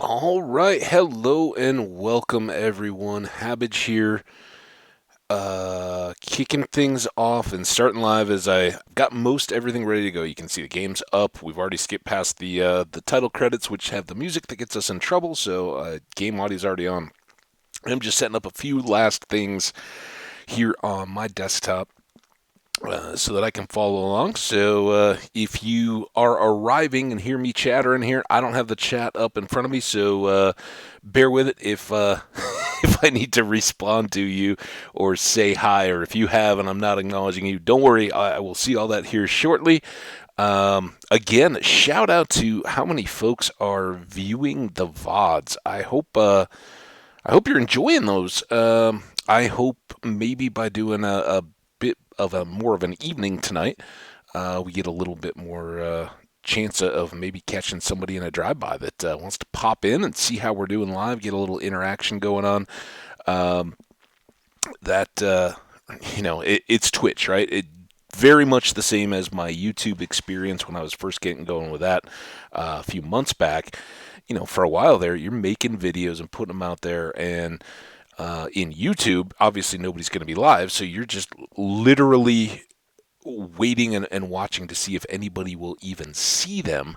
All right, hello and welcome everyone. Habbage here, kicking things off and starting live as I got most everything ready to go. You can see the game's up. We've already skipped past the title credits, which have the music that gets us in trouble. So game audio's already on. I'm just setting up a few last things here on my desktop. So that I can follow along. So if you are arriving and hear me chattering here, I don't have the chat up in front of me, so bear with it if if I need to respond to you or say hi, or if you have and I'm not acknowledging you. Don't worry, I will see all that here shortly. Again, shout out to how many folks are viewing the VODs. I hope you're enjoying those. I hope maybe by doing a bit of a more of an evening tonight, we get a little bit more chance of maybe catching somebody in a drive-by that wants to pop in and see how we're doing live, get a little interaction going on. Um, that it's Twitch, right? It very much the same as my YouTube experience when I was first getting going with that a few months back. For a while there, you're making videos and putting them out there, and in YouTube, obviously nobody's going to be live, so you're just literally waiting and watching to see if anybody will even see them,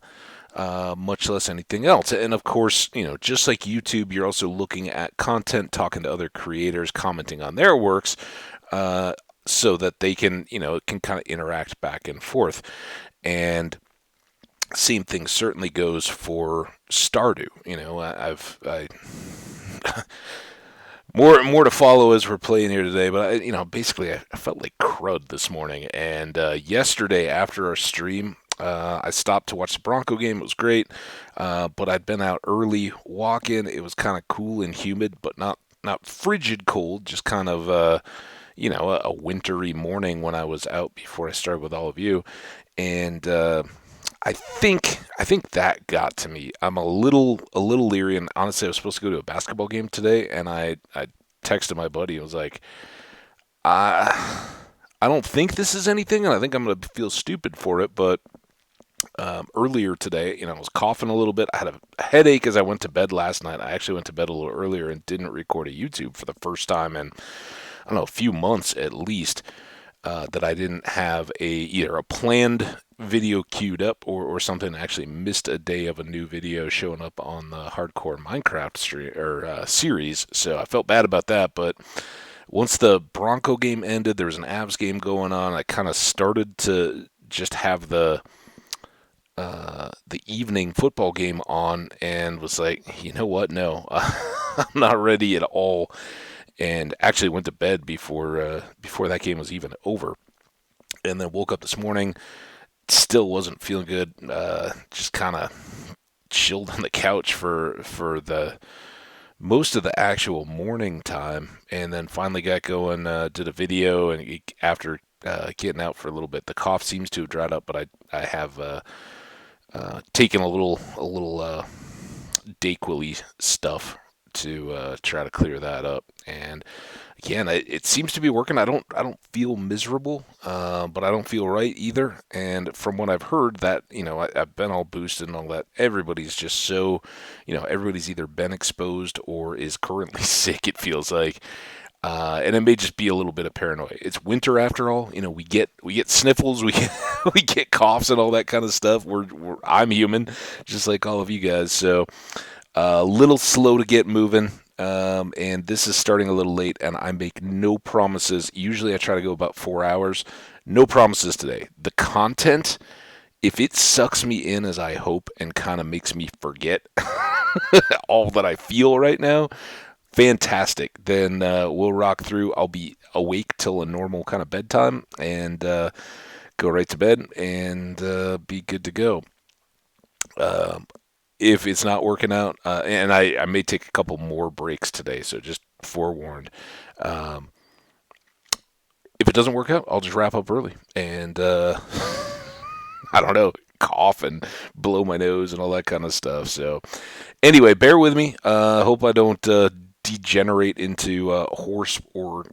much less anything else. And of course, just like YouTube, you're also looking at content, talking to other creators, commenting on their works, so that they can kind of interact back and forth. And same thing certainly goes for Stardew. I more to follow as we're playing here today, but basically I felt like crud this morning. And yesterday after our stream, I stopped to watch the Bronco game. It was great, but I'd been out early walking. It was kind of cool and humid, but not frigid cold. Just kind of a wintry morning when I was out before I started with all of you, and I think that got to me. I'm a little leery, and honestly, I was supposed to go to a basketball game today, and I texted my buddy and was like, I I don't think this is anything, and I think I'm gonna feel stupid for it. But earlier today, I was coughing a little bit. I had a headache as I went to bed last night. I actually went to bed a little earlier and didn't record a YouTube for the first time in I don't know a few months at least. That I didn't have either a planned video queued up or something. I actually missed a day of a new video showing up on the hardcore Minecraft series, so I felt bad about that. But once the Bronco game ended, there was an Avs game going on. I kind of started to just have the evening football game on, and was like, you know what? No, I'm not ready at all, and actually went to bed before that game was even over. And then woke up this morning, still wasn't feeling good. Just kind of chilled on the couch for the most of the actual morning time, and then finally got going. Did a video, and after getting out for a little bit, the cough seems to have dried up, but I have taken a little Dayquil stuff to try to clear that up. And again, it seems to be working. I don't feel miserable, but I don't feel right either. And from what I've heard, that I've been all boosted and all that. Everybody's just so, everybody's either been exposed or is currently sick. It feels like. And it may just be a little bit of paranoia. It's winter after all. We get sniffles, we get we get coughs and all that kind of stuff. I'm human, just like all of you guys. So a little slow to get moving. And this is starting a little late, and I make no promises. Usually I try to go about 4 hours. No promises today. The content, if it sucks me in as I hope and kind of makes me forget all that I feel right now, fantastic. Then we'll rock through. I'll be awake till a normal kind of bedtime and go right to bed and be good to go. Um, if it's not working out, and I may take a couple more breaks today, so just forewarned. Um, if it doesn't work out, I'll just wrap up early and I don't know, cough and blow my nose and all that kind of stuff. So anyway, bear with me. Hope I don't degenerate into hoarse or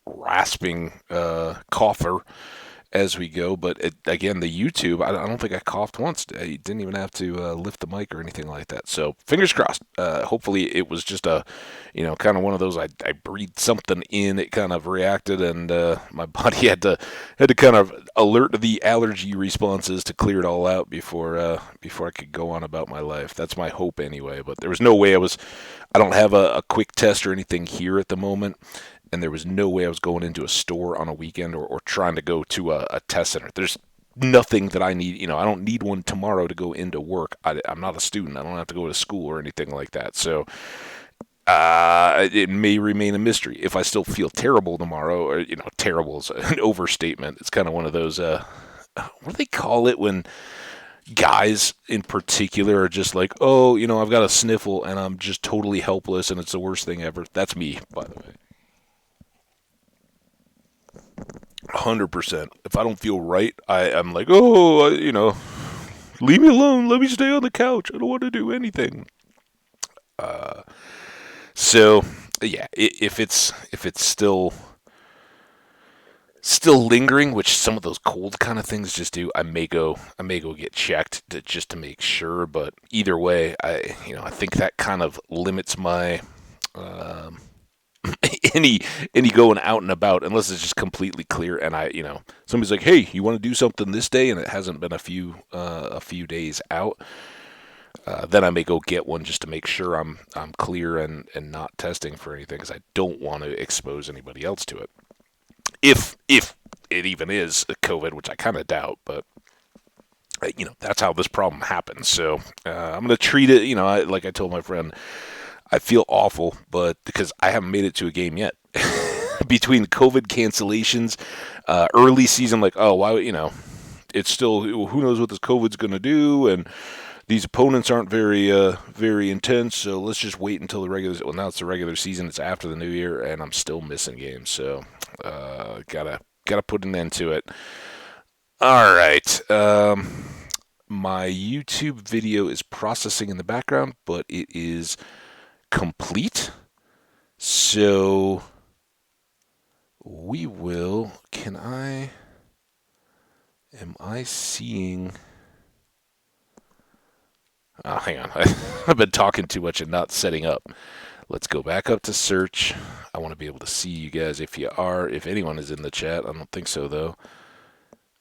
rasping cougher as we go. But again, the YouTube, I don't think I coughed once. I didn't even have to lift the mic or anything like that. So fingers crossed. Hopefully it was just a, kind of one of those. I breathed something in, it kind of reacted, and my body had to kind of alert the allergy responses to clear it all out before I could go on about my life. That's my hope anyway. But there was no way I don't have a quick test or anything here at the moment, and there was no way I was going into a store on a weekend or trying to go to a test center. There's nothing that I need. I don't need one tomorrow to go into work. I'm not a student. I don't have to go to school or anything like that. So it may remain a mystery. If I still feel terrible tomorrow, or terrible is an overstatement. It's kind of one of those. What do they call it when guys in particular are just like, oh, I've got a sniffle and I'm just totally helpless and it's the worst thing ever. That's me, by the way. 100%. If I don't feel right, I'm like, oh, leave me alone. Let me stay on the couch. I don't want to do anything. Uh, so yeah, if it's still lingering, which some of those cold kind of things just do, I may go get checked just to make sure. But either way, I think that kind of limits my um, any going out and about, unless it's just completely clear and somebody's like, hey, you want to do something this day, and it hasn't been a few days out. Then I may go get one just to make sure I'm clear and not testing for anything, because I don't want to expose anybody else to it. If it even is COVID, which I kind of doubt, but that's how this problem happens. So I'm gonna treat it. Like I told my friend, I feel awful, but because I haven't made it to a game yet. Between COVID cancellations, early season, like, oh, why, it's still, who knows what this COVID's going to do, and these opponents aren't very intense, so let's just wait until the regular. Well, now it's the regular season, it's after the new year, and I'm still missing games, so gotta put an end to it. All right, my YouTube video is processing in the background, but it is complete. So we will. Am I seeing? Oh, hang on. I've been talking too much and not setting up. Let's go back up to search. I want to be able to see you guys if anyone is in the chat. I don't think so, though.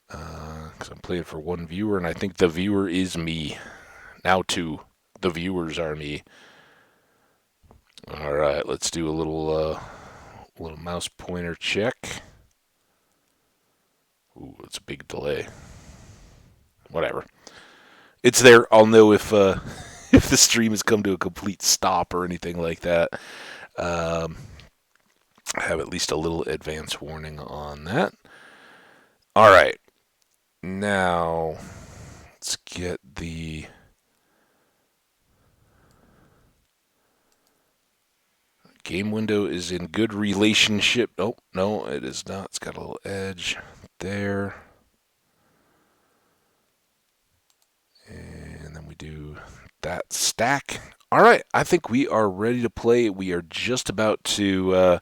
Because I'm playing for one viewer, and I think the viewer is me. Now two. The viewers are me. All right, let's do a little mouse pointer check. Ooh, it's a big delay. Whatever. It's there. I'll know if if the stream has come to a complete stop or anything like that. Um, I have at least a little advance warning on that. All right. Now, let's get the game window is in good relationship. Oh, no, it is not. It's got a little edge there. And then we do that stack. All right, I think we are ready to play. We are just about to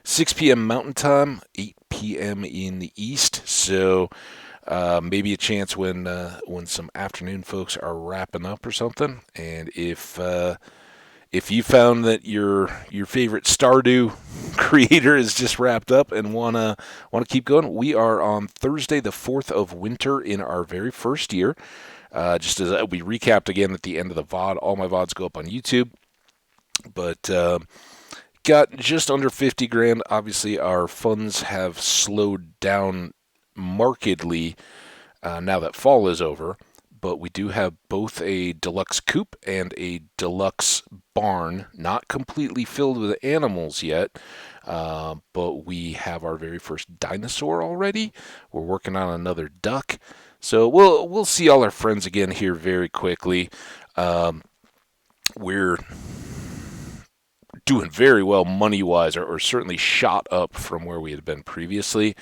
6 p.m. Mountain Time, 8 p.m. in the East. So maybe a chance when some afternoon folks are wrapping up or something. And if you found that your favorite Stardew creator is just wrapped up and wanna keep going, we are on Thursday, the 4th of winter in our very first year. Just as we recapped again at the end of the VOD, all my VODs go up on YouTube. But got just under 50 grand. Obviously, our funds have slowed down markedly now that fall is over. But we do have both a deluxe coop and a deluxe barn, not completely filled with animals yet. But we have our very first dinosaur already. We're working on another duck. So we'll see all our friends again here very quickly. We're doing very well money-wise, or certainly shot up from where we had been previously.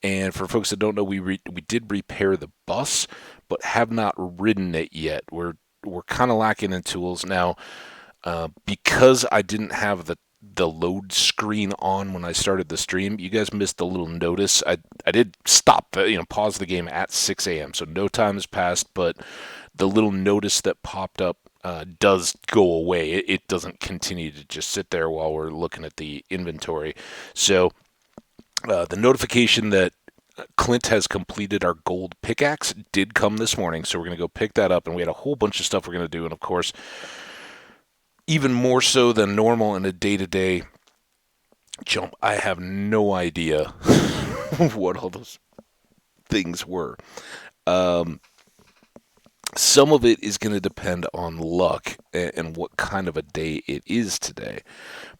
And for folks that don't know, we did repair the bus, but have not ridden it yet. We're kind of lacking in tools now, because I didn't have the load screen on when I started the stream. You guys missed the little notice. I did stop, pause the game at 6 a.m. So no time has passed, but the little notice that popped up does go away. It doesn't continue to just sit there while we're looking at the inventory. So the notification that Clint has completed our gold pickaxe did come this morning, so we're going to go pick that up, and we had a whole bunch of stuff we're going to do, and of course, even more so than normal in a day-to-day jump, I have no idea what all those things were. Some of it is going to depend on luck and what kind of a day it is today.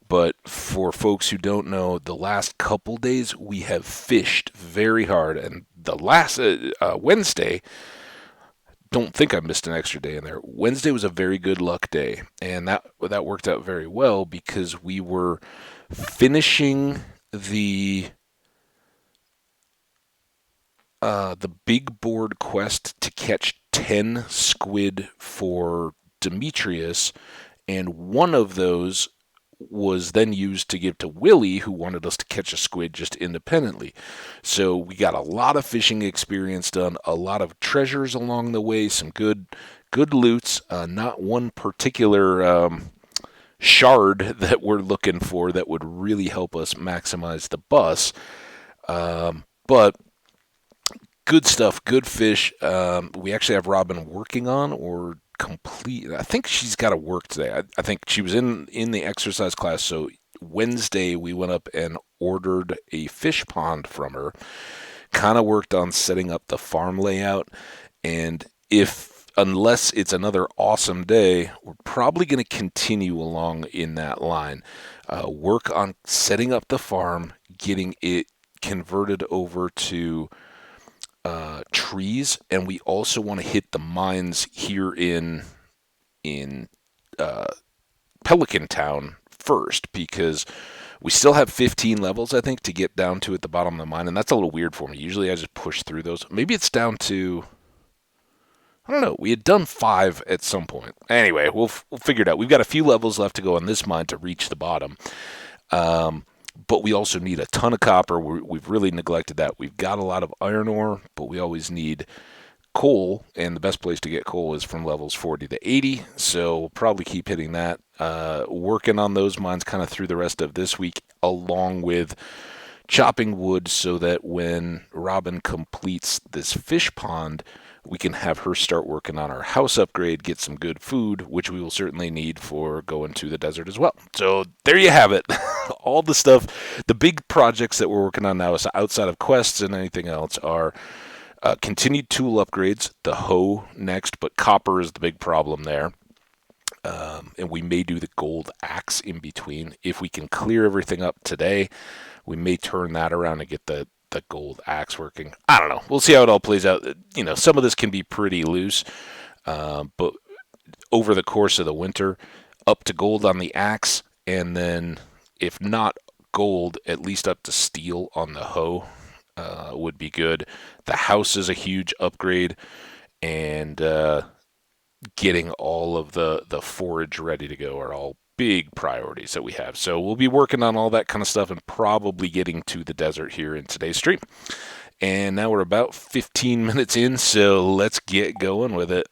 But for folks who don't know, the last couple days we have fished very hard, and the last Wednesday, don't think I missed an extra day in there. Wednesday was a very good luck day, and that worked out very well because we were finishing the big board quest to catch 10 squid for Demetrius, and one of those was then used to give to Willie, who wanted us to catch a squid just independently. So we got a lot of fishing experience done, a lot of treasures along the way, some good loots, not one particular shard that we're looking for that would really help us maximize the bus. But good stuff, good fish. We actually have Robin working on or complete. I think she's got to work today. I think she was in the exercise class. So Wednesday we went up and ordered a fish pond from her. Kind of worked on setting up the farm layout, and unless it's another awesome day, we're probably going to continue along in that line. Work on setting up the farm, getting it converted over to trees, and we also want to hit the mines here in Pelican Town first, because we still have 15 levels, I think, to get down to at the bottom of the mine, and that's a little weird for me. Usually I just push through those. Maybe it's down to, I don't know, we had done 5 at some point. Anyway, we'll figure it out. We've got a few levels left to go on this mine to reach the bottom. But we also need a ton of copper. We've really neglected that. We've got a lot of iron ore, but we always need coal, and the best place to get coal is from levels 40 to 80, so we'll probably keep hitting that. Working on those mines kind of through the rest of this week, along with chopping wood so that when Robin completes this fish pond, we can have her start working on our house upgrade, get some good food, which we will certainly need for going to the desert as well. So there you have it. All the stuff, the big projects that we're working on now, outside of quests and anything else, are continued tool upgrades, the hoe next, but copper is the big problem there. And we may do the gold axe in between. If we can clear everything up today, we may turn that around and get the gold axe working. I don't know. We'll see how it all plays out. Some of this can be pretty loose, but over the course of the winter, up to gold on the axe, and then if not gold, at least up to steel on the hoe would be good. The house is a huge upgrade, and getting all of the forage ready to go are all big priorities that we have. So we'll be working on all that kind of stuff and probably getting to the desert here in today's stream. And now we're about 15 minutes in, so let's get going with it.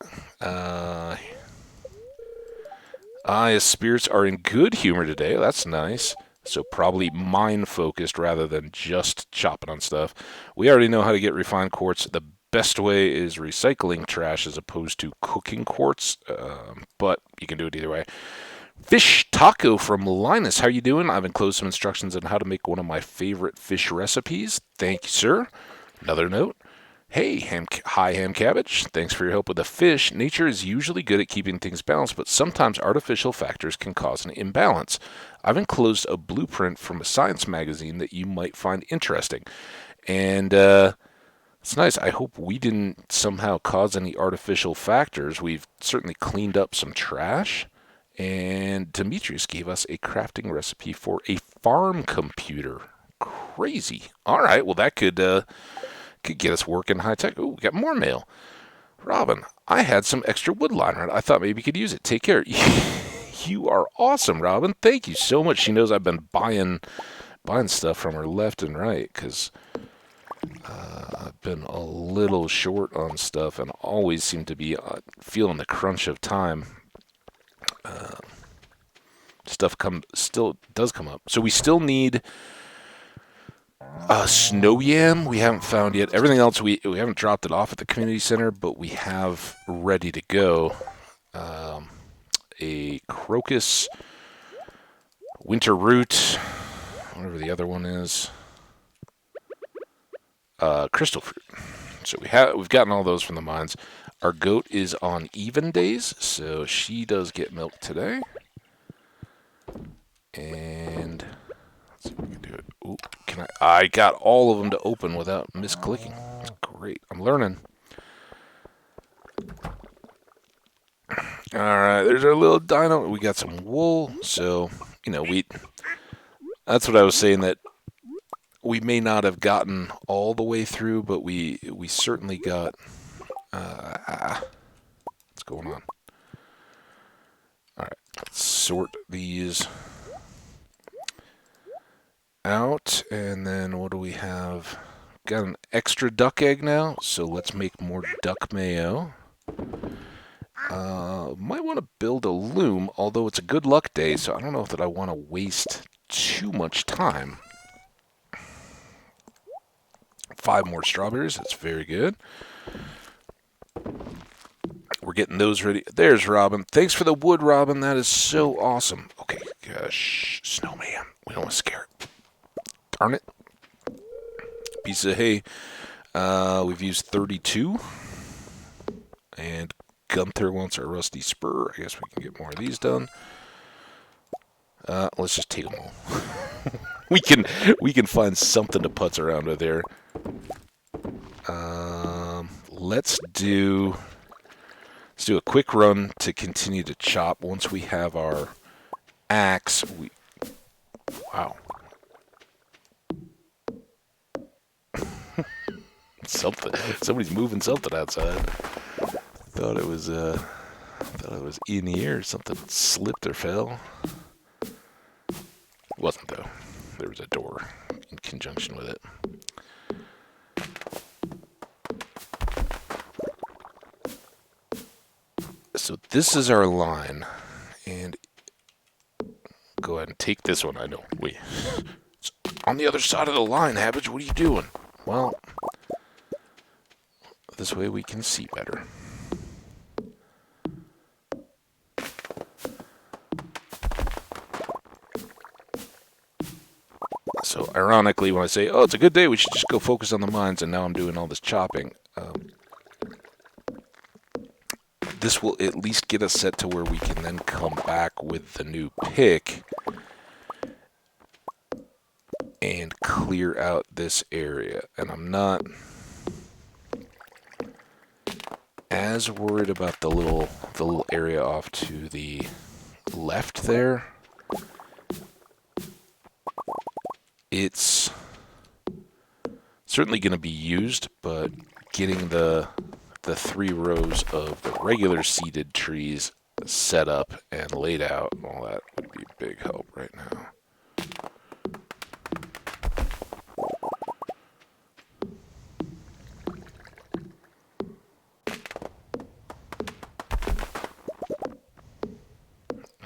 His spirits are in good humor today. That's nice. So probably mine-focused rather than just chopping on stuff. We already know how to get refined quartz. The best way is recycling trash as opposed to cooking quartz, but you can do it either way. Fish taco from Linus. How you doing? I've enclosed some instructions on how to make one of my favorite fish recipes. Thank you, sir. Another note. Hey, hi, Ham Cabbage. Thanks for your help with the fish. Nature is usually good at keeping things balanced, but sometimes artificial factors can cause an imbalance. I've enclosed a blueprint from a science magazine that you might find interesting. And it's nice. I hope we didn't somehow cause any artificial factors. We've certainly cleaned up some trash. And Demetrius gave us a crafting recipe for a farm computer. Crazy. All right, well, that could get us working high tech. Oh, we got more mail. Robin, I had some extra wood liner. I thought maybe you could use it. Take care. You are awesome, Robin. Thank you so much. She knows I've been buying stuff from her left and right because I've been a little short on stuff and always seem to be feeling the crunch of time. Stuff still does come up. So we still need snow yam. We haven't found yet. Everything else we haven't dropped it off at the community center, but we have ready to go. A crocus, winter root, whatever the other one is, crystal fruit. So we've gotten all those from the mines. Our goat is on even days, so she does get milk today. And let's see if we can do it. Ooh, I got all of them to open without misclicking. That's great. I'm learning. All right, there's our little dino. We got some wool, so that's what I was saying, that we may not have gotten all the way through, but we certainly got. What's going on? All right, let's sort these out, and then what do we have? Got an extra duck egg now, so let's make more duck mayo. Might want to build a loom, although it's a good luck day, so I don't know that I want to waste too much time. 5 more strawberries, that's very good. We're getting those ready. There's Robin. Thanks for the wood, Robin. That is so awesome. Okay, gosh, snowman. We don't want to scare it. Darn it. Piece of hay. We've used 32. And Gunther wants our rusty spur. I guess we can get more of these done. Let's just take them all. we can find something to putz around with there. Let's do a quick run to continue to chop. Once we have our axe, wow. Somebody's moving something outside. Thought it was in here. Something slipped or fell. Wasn't though. There was a door in conjunction with it. So this is our line, and go ahead and take this one. I know. Wait, it's on the other side of the line, Habbage. What are you doing? Well, this way we can see better. So ironically, when I say, oh, it's a good day, we should just go focus on the mines, and now I'm doing all this chopping. This will at least get us set to where we can then come back with the new pick and clear out this area. And I'm not as worried about the little area off to the left there. It's certainly going to be used, but getting the 3 rows of the regular seeded trees set up and laid out and all that would be a big help right now.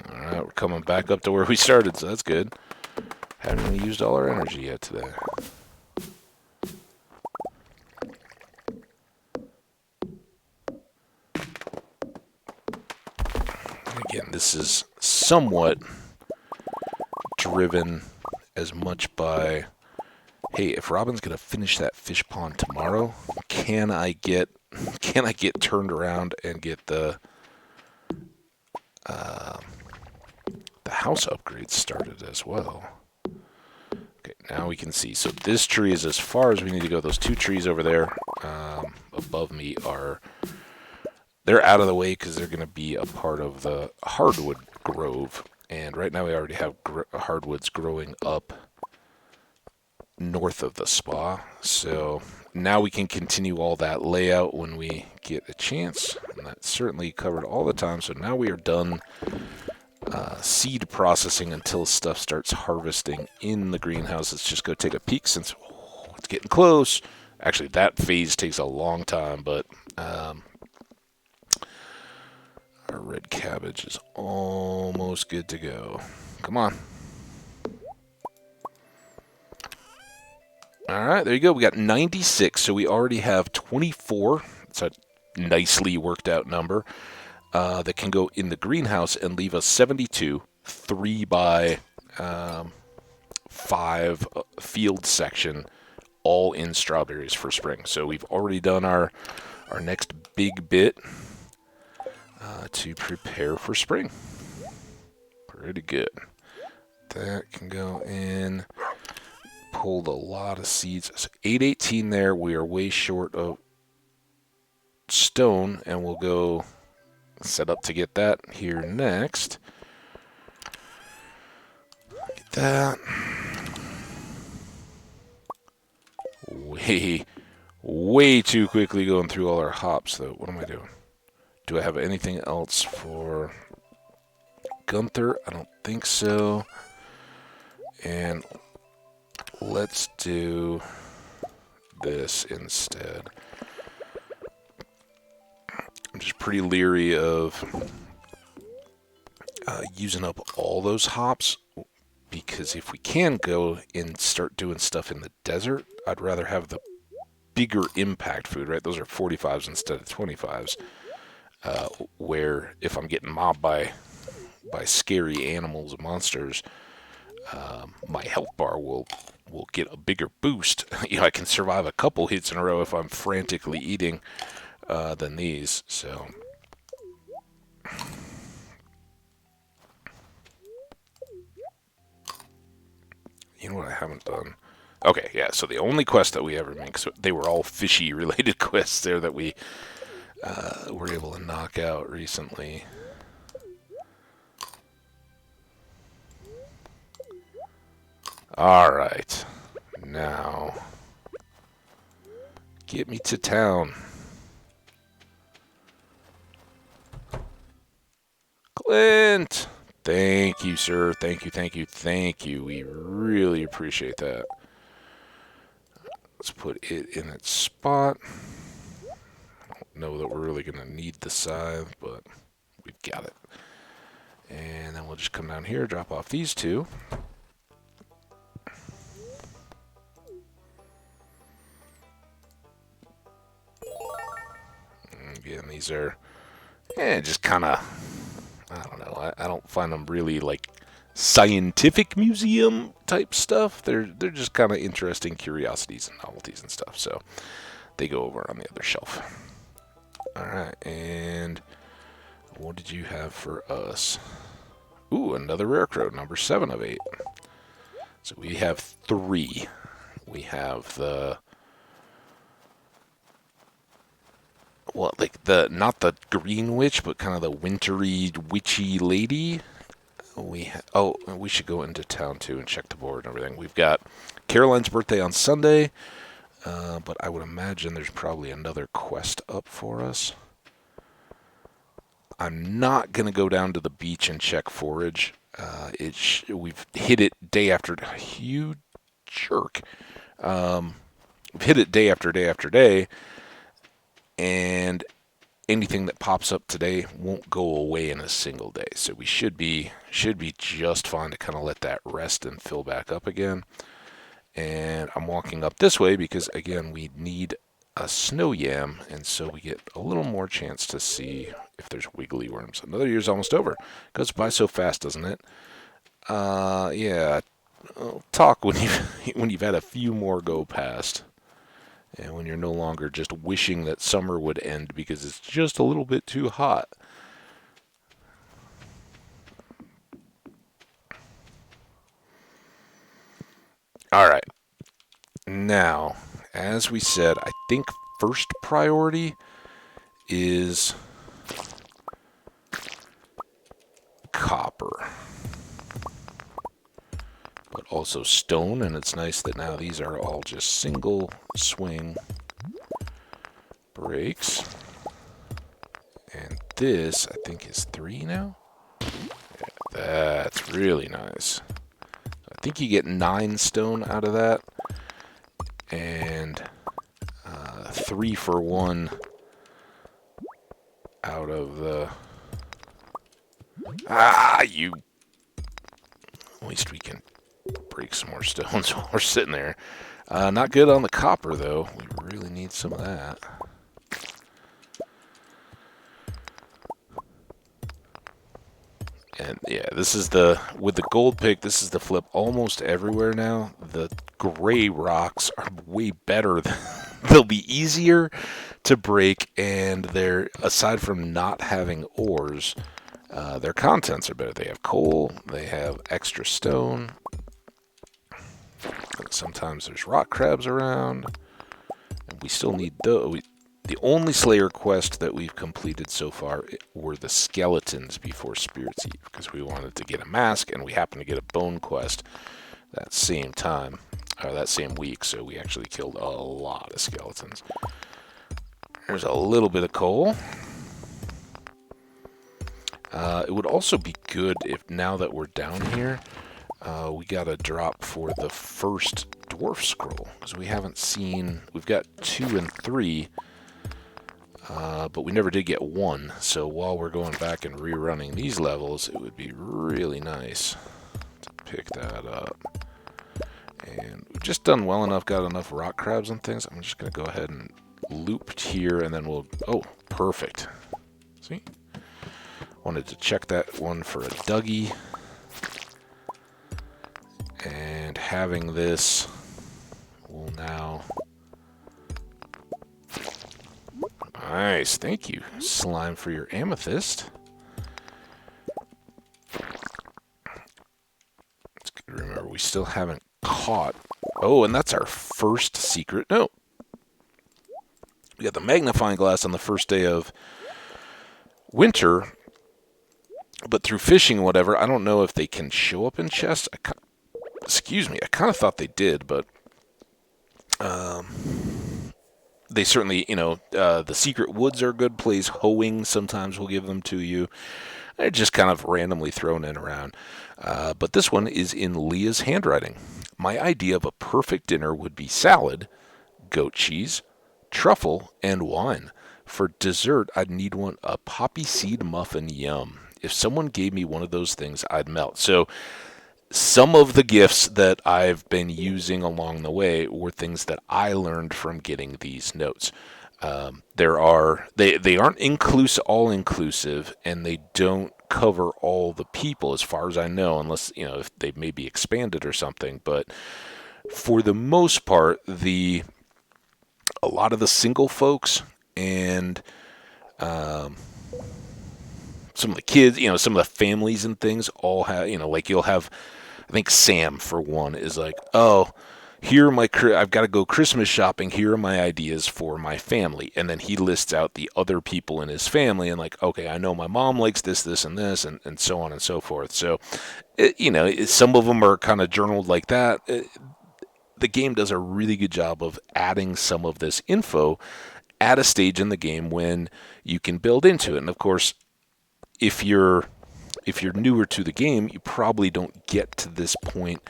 Alright, we're coming back up to where we started, so that's good. Haven't really used all our energy yet today. Again, this is somewhat driven as much by, hey, if Robin's gonna finish that fish pond tomorrow, can I get turned around and get the house upgrades started as well? Okay, now we can see. So this tree is as far as we need to go. Those 2 trees over there above me they're out of the way because they're going to be a part of the hardwood grove. And right now we already have hardwoods growing up north of the spa. So now we can continue all that layout when we get a chance. And that certainly covered all the time. So now we are done seed processing until stuff starts harvesting in the greenhouse. Let's just go take a peek since it's getting close. Actually, that phase takes a long time, but our red cabbage is almost good to go. Come on. All right, there you go. We got 96, so we already have 24. It's a nicely worked out number that can go in the greenhouse and leave us 72 3 by 5 field section, all in strawberries for spring. So we've already done our next big bit to prepare for spring. Pretty good. That can go in. Pulled a lot of seeds. So 818 there. We are way short of stone, and we'll go set up to get that here next. Get that. Way too quickly going through all our hops, though. What am I doing? Do I have anything else for Gunther? I don't think so. And let's do this instead. I'm just pretty leery of using up all those hops, because if we can go and start doing stuff in the desert, I'd rather have the bigger impact food, right? Those are 45s instead of 25s, where if I'm getting mobbed by scary animals and monsters, my health bar will get a bigger boost. I can survive a couple hits in a row if I'm frantically eating than these. So you know what I haven't done? Okay, yeah, so the only quest that we ever make, so they were all fishy related quests there that we were able to knock out recently. Alright, now get me to town. Clint! Thank you, sir. Thank you, thank you, thank you. We really appreciate that. Let's put it in its spot. I don't know that we're really going to need the scythe, but we've got it. And then we'll just come down here, drop off these two. And again, these are just kind of, I don't know. I don't find them really like scientific museum type stuff. They're just kind of interesting curiosities and novelties and stuff. So they go over on the other shelf. All right, and what did you have for us? Ooh, another rare crow, number 7 of 8. So we have 3. We have the not the green witch, but kind of the wintry witchy lady. We should go into town too and check the board and everything. We've got Caroline's birthday on Sunday, but I would imagine there's probably another quest up for us. I'm not gonna go down to the beach and check forage. We've hit it day after day. You jerk. We've hit it day after day after day, and anything that pops up today won't go away in a single day. So we should be just fine to kind of let that rest and fill back up again. And I'm walking up this way because, again, we need a snow yam, and so we get a little more chance to see if there's wiggly worms. Another year's almost over. Goes by so fast, doesn't it? Yeah. Talk when you've had a few more go past. And when you're no longer just wishing that summer would end because it's just a little bit too hot. All right. Now, as we said, I think first priority is copper. But also stone, and it's nice that now these are all just single swing breaks. And this, I think, is 3 now? Yeah, That's really nice. I think you get 9 stone out of that, and 3 for 1 out of the... you... At least we can break some more stones while we're sitting there. Not good on the copper, though. We really need some of that. And yeah, this is with the gold pick, this is the flip almost everywhere now. The gray rocks are way better. They'll be easier to break, and they're, aside from not having ores, their contents are better. They have coal, they have extra stone. Sometimes there's rock crabs around, and we still need those. The only Slayer quest that we've completed so far were the skeletons before Spirit's Eve, because we wanted to get a mask, and we happened to get a bone quest that same time, that same week, so we actually killed a lot of skeletons. There's a little bit of coal. It would also be good if, now that we're down here, we got a drop for the first Dwarf scroll, because we haven't seen... We've got 2 and 3... but we never did get 1, so while we're going back and rerunning these levels, it would be really nice to pick that up. And we've just done well enough, got enough rock crabs and things. I'm just going to go ahead and loop here, and then we'll... Oh, perfect. See? Wanted to check that one for a Dougie. And having this will now... Nice, thank you, Slime, for your amethyst. It's good to remember, we still haven't caught... Oh, and that's our first secret note. We got the magnifying glass on the first day of winter, but through fishing and whatever, I don't know if they can show up in chests. Excuse me, I kind of thought they did, but... They certainly, you know, the secret woods are a good place. Hoeing sometimes will give them to you. They're just kind of randomly thrown in around. But this one is in Leah's handwriting. My idea of a perfect dinner would be salad, goat cheese, truffle, and wine. For dessert, I'd need a poppy seed muffin. Yum. If someone gave me one of those things, I'd melt. So... Some of the gifts that I've been using along the way were things that I learned from getting these notes. They aren't all inclusive, and they don't cover all the people as far as I know, unless, you know, if they may be expanded or something. But for the most part, a lot of the single folks and some of the kids, you know, some of the families and things all have, you know, like you'll have, I think Sam, for one, is like, oh, I've got to go Christmas shopping. Here are my ideas for my family. And then he lists out the other people in his family and like, okay, I know my mom likes this, this, and this, and so on and so forth. So, you know, some of them are kind of journaled like that. The game does a really good job of adding some of this info at a stage in the game when you can build into it. And of course, if you're newer to the game, you probably don't get to this point.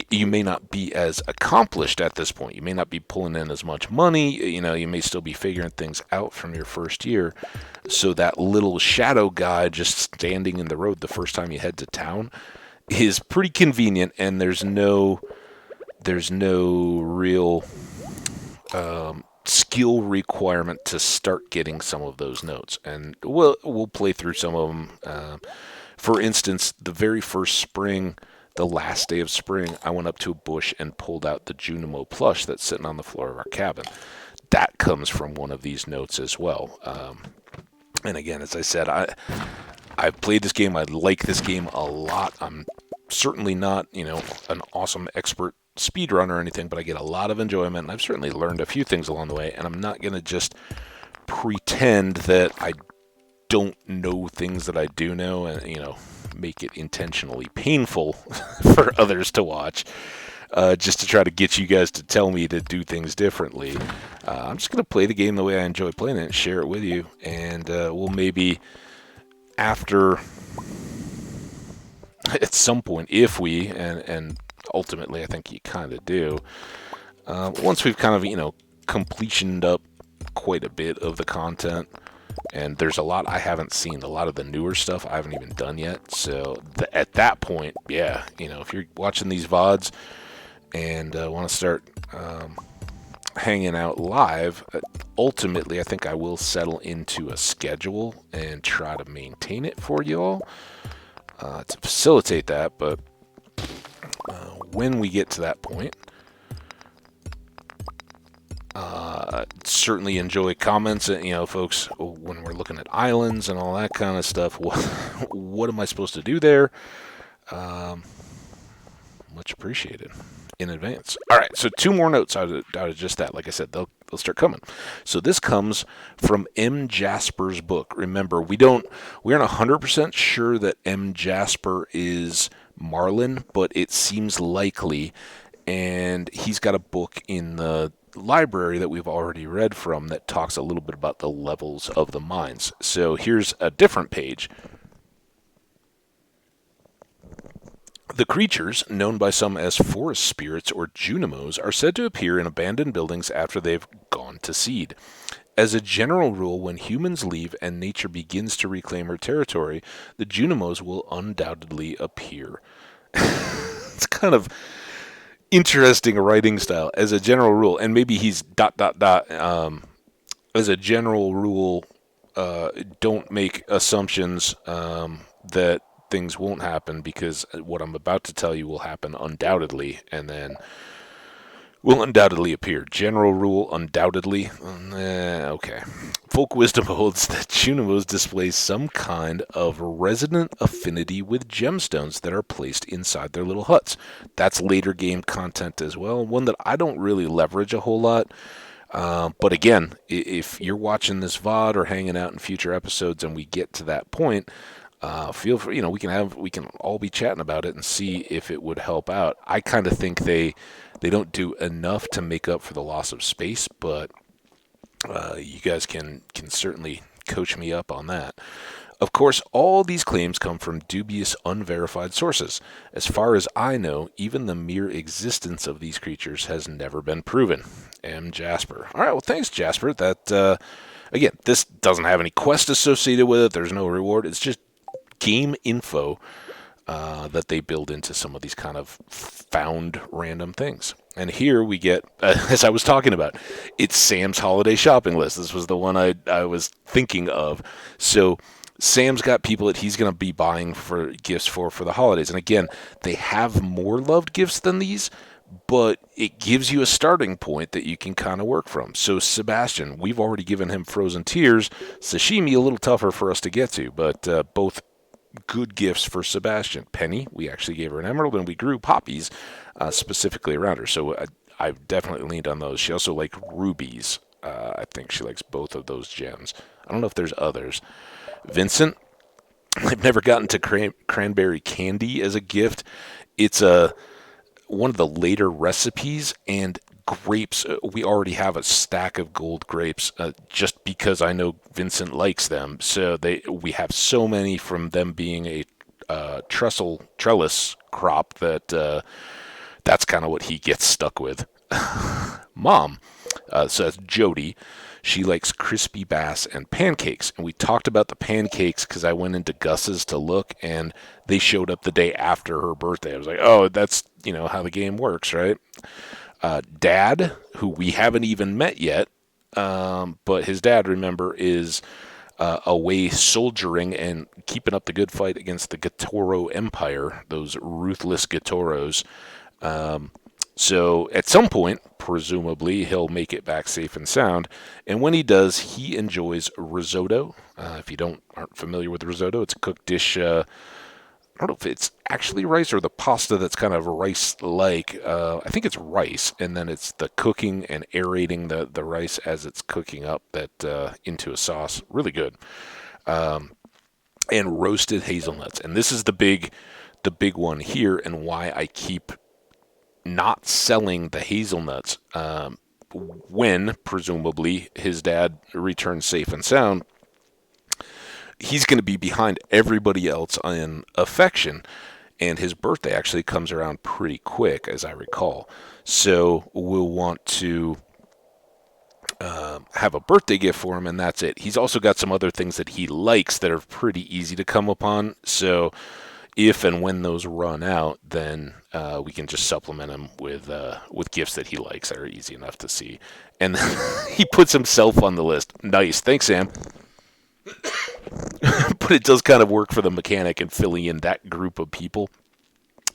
You may not be as accomplished at this point. You may not be pulling in as much money. You know, you may still be figuring things out from your first year. So that little shadow guy just standing in the road the first time you head to town is pretty convenient, and there's no real skill requirement to start getting some of those notes. And we'll play through some of them. For instance, the very first spring, the last day of spring, I went up to a bush and pulled out the Junimo plush that's sitting on the floor of our cabin. That comes from one of these notes as well. And again, as I said, I've played this game. I like this game a lot. I'm certainly not, you know, an awesome expert speedrunner or anything, but I get a lot of enjoyment, and I've certainly learned a few things along the way, and I'm not going to just pretend that I don't know things that I do know and, you know, make it intentionally painful for others to watch, just to try to get you guys to tell me to do things differently. I'm just going to play the game the way I enjoy playing it and share it with you, and we'll maybe, after at some point, if we, and ultimately I think you kind of do, once we've kind of, completioned up quite a bit of the content, and there's a lot I haven't seen, a lot of the newer stuff I haven't even done yet. So at that point, yeah, if you're watching these VODs and want to start hanging out live, ultimately I think I will settle into a schedule and try to maintain it for you all to facilitate that. But when we get to that point, certainly enjoy comments, folks, when we're looking at islands and all that kind of stuff. What am I supposed to do there? Much appreciated in advance. All right, so 2 more notes out of just that. Like I said, they'll start coming. So this comes from M. Jasper's book. Remember, we aren't 100% sure that M. Jasper is Marlin, but it seems likely. And he's got a book in the library that we've already read from that talks a little bit about the levels of the mines. So here's a different page. The creatures, known by some as forest spirits or Junimos, are said to appear in abandoned buildings after they've gone to seed. As a general rule, when humans leave and nature begins to reclaim her territory, the Junimos will undoubtedly appear. It's kind of interesting writing style. As a general rule, and maybe he's ... as a general rule, don't make assumptions that things won't happen, because what I'm about to tell you will happen undoubtedly, and then will undoubtedly appear. General rule, undoubtedly. Okay. Folk wisdom holds that Junimos display some kind of resident affinity with gemstones that are placed inside their little huts. That's later game content as well, one that I don't really leverage a whole lot. But again, if you're watching this VOD or hanging out in future episodes and we get to that point, feel free, we can all be chatting about it and see if it would help out. I kind of think they don't do enough to make up for the loss of space, but you guys can certainly coach me up on that. Of course, all these claims come from dubious, unverified sources. As far as I know, even the mere existence of these creatures has never been proven. M. Jasper. All right, well, thanks, Jasper. That, again, this doesn't have any quest associated with it. There's no reward. It's just game info that they build into some of these kind of found random things. And here we get, as I was talking about, it's Sam's holiday shopping list. This was the one I was thinking of. So Sam's got people that he's going to be buying for gifts for the holidays. And again, they have more loved gifts than these, but it gives you a starting point that you can kind of work from. So Sebastian, we've already given him Frozen Tears. Sashimi, a little tougher for us to get to, but both good gifts for Sebastian. Penny, we actually gave her an emerald, and we grew poppies specifically around her. So I've definitely leaned on those. She also liked rubies. I think she likes both of those gems. I don't know if there's others. Vincent, I've never gotten to cranberry candy as a gift. It's one of the later recipes, and grapes, we already have a stack of gold grapes just because I know Vincent likes them. So we have so many from them being a trellis crop that that's kind of what he gets stuck with. Mom, so that's Jody. She likes crispy bass and pancakes. And we talked about the pancakes because I went into Gus's to look, and they showed up the day after her birthday. I was like, oh, that's, how the game works, right? Dad, who we haven't even met yet, but his dad, remember, is away soldiering and keeping up the good fight against the Gatoro Empire, those ruthless Gatoros. So at some point, presumably, he'll make it back safe and sound. And when he does, he enjoys risotto. If you aren't familiar with risotto, it's a cooked dish. I don't know if it's actually rice or the pasta that's kind of rice-like. I think it's rice, and then it's the cooking and aerating the rice as it's cooking up that into a sauce. Really good. And roasted hazelnuts. And this is the big one here, and why I keep not selling the hazelnuts when, presumably, his dad returns safe and sound. He's going to be behind everybody else in affection, And his birthday actually comes around pretty quick, as I recall. So we'll want to have a birthday gift for him, and that's it. He's also got some other things that he likes that are pretty easy to come upon. So if and when those run out, then we can just supplement him with gifts that he likes that are easy enough to see. And he puts himself on the list. Nice, thanks, Sam. But it does kind of work for the mechanic and filling in that group of people.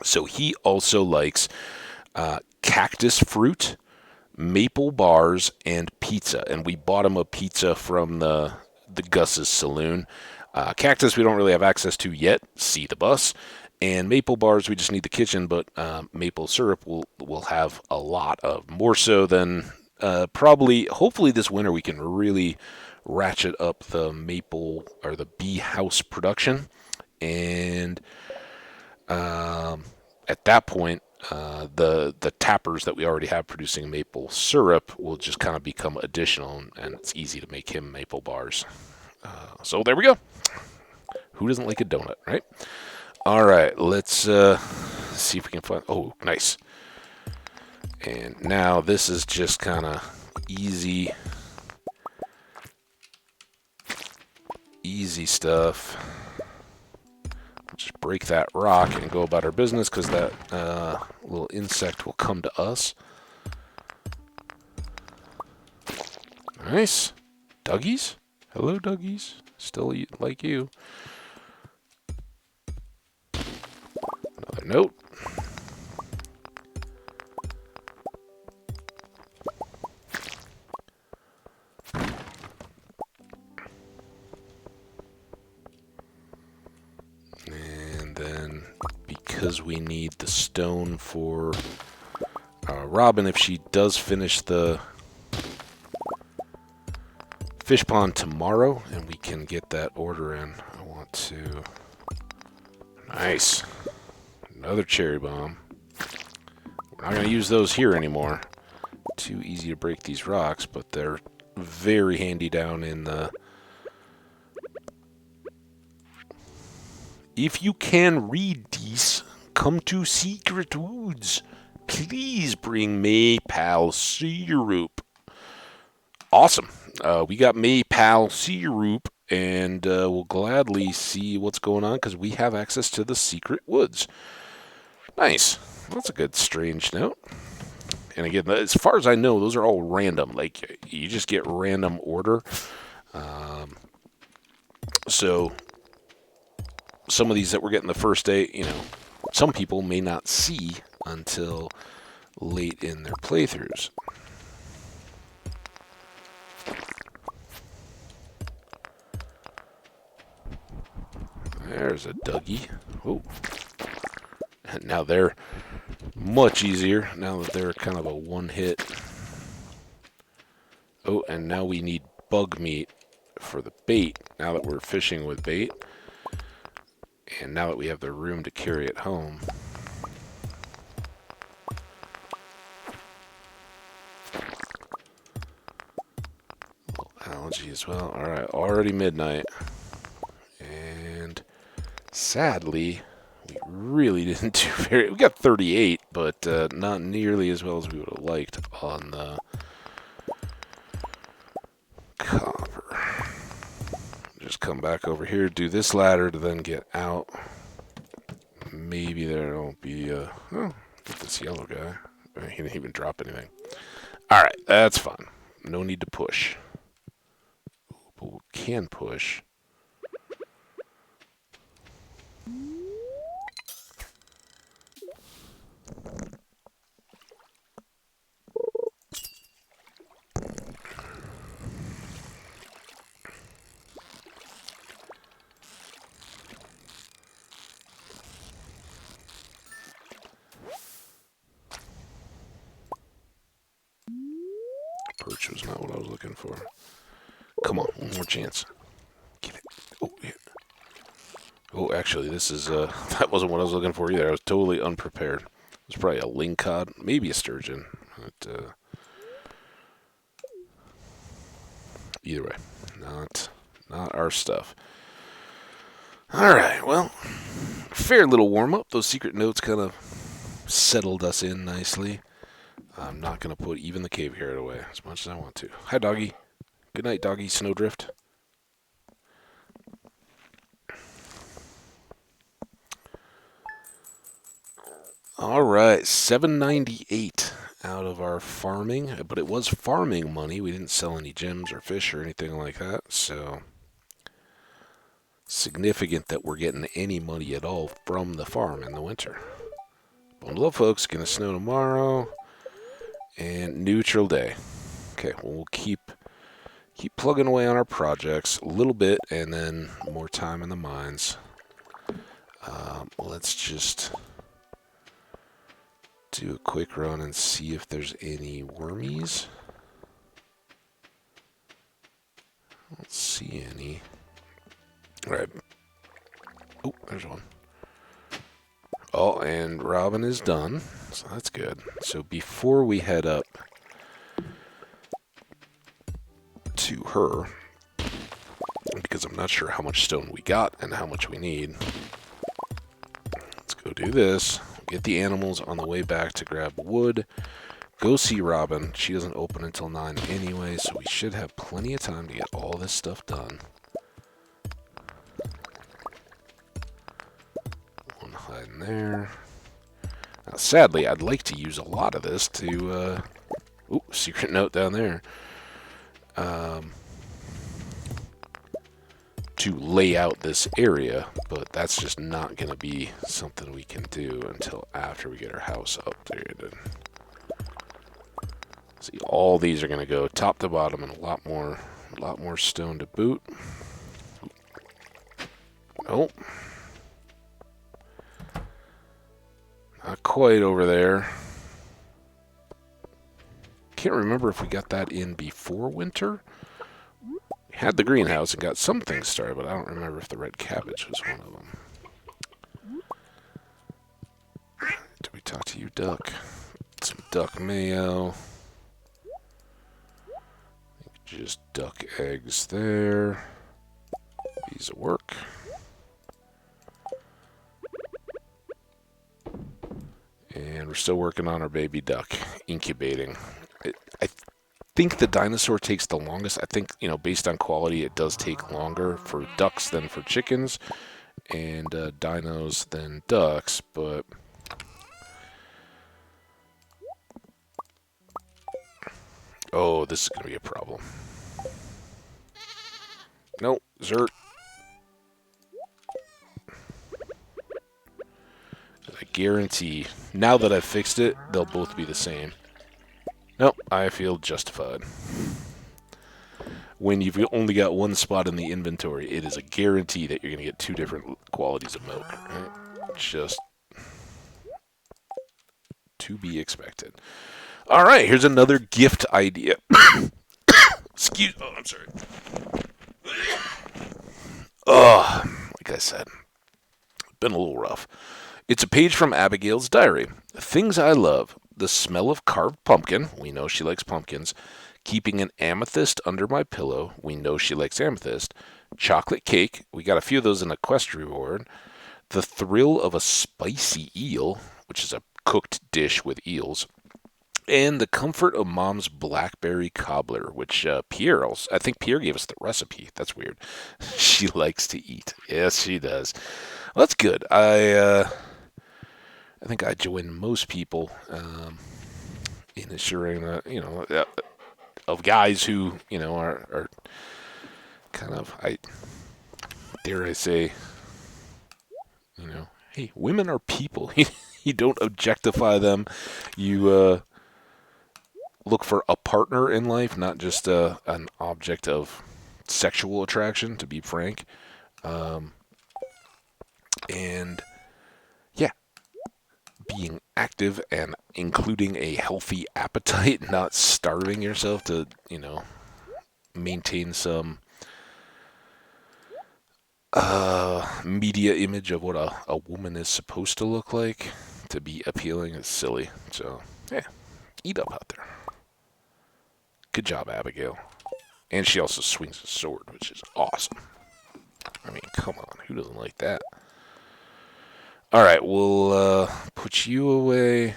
So he also likes cactus fruit, maple bars, and pizza. And we bought him a pizza from the Gus's Saloon. Cactus we don't really have access to yet. See the bus. And maple bars we just need the kitchen, but maple syrup we'll have a lot of. More so than hopefully this winter we can really ratchet up the maple or the bee house production. And at that point, the tappers that we already have producing maple syrup will just kind of become additional, and it's easy to make him maple bars. So there we go. Who doesn't like a donut, right? All right, let's see if we can find... Oh, nice. And now this is just kind of easy stuff. Just break that rock and go about our business, because that little insect will come to us. Nice. Duggies? Hello, Duggies. Still like you. Another note. And then, because we need the stone for Robin, if she does finish the fish pond tomorrow, and we can get that order in, I want to... Nice. Another cherry bomb. We're not going to use those here anymore. Too easy to break these rocks, but they're very handy down in the... If you can read these, come to Secret Woods. Please bring maple syrup. Awesome. We got maple syrup, and we'll gladly see what's going on, because we have access to the Secret Woods. Nice. That's a good strange note. And again, as far as I know, those are all random. Like, you just get random order. So some of these that we're getting the first day, some people may not see until late in their playthroughs. There's a Dougie. Oh. Now they're much easier now that they're kind of a one-hit. Oh, and now we need bug meat for the bait, now that we're fishing with bait. And now that we have the room to carry it home. A little algae as well. Alright, already midnight. And sadly... we really didn't do very... We got 38, but not nearly as well as we would have liked on the copper. Just come back over here, do this ladder to then get out. Maybe there won't be... oh, get this yellow guy. He didn't even drop anything. Alright, that's fine. No need to push. But we can push... Perch was not what I was looking for. Come on, one more chance. Get it. Oh, yeah. Oh, actually, this is, that wasn't what I was looking for either. I was totally unprepared. It was probably a lingcod, maybe a sturgeon. But, either way, not our stuff. Alright, well, fair little warm-up. Those secret notes kind of settled us in nicely. I'm not going to put even the cave carrot away as much as I want to. Hi, doggy. Good night, doggy. Snowdrift. All right, 798 out of our farming, but it was farming money. We didn't sell any gems or fish or anything like that, so significant that we're getting any money at all from the farm in the winter. Bundle of folks, gonna snow tomorrow, and neutral day. Okay, well, we'll keep plugging away on our projects a little bit, and then more time in the mines. Let's just do a quick run and see if there's any wormies. I don't see any. All right. Oh, there's one. Oh, and Robin is done, so that's good. So before we head up to her, because I'm not sure how much stone we got and how much we need, let's go do this. Get the animals on the way back to grab wood. Go see Robin. She doesn't open until 9 anyway, so we should have plenty of time to get all this stuff done. One hiding there. Now, sadly, I'd like to use a lot of this to... Ooh, secret note down there. To lay out this area, but that's just not going to be something we can do until after we get our house updated. See, all these are going to go top to bottom, and a lot more stone to boot. Nope. Not quite over there. Can't remember if we got that in before winter. Had the greenhouse and got some things started, but I don't remember if the red cabbage was one of them. Did we talk to you, duck? Some duck mayo. Just duck eggs there. These will work. And we're still working on our baby duck, incubating. I think the dinosaur takes the longest. I think, based on quality, it does take longer for ducks than for chickens, and dinos than ducks, but oh, this is going to be a problem. Nope, Zert. I guarantee, now that I've fixed it, they'll both be the same. Nope, I feel justified. When you've only got one spot in the inventory, it is a guarantee that you're going to get 2 different qualities of milk. Right? Just to be expected. All right, here's another gift idea. Excuse me. Oh, I'm sorry. Oh, like I said, been a little rough. It's a page from Abigail's diary. Things I love. The smell of carved pumpkin. We know she likes pumpkins. Keeping an amethyst under my pillow. We know she likes amethyst. Chocolate cake. We got a few of those in a quest reward. The thrill of a spicy eel, which is a cooked dish with eels. And the comfort of Mom's blackberry cobbler, which I think Pierre gave us the recipe. That's weird. She likes to eat. Yes, she does. Well, that's good. I think I join most people in assuring that, of guys who, are kind of, dare I say, hey, women are people. You don't objectify them. You look for a partner in life, not just an object of sexual attraction, to be frank. And yeah, being active and including a healthy appetite, not starving yourself to, maintain some media image of what a woman is supposed to look like to be appealing is silly. So, yeah, eat up out there. Good job, Abigail. And she also swings a sword, which is awesome. I mean, come on, who doesn't like that? All right, we'll put you away.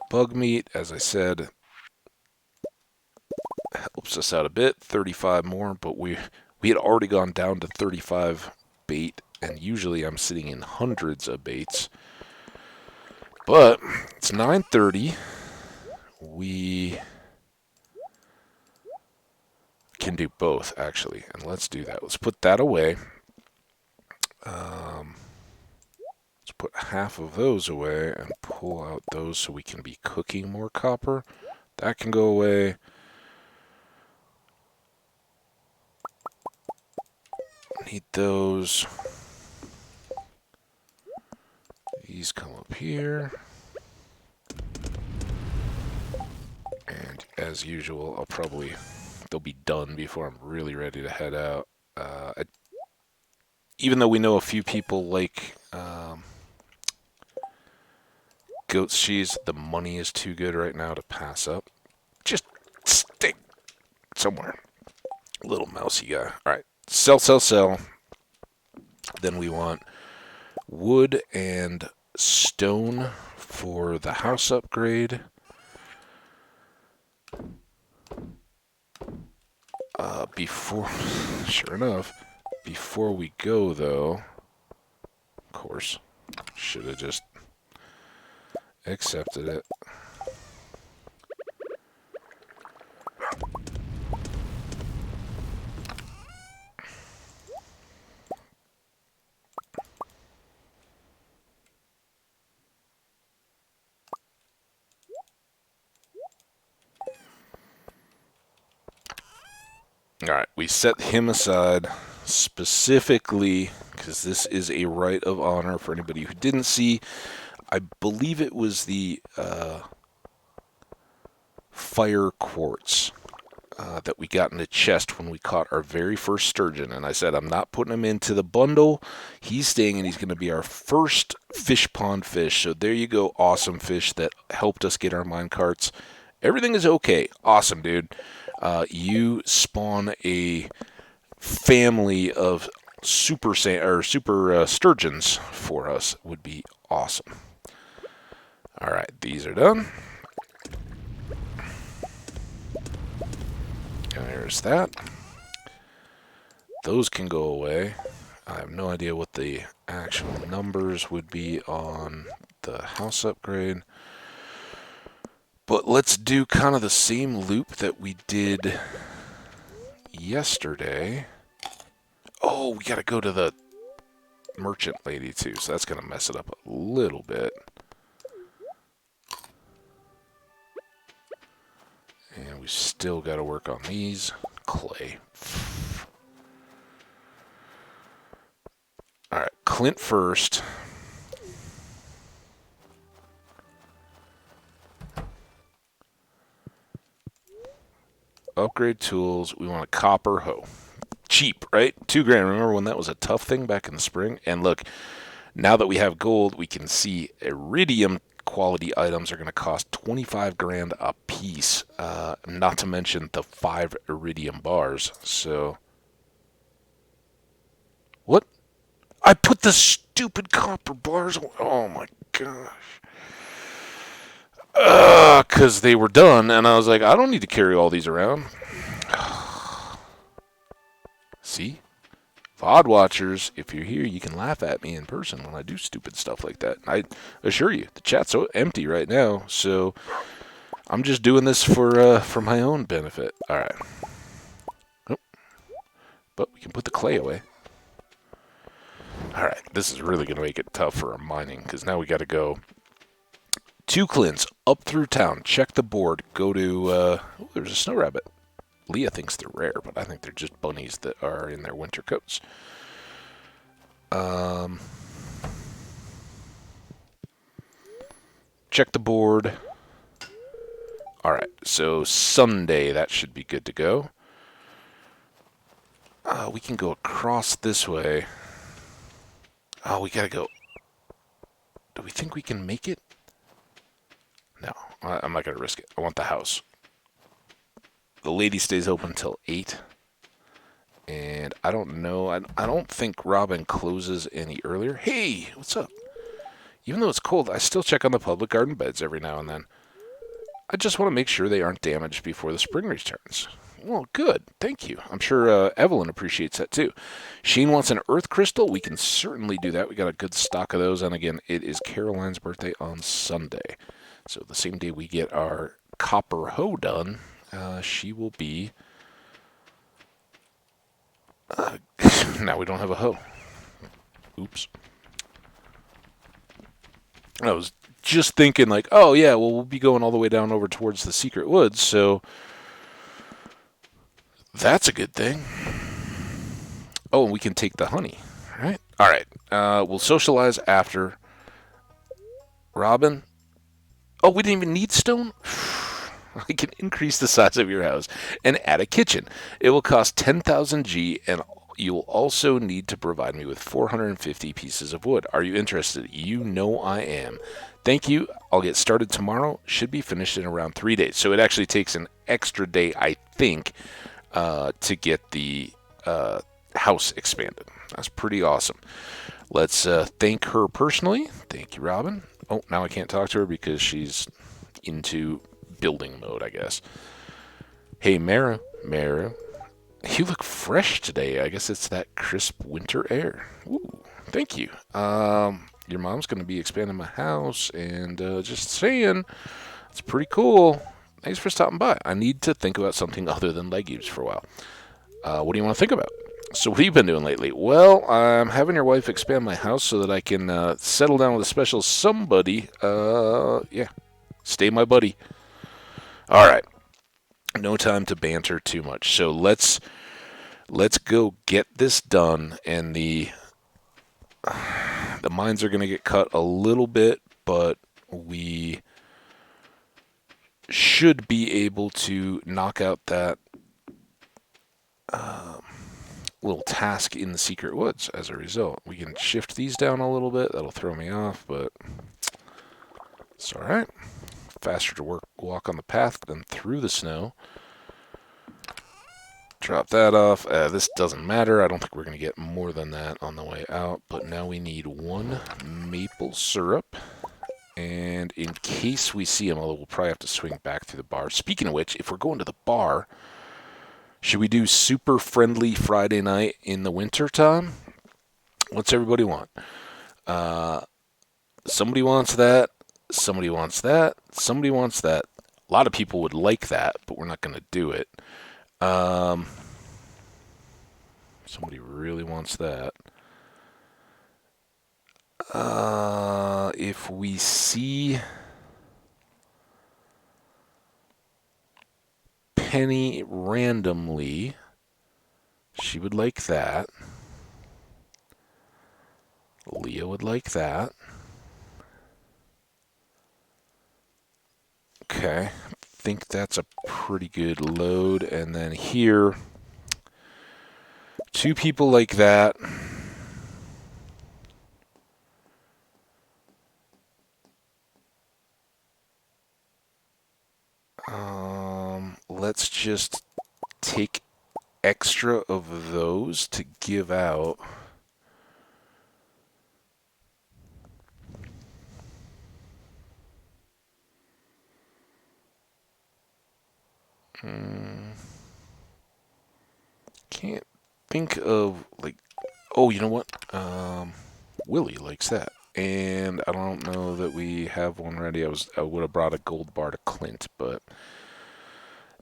Bug meat, as I said, helps us out a bit. 35 more, but we had already gone down to 35 bait, and usually I'm sitting in hundreds of baits. But it's 9:30. We can do both, actually, and let's do that. Let's put that away. Let's put half of those away and pull out those so we can be cooking more copper. That can go away. Need those. These come up here. And as usual, they'll be done before I'm really ready to head out. Even though we know a few people like goat's cheese, the money is too good right now to pass up. Just stick somewhere. Little mousy guy. Alright, sell, sell, sell. Then we want wood and stone for the house upgrade. Sure enough, before we go though, of course, should have just accepted it. Alright, we set him aside specifically because this is a right of honor for anybody who didn't see. I believe it was the fire quartz that we got in the chest when we caught our very first sturgeon. And I said, I'm not putting him into the bundle. He's staying and he's going to be our first fish pond fish. So there you go, awesome fish that helped us get our mine carts. Everything is okay. Awesome, dude. You spawn a family of super sturgeons for us. Would be awesome. All right, these are done. There's that. Those can go away. I have no idea what the actual numbers would be on the house upgrade. But let's do kind of the same loop that we did yesterday. Oh, we got to go to the merchant lady too, so that's going to mess it up a little bit. And we still got to work on these. Clay. Alright, Clint first. Upgrade tools. We want a copper hoe. Cheap, right? $2 grand. Remember when that was a tough thing back in the spring? And look, now that we have gold, we can see iridium quality items are going to cost 25 grand a piece. Not to mention the 5 iridium bars. So, what? I put the stupid copper bars on. Oh my gosh. Because they were done, and I was like, I don't need to carry all these around. See? VOD watchers, if you're here, you can laugh at me in person when I do stupid stuff like that. I assure you, the chat's so empty right now, so I'm just doing this for my own benefit. All right. Oh. But we can put the clay away. All right, this is really going to make it tough for our mining, because now we got to go 2 Clints up through town, check the board, go to, oh, there's a snow rabbit. Leah thinks they're rare, but I think they're just bunnies that are in their winter coats. Check the board. All right, so Sunday, that should be good to go. We can go across this way. Oh, we gotta go. Do we think we can make it? No, I'm not gonna risk it. I want the house. The lady stays open till 8. And I don't know. I don't think Robin closes any earlier. Hey, what's up? Even though it's cold, I still check on the public garden beds every now and then. I just want to make sure they aren't damaged before the spring returns. Well, good. Thank you. I'm sure Evelyn appreciates that too. Shane wants an earth crystal. We can certainly do that. We got a good stock of those. And again, it is Caroline's birthday on Sunday. So the same day we get our copper hoe done, she will be... now we don't have a hoe. Oops. I was just thinking like, oh yeah, well we'll be going all the way down over towards the secret woods, so that's a good thing. Oh, and we can take the honey, right? All right. We'll socialize after. Robin. Oh, we didn't even need stone? I can increase the size of your house and add a kitchen. It will cost 10,000 G, and you will also need to provide me with 450 pieces of wood. Are you interested? You know I am. Thank you. I'll get started tomorrow. Should be finished in around 3 days. So it actually takes an extra day, I think, to get the house expanded. That's pretty awesome. Let's thank her personally. Thank you, Robin. Oh, now I can't talk to her because she's into building mode, I guess. Hey, Mara. Mara. You look fresh today. I guess it's that crisp winter air. Ooh, thank you. Your mom's going to be expanding my house, and just saying, it's pretty cool. Thanks for stopping by. I need to think about something other than legumes for a while. What do you want to think about? So what have you been doing lately? Well, I'm having your wife expand my house so that I can settle down with a special somebody. Yeah, stay my buddy. All right. No time to banter too much. So let's go get this done, and the mines are going to get cut a little bit, but we should be able to knock out that little task in the secret woods as a result. We can shift these down a little bit. That'll throw me off, but it's all right. Faster to walk on the path than through the snow. Drop that off. This doesn't matter. I don't think we're going to get more than that on the way out, but now we need 1 maple syrup. And in case we see him, although we'll probably have to swing back through the bar. Speaking of which, if we're going to the bar, should we do super friendly Friday night in the winter time? What's everybody want? Somebody wants that. Somebody wants that. Somebody wants that. A lot of people would like that, but we're not going to do it. Somebody really wants that. If we see Penny randomly, she would like that. Leah would like that. Okay, I think that's a pretty good load. And then here, 2 people like that. Let's just take extra of those to give out. Can't think of, like, oh, you know what? Willie likes that. And I don't know that we have one ready. I would have brought a gold bar to Clint, but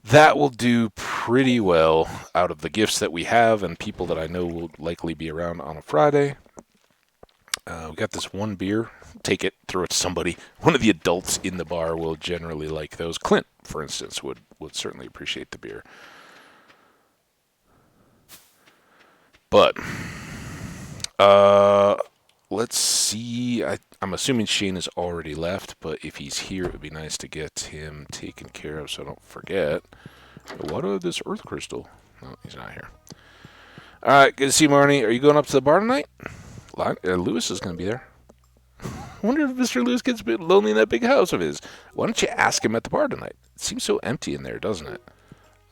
that will do pretty well out of the gifts that we have and people that I know will likely be around on a Friday. We got this 1 beer. Take it, throw it to somebody. One of the adults in the bar will generally like those. Clint, for instance, would certainly appreciate the beer. But, let's see. I'm assuming Shane has already left, but if he's here, it would be nice to get him taken care of so I don't forget. What of this earth crystal? No, he's not here. All right, good to see you, Marnie. Are you going up to the bar tonight? Lewis is going to be there. I wonder if Mr. Lewis gets a bit lonely in that big house of his. Why don't you ask him at the bar tonight? It seems so empty in there, doesn't it?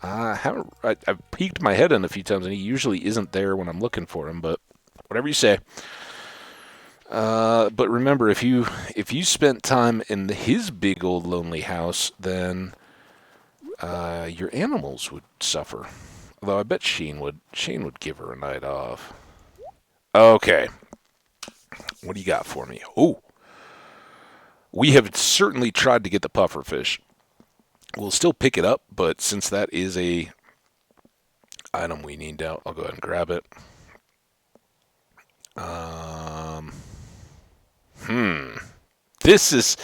I've peeked my head in a few times, and he usually isn't there when I'm looking for him, but whatever you say. But remember, if you spent time in his big old lonely house, then your animals would suffer. Although I bet Shane would give her a night off. Okay, what do you got for me? Oh, we have certainly tried to get the puffer fish. We'll still pick it up, but since that is a item we need out, I'll go ahead and grab it. Um, hmm. This is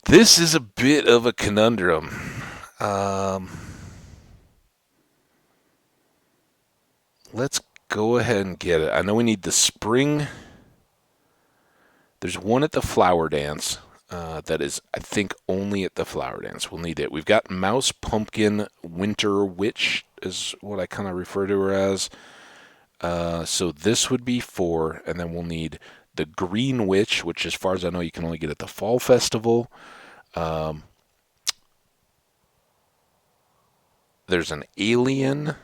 this is a bit of a conundrum. Um, let's go ahead and get it. I know we need the spring. There's one at the flower dance. That is, I think, only at the flower dance. We'll need it. We've got Mouse, Pumpkin, Winter Witch is what I kind of refer to her as. So this would be 4, and then we'll need the Green Witch, which, as far as I know, you can only get at the Fall Festival. Um, there's an Alien,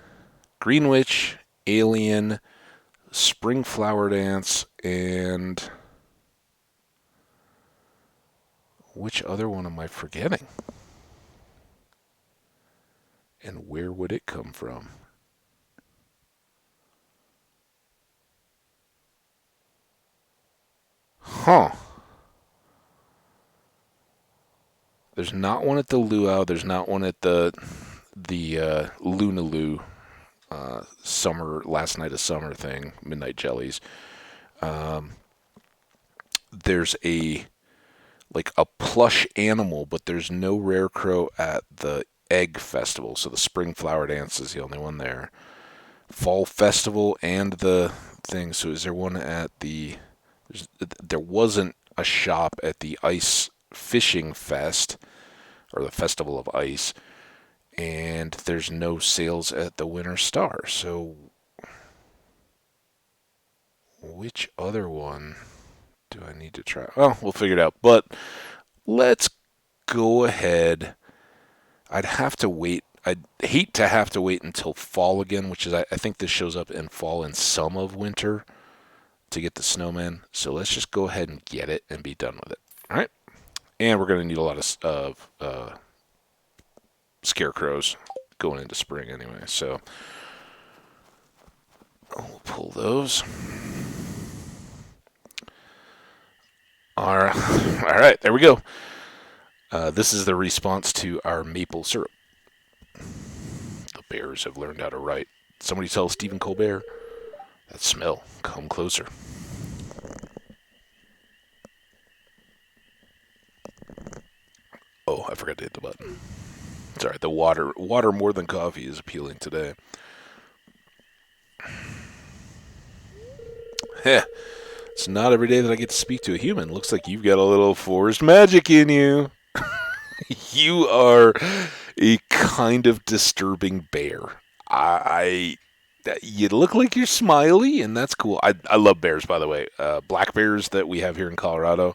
Green Witch, Alien, Spring Flower Dance, and which other one am I forgetting? And where would it come from? Huh. There's not one at the Luau. There's not one at the Lunaloo summer last night of summer thing, Midnight Jellies. Um, there's a plush animal, but there's no rare crow at the Egg Festival. So the Spring Flower Dance is the only one there. Fall Festival and the thing. So is there one at the? There wasn't a shop at the Ice Fishing Fest or the Festival of Ice, and there's no sales at the Winter Star. So which other one do I need to try? Well, we'll figure it out. But let's go ahead. I'd have to wait. I'd hate to have to wait until fall again, which is, I think this shows up in fall and some of winter to get the snowman. So let's just go ahead and get it and be done with it. All right. And we're going to need a lot of scarecrows going into spring anyway. So we'll pull those. All right. All right. There we go. This is the response to our maple syrup. The bears have learned how to write. Somebody tell Stephen Colbert, that smell, come closer. Oh, I forgot to hit the button. Sorry, the water more than coffee is appealing today. Heh. It's not every day that I get to speak to a human. Looks like you've got a little forest magic in you. You are a kind of disturbing bear. I you look like you're smiley, and that's cool. I love bears, by the way. Black bears that we have here in Colorado,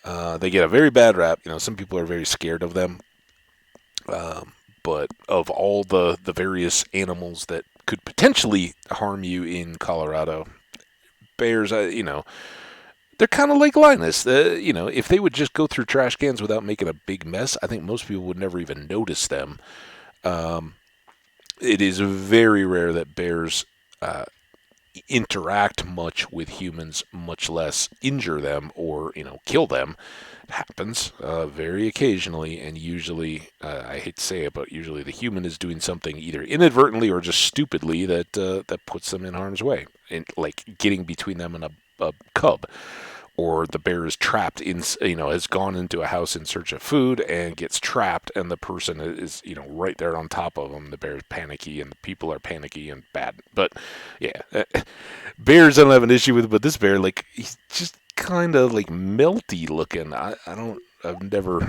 they get a very bad rap. You know, some people are very scared of them. But of all the various animals that could potentially harm you in Colorado, bears, they're kind of like Linus. If they would just go through trash cans without making a big mess, I think most people would never even notice them. It is very rare that bears interact much with humans, much less injure them or kill them. It happens very occasionally, and usually, I hate to say it, but usually the human is doing something either inadvertently or just stupidly that puts them in harm's way, like getting between them and a cub. Or the bear is trapped has gone into a house in search of food and gets trapped, and the person is, right there on top of them. The bear's panicky, and the people are panicky and bad. But yeah, bears I don't have an issue with, but this bear, like, he's just kind of like melty looking. I've never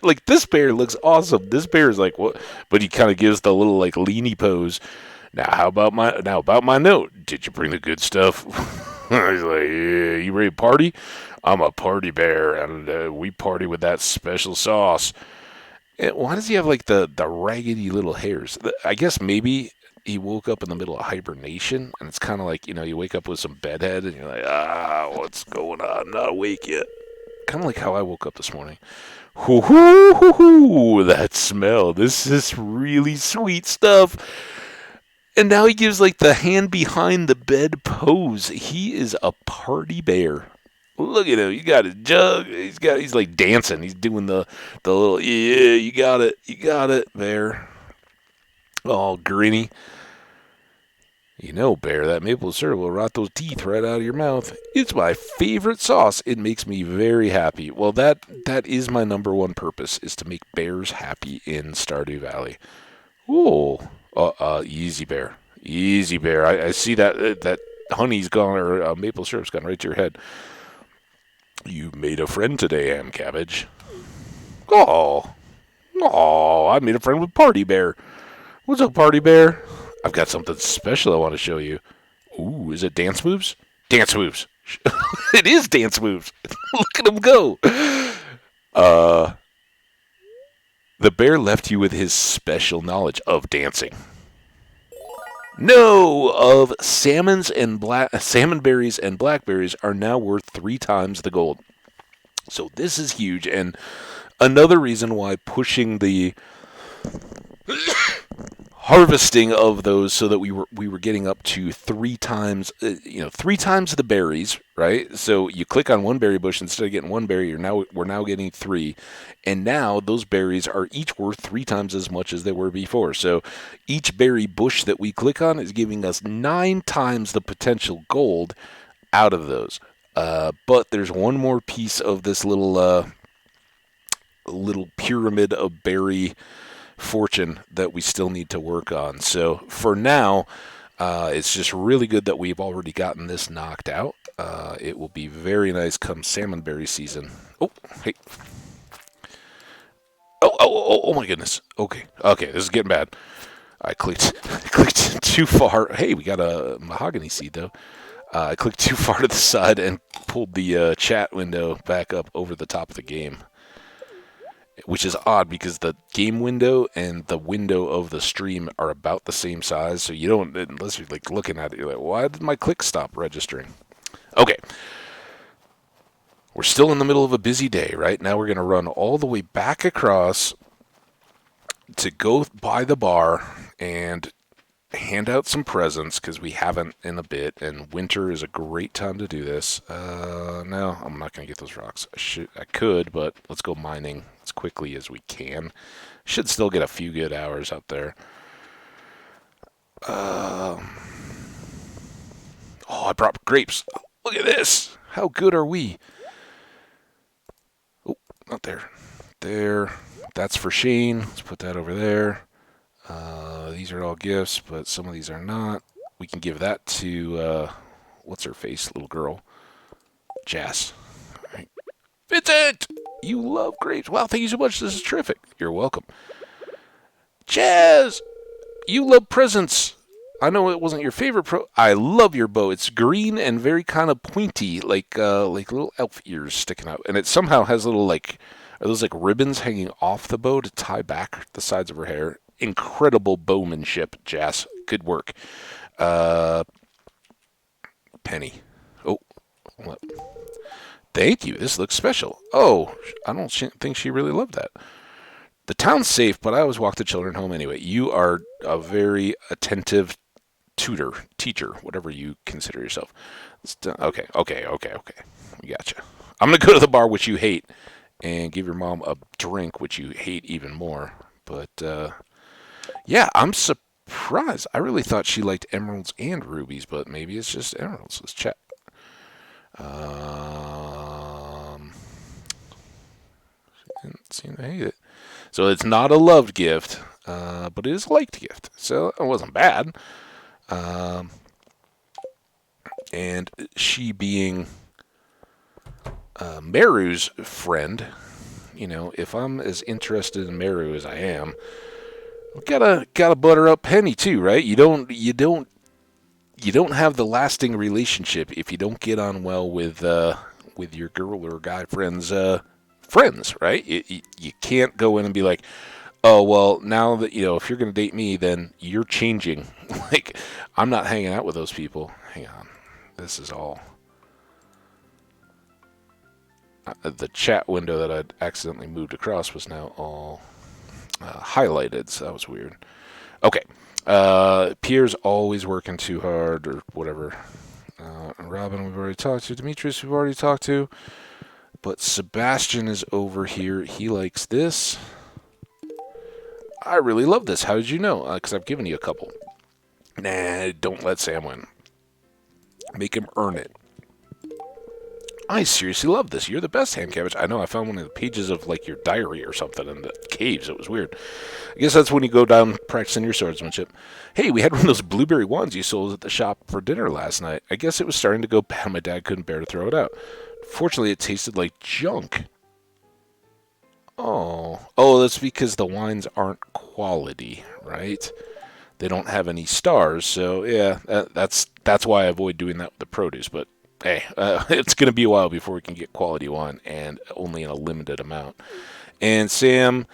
like, this bear looks awesome. This bear is like, what? But he kind of gives the little like leany pose. Now about my note. Did you bring the good stuff? He's like, yeah, you ready to party? I'm a party bear, and we party with that special sauce. And why does he have like the raggedy little hairs? I guess maybe he woke up in the middle of hibernation, and it's kind of like, you wake up with some bedhead, and you're like, what's going on? I'm not awake yet. Kind of like how I woke up this morning. Hoo hoo hoo hoo! That smell. This is really sweet stuff. And now he gives like the hand behind the bed pose. He is a party bear. Look at him. You got his jug. He's like dancing. He's doing the little, yeah, you got it, bear. All grinny. Bear, that maple syrup will rot those teeth right out of your mouth. It's my favorite sauce. It makes me very happy. Well, that is my number one purpose, is to make bears happy in Stardew Valley. Ooh. Easy bear. Easy bear. I see that honey's gone, or maple syrup's gone right to your head. You made a friend today, Ham Cabbage. Oh, I made a friend with Party Bear. What's up, Party Bear? I've got something special I want to show you. Ooh, is it dance moves? Dance moves. It is dance moves. Look at him go. The bear left you with his special knowledge of dancing. No, of salmon berries and blackberries are now worth 3 times the gold. So this is huge, and another reason why pushing the harvesting of those, so that we were getting up to 3 times, 3 times the berries, right? So you click on one berry bush, instead of getting 1 berry, we're now getting 3, and now those berries are each worth 3 times as much as they were before. So each berry bush that we click on is giving us 9 times the potential gold out of those. But there's one more piece of this little pyramid of berry fortune that we still need to work on. So for now, it's just really good that we've already gotten this knocked out. It will be very nice come salmonberry season. Oh, hey. Oh my goodness. Okay, this is getting bad. I clicked too far. Hey, we got a mahogany seed though. I clicked too far to the side and pulled the chat window back up over the top of the game. Which is odd, because the game window and the window of the stream are about the same size, so you don't, unless you're like looking at it, you're like, why did my click stop registering? Okay. We're still in the middle of a busy day, right? Now we're going to run all the way back across to go by the bar and hand out some presents, because we haven't in a bit, and winter is a great time to do this. No, I'm not going to get those rocks. I could, but let's go mining as quickly as we can. Should still get a few good hours up there. Oh, I brought grapes. Look at this. How good are we? Oh, not there. There. That's for Shane. Let's put that over there. These are all gifts, but some of these are not. We can give that to, what's her face, little girl? Jess. Right. Vincent! You love grapes. Wow, thank you so much. This is terrific. You're welcome. Jazz! You love presents. I know it wasn't your favorite I love your bow. It's green and very kind of pointy, like little elf ears sticking out. And it somehow has little, are those ribbons hanging off the bow to tie back the sides of her hair. Incredible bowmanship, Jess. Good work. Penny. Oh, what? Thank you. This looks special. Oh, I don't think she really loved that. The town's safe, but I always walk the children home anyway. You are a very attentive teacher, whatever you consider yourself. Okay. We gotcha. I'm going to go to the bar, which you hate, and give your mom a drink, which you hate even more. But, yeah, I'm surprised. I really thought she liked emeralds and rubies, but maybe it's just emeralds. Let's check. She didn't seem to hate it. So it's not a loved gift, but it is a liked gift. So it wasn't bad. And she being Meru's friend, if I'm as interested in Meru as I am, gotta butter up Penny too, right? You don't have the lasting relationship if you don't get on well with your girl or guy friends, right? You can't go in and be like, Oh, well, now that, if you're going to date me, then you're changing. Like, I'm not hanging out with those people. Hang on. This is all. The chat window that I'd accidentally moved across was now all highlighted, so that was weird. Okay. Pierre's always working too hard, or whatever. Robin, we've already talked to. Demetrius, we've already talked to. But Sebastian is over here. He likes this. I really love this. How did you know? Because I've given you a couple. Nah, don't let Sam win. Make him earn it. I seriously love this. You're the best, Ham Cabbage. I know, I found one of the pages of, like, your diary or something in the caves. It was weird. I guess that's when you go down practicing your swordsmanship. Hey, we had one of those blueberry wands you sold at the shop for dinner last night. I guess it was starting to go bad. My dad couldn't bear to throw it out. Fortunately, it tasted like junk. Oh, that's because the wines aren't quality, right? They don't have any stars, so yeah, that's why I avoid doing that with the produce. But hey, it's going to be a while before we can get quality wine, and only in a limited amount. And Sam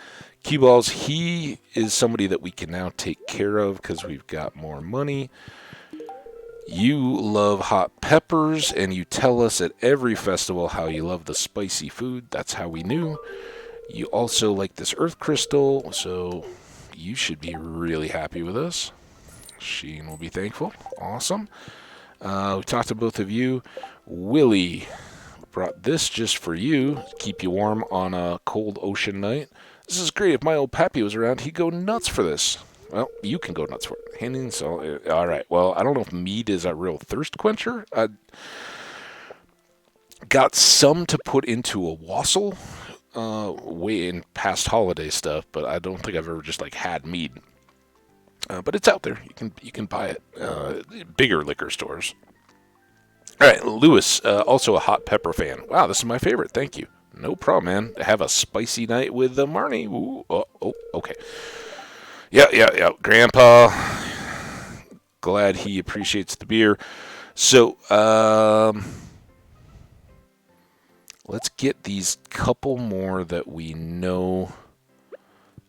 Keyballs, he is somebody that we can now take care of because we've got more money. You love hot peppers, and you tell us at every festival how you love the spicy food. That's how we knew. You also like this earth crystal, so you should be really happy with us. Sheen will be thankful. Awesome. We talked to both of you. Willie brought this just for you, keep you warm on a cold ocean night. This is great. If my old pappy was around, he'd go nuts for this. Well, you can go nuts for it. Handing so all right. Well, I don't know if mead is a real thirst quencher. I got some to put into a wassail way in past holiday stuff, but I don't think I've ever just like had mead. But it's out there. You can buy it. Bigger liquor stores. All right, Lewis, also a hot pepper fan. Wow, this is my favorite. Thank you. No problem, man. Have a spicy night with Marnie. Ooh, okay. Yeah. Grandpa, glad he appreciates the beer. So, let's get these couple more that we know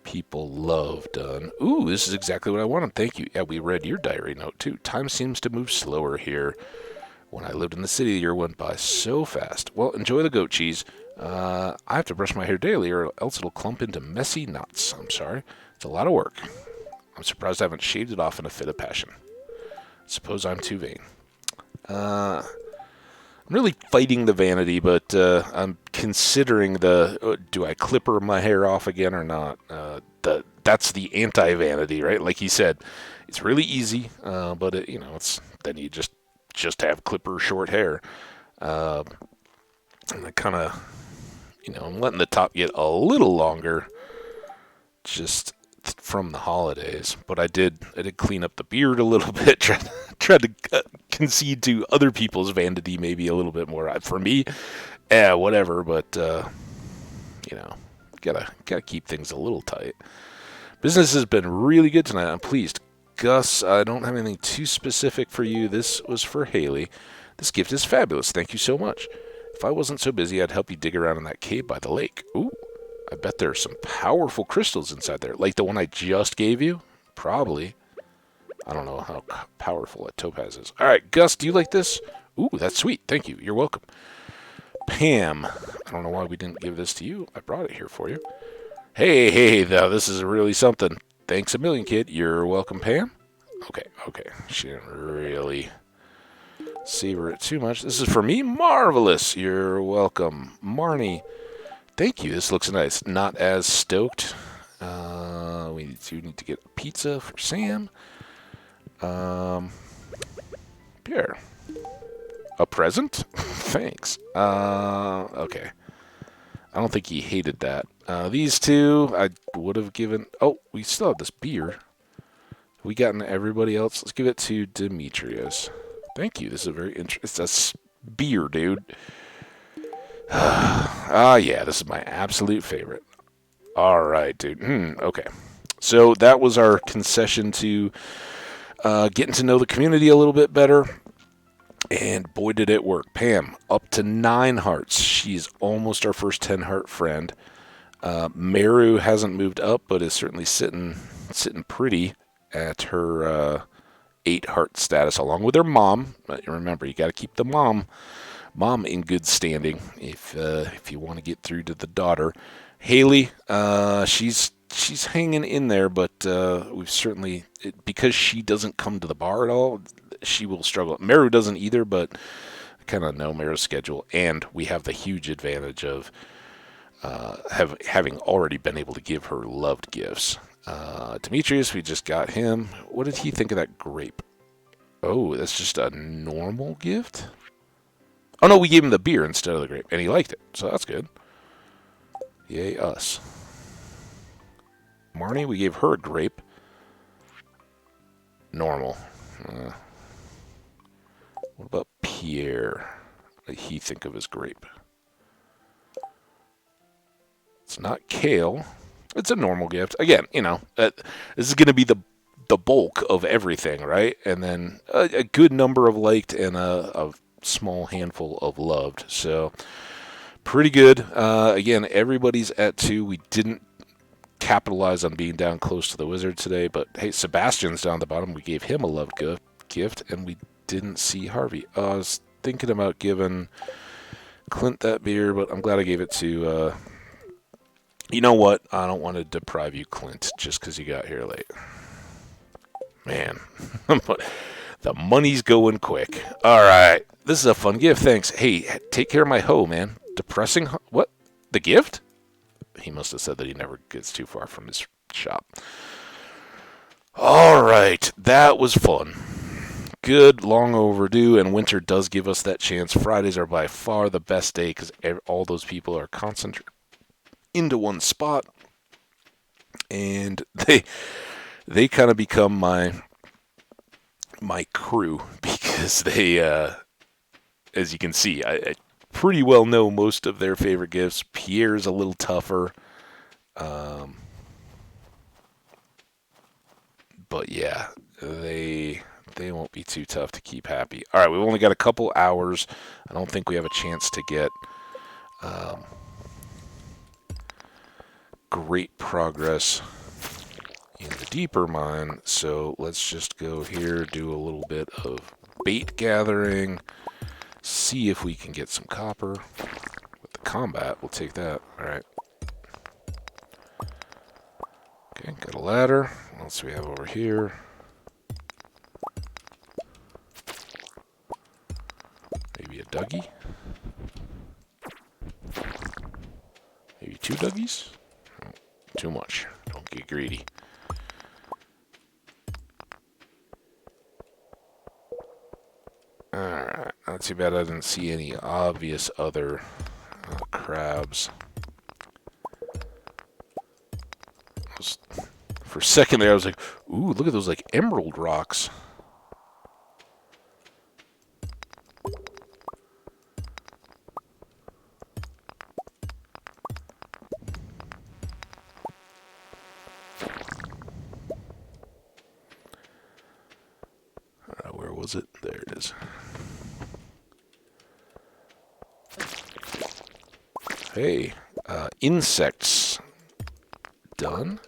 people love done. Ooh, this is exactly what I wanted. Thank you. Yeah, we read your diary note, too. Time seems to move slower here. When I lived in the city, the year went by so fast. Well, enjoy the goat cheese. I have to brush my hair daily or else it'll clump into messy knots. I'm sorry. It's a lot of work. I'm surprised I haven't shaved it off in a fit of passion. Suppose I'm too vain. I'm really fighting the vanity, but I'm considering do I clipper my hair off again or not? That's the anti-vanity, right? Like he said, it's really easy, but it's then you just have clipper short hair. And I kind of, I'm letting the top get a little longer just from the holidays. But I did clean up the beard a little bit, tried to concede to other people's vanity maybe a little bit more. For me, whatever, but, gotta keep things a little tight. Business has been really good tonight. I'm pleased. Gus, I don't have anything too specific for you. This was for Haley. This gift is fabulous. Thank you so much. If I wasn't so busy, I'd help you dig around in that cave by the lake. Ooh, I bet there are some powerful crystals inside there. Like the one I just gave you? Probably. I don't know how powerful a topaz is. All right, Gus, do you like this? Ooh, that's sweet. Thank you. You're welcome. Pam, I don't know why we didn't give this to you. I brought it here for you. Hey, though, this is really something. Thanks a million, kid. You're welcome, Pam. Okay. She didn't really savor it too much. This is for me. Marvelous. You're welcome, Marnie. Thank you. This looks nice. Not as stoked. We do need to get a pizza for Sam. Pierre. A present? Thanks. Okay. I don't think he hated that. These two, I would have given... Oh, we still have this beer. We gotten everybody else. Let's give it to Demetrius. Thank you. This is a very interesting... It's a beer, dude. Yeah, this is my absolute favorite. All right, dude. Okay. So that was our concession to getting to know the community a little bit better. And boy, did it work. Pam, up to 9 hearts. She's almost our first 10-heart friend. Meru hasn't moved up, but is certainly sitting pretty at her 8 heart status, along with her mom. But remember, you got to keep the mom in good standing if you want to get through to the daughter. Haley, she's hanging in there, but we've certainly, because she doesn't come to the bar at all, she will struggle. Meru doesn't either, but I kind of know Meru's schedule, and we have the huge advantage of having already been able to give her loved gifts. Demetrius, we just got him. What did he think of that grape? Oh, that's just a normal gift? Oh no, we gave him the beer instead of the grape, and he liked it, so that's good. Yay, us. Marnie, we gave her a grape. Normal. What about Pierre? What did he think of his grape? It's not kale. It's a normal gift. Again, this is going to be the bulk of everything, right? And then a good number of liked and a small handful of loved. So pretty good. Again, everybody's at 2. We didn't capitalize on being down close to the wizard today, but hey, Sebastian's down the bottom. We gave him a love gift, and we didn't see Harvey. I was thinking about giving Clint that beer, but I'm glad I gave it to... you know what? I don't want to deprive you, Clint, just because you got here late. Man, the money's going quick. All right. This is a fun gift. Thanks. Hey, take care of my hoe, man. Depressing hoe? What? The gift? He must have said that he never gets too far from his shop. All right. That was fun. Good, long overdue, and winter does give us that chance. Fridays are by far the best day because all those people are concentrated into one spot, and they kind of become my crew because they, as you can see, I pretty well know most of their favorite gifts. Pierre's a little tougher, but yeah, they won't be too tough to keep happy. All right, we've only got a couple hours. I don't think we have a chance to get great progress in the deeper mine, so let's just go here, do a little bit of bait gathering, see if we can get some copper. With the combat, we'll take that. Alright. Okay, got a ladder. What else do we have over here? Maybe a Dougie? Maybe 2 Dougies? Oh, too much. Don't get greedy. Alright, not too bad I didn't see any obvious other crabs. For a second there I was like, ooh, look at those like emerald rocks. Where was it? There it is. Hey, insects done.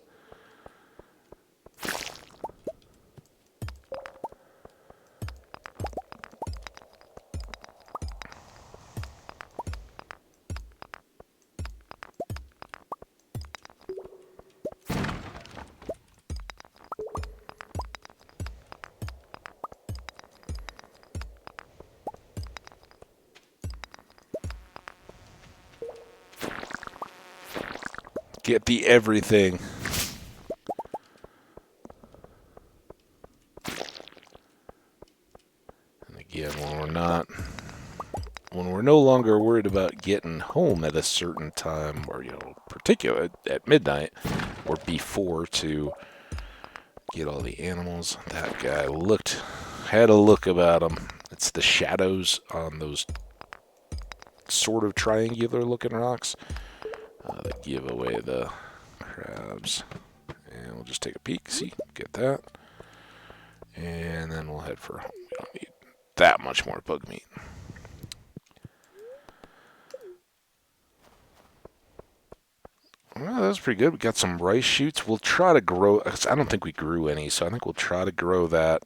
Get the everything. And again, when we're no longer worried about getting home at a certain time, or particularly at midnight or before to get all the animals. That guy had a look about him. It's the shadows on those sort of triangular looking rocks that give away the crabs. And we'll just take a peek, see, get that. And then we'll head for home. We don't need that much more bug meat. that was pretty good. We got some rice shoots. We'll try to grow. I don't think we grew any, so I think we'll try to grow that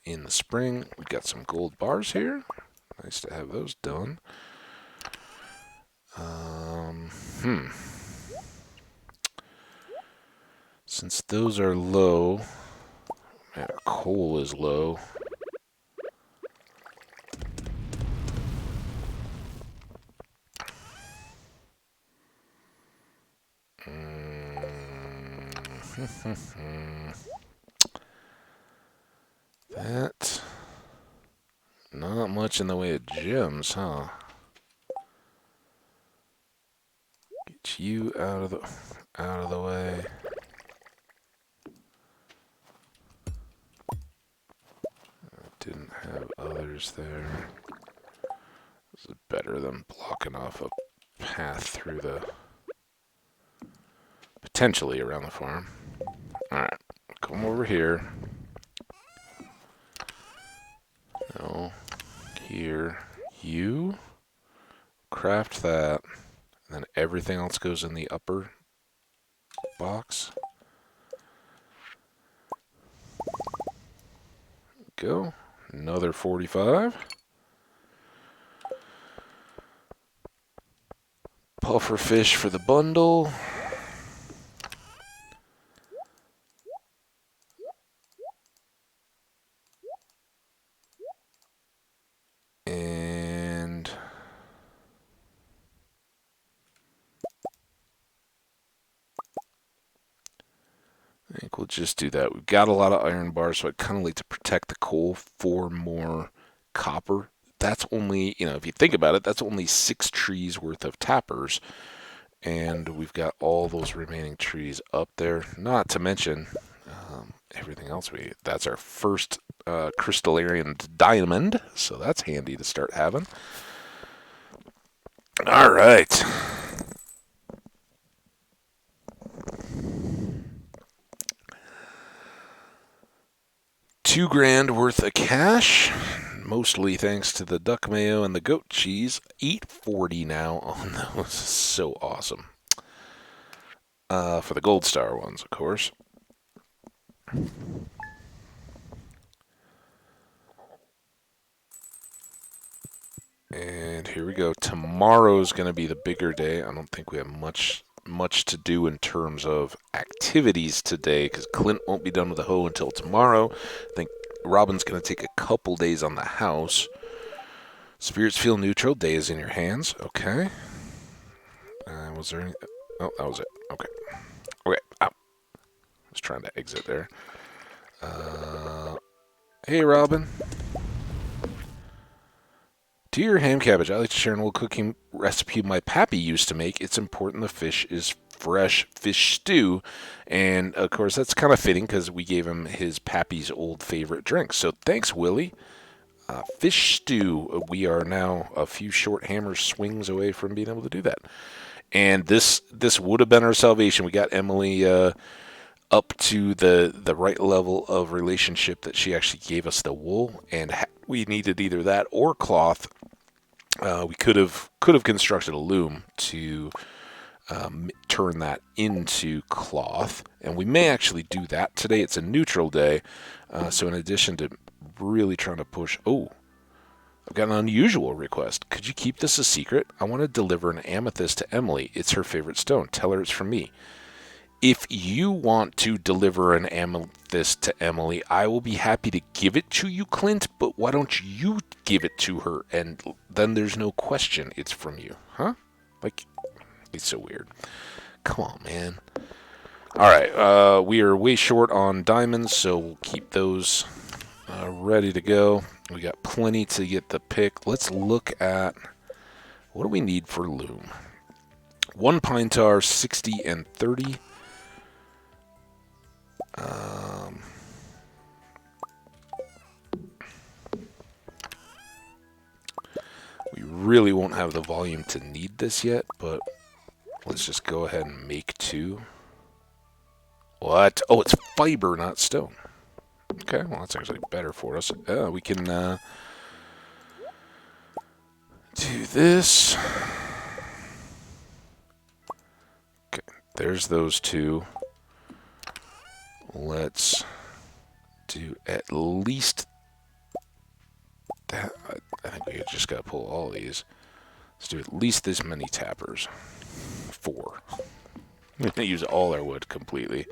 in the spring. We got some gold bars here. Nice to have those done. Since those are low, man, our coal is low. That, not much in the way of gems, huh? Get you out of the way. Didn't have others there. This is better than blocking off a path through the, potentially around the farm. Alright, come over here. No, here. You craft that, and then everything else goes in the upper box. Go. Another 45. Puffer fish for the bundle. And I think we'll just do that. We've got a lot of iron bars, so I'd kind of like to protect the coal for more copper. That's only, if you think about it, that's only 6 trees worth of tappers. And we've got all those remaining trees up there. Not to mention everything else. That's our first crystalline diamond, so that's handy to start having. All right. $2,000 worth of cash, mostly thanks to the duck mayo and the goat cheese. $8.40 now on those. So awesome. For the gold star ones, of course. And here we go. Tomorrow's going to be the bigger day. I don't think we have much to do in terms of activities today because Clint won't be done with the hoe until tomorrow. I think Robin's going to take a couple days on the house. Spirits feel neutral. Day is in your hands. Okay. Was there any... Oh, that was it. Okay. Okay. Ow. I was trying to exit there. Hey, Robin. To your ham cabbage, I like to share an old cooking recipe my pappy used to make. It's important the fish is fresh fish stew. And, of course, that's kind of fitting because we gave him his pappy's old favorite drink. So thanks, Willie. Fish stew. We are now a few short hammer swings away from being able to do that. And this would have been our salvation. We got Emily up to the right level of relationship that she actually gave us the wool, and we needed either that or cloth. We could have constructed a loom to turn that into cloth, and we may actually do that today. It's a neutral day, so in addition to really trying to push... Oh, I've got an unusual request. Could you keep this a secret? I want to deliver an amethyst to Emily. It's her favorite stone. Tell her it's from me. If you want to deliver an amethyst to Emily, I will be happy to give it to you, Clint, but why don't you give it to her, and then there's no question it's from you, huh? Like, it's so weird. Come on, man. All right, we are way short on diamonds, so we'll keep those ready to go. We got plenty to get the pick. Let's look at what do we need for loom. 1 pine tar, 60 and 30. We really won't have the volume to need this yet, but let's just go ahead and make 2. What? Oh, it's fiber, not stone. Okay, well, that's actually better for us. We can do this. Okay, there's those two. Let's do at least that. I think we just got to pull all these. Let's do at least this many tappers. 4. I'm going to use all our wood completely.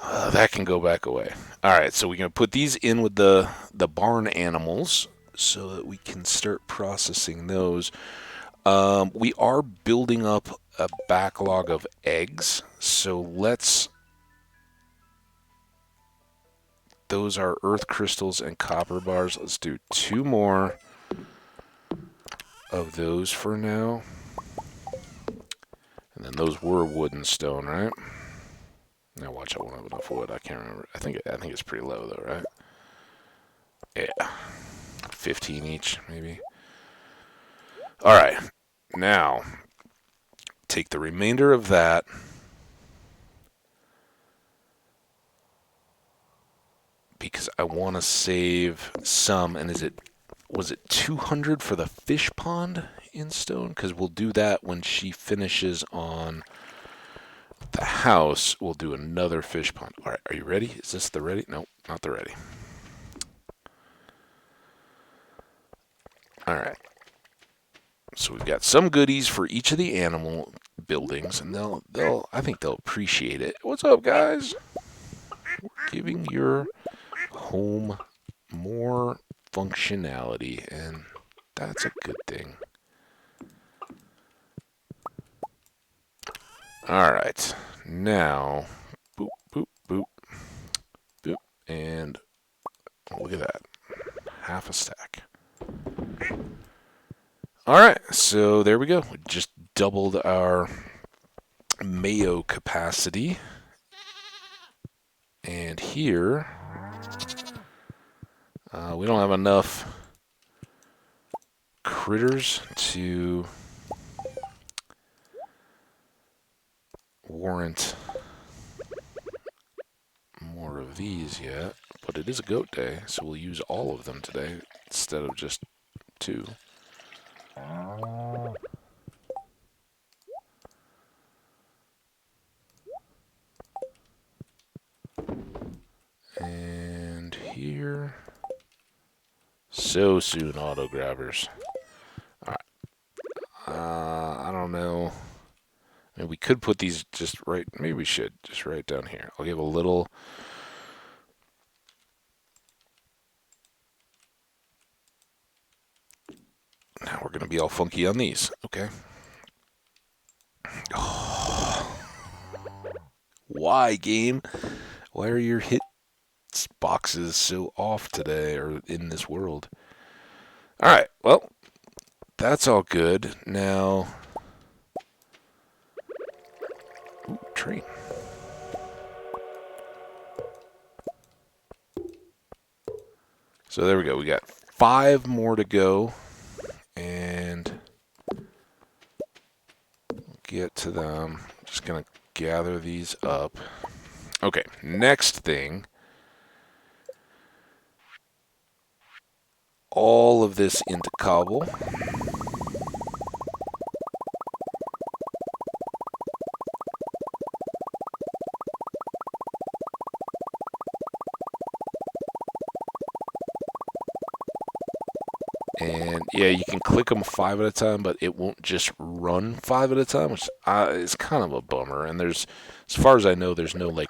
That can go back away. Alright, so we're going to put these in with the barn animals so that we can start processing those. We are building up a backlog of eggs, so let's... Those are earth crystals and copper bars. Let's do 2 more of those for now. And then those were wood and stone, right? Now watch, I won't have enough wood. I can't remember. I think it's pretty low though, right? Yeah. 15 each, maybe. Alright. Now, take the remainder of that. Because I want to save some. And was it 200 for the fish pond in stone? Because we'll do that when she finishes on the house. We'll do another fish pond. All right, are you ready? Is this the ready? Nope, not the ready. All right. So we've got some goodies for each of the animal buildings, and I think they'll appreciate it. What's up, guys? We're giving your home more functionality, and that's a good thing. Alright, now, boop, boop, boop, boop, and look at that, half a stack. Alright, so there we go. We just doubled our mayo capacity. And here, we don't have enough critters to warrant more of these yet, but it is a goat day, so we'll use all of them today instead of just 2. And here, so soon auto grabbers. All right, I don't know. I mean, we could put these just right, maybe we should, just right down here. I'll give a little... Now we're going to be all funky on these, okay? Oh. Why, game? Why are your hit boxes so off today, or in this world? Alright, well, that's all good. Now... Ooh, train. So there we go. We got 5 more to go. And get to them. Just going to gather these up. Okay, next thing. All of this into cobble. And yeah, you can click them 5 at a time, but it won't just run 5 at a time, which is kind of a bummer. And there's, as far as I know, there's no like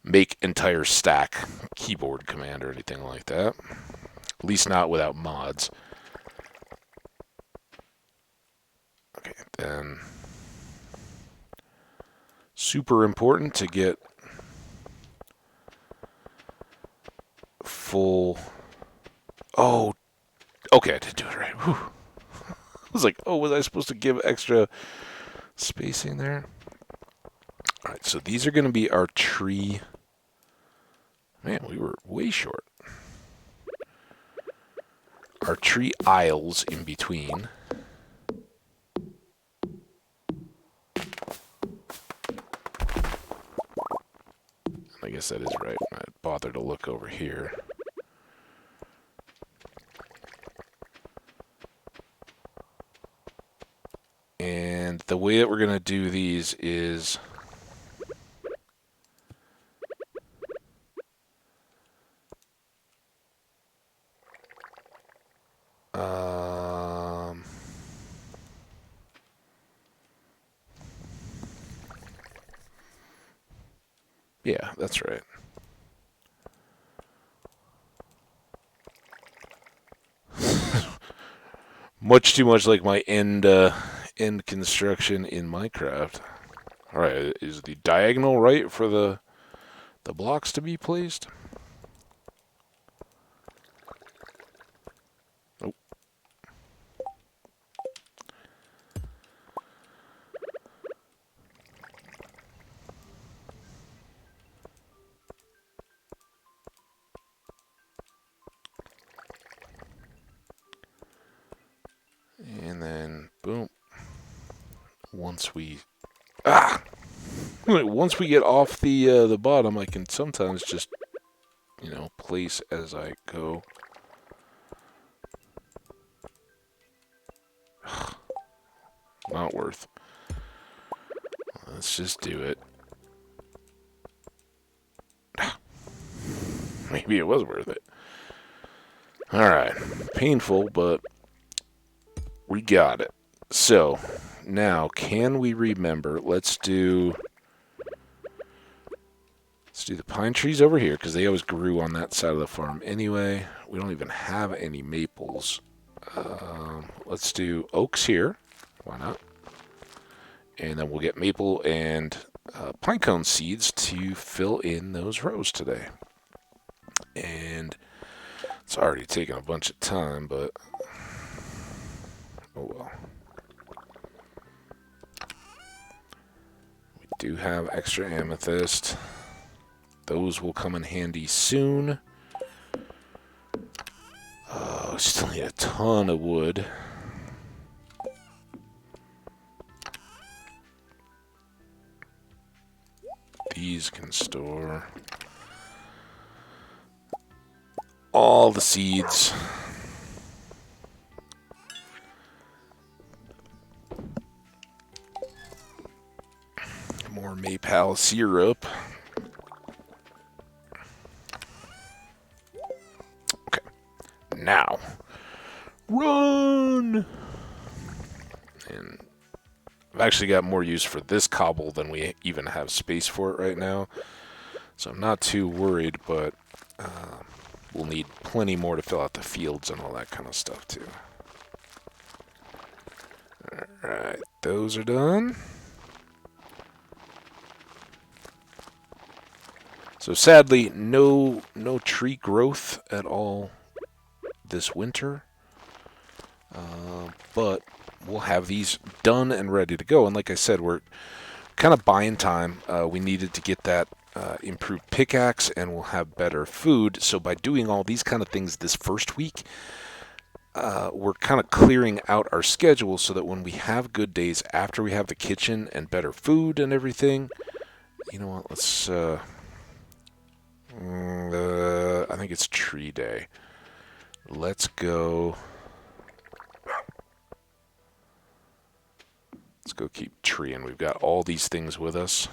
make entire stack keyboard command or anything like that. At least not without mods. Okay, then super important to get full... Oh, okay, I did do it right. Whew. I was like, oh, was I supposed to give extra spacing there? Alright, so these are going to be our tree. Man, we were way short. Our tree aisles in between. I guess that is right. I bother to look over here. And the way that we're going to do these is... yeah, that's right. Much too much like my end construction in Minecraft. All right, is the diagonal right for the blocks to be placed? Nope. And then boom. Once we once we get off the bottom, I can sometimes just place as I go. Not worth. Let's just do it. Maybe it was worth it. Alright. Painful, but we got it. So, now, can we remember? Let's do the pine trees over here, because they always grew on that side of the farm anyway. We don't even have any maples. Let's do oaks here. Why not? And then we'll get maple and pinecone seeds to fill in those rows today. And it's already taken a bunch of time, but oh well. We do have extra amethyst. Those will come in handy soon. Still need a ton of wood. These can store all the seeds. More maple syrup. Okay. Now, run! And I've actually got more use for this cobble than we even have space for it right now. So I'm not too worried, but we'll need plenty more to fill out the fields and all that kind of stuff too. Alright, those are done. So sadly, no tree growth at all this winter. But we'll have these done and ready to go. And like I said, we're kind of buying time. We needed to get that improved pickaxe, and we'll have better food. So by doing all these kind of things this first week, we're kind of clearing out our schedule so that when we have good days after we have the kitchen and better food and everything, you know what, let's... I think it's tree day. Let's go... Let's go keep treeing. We've got all these things with us.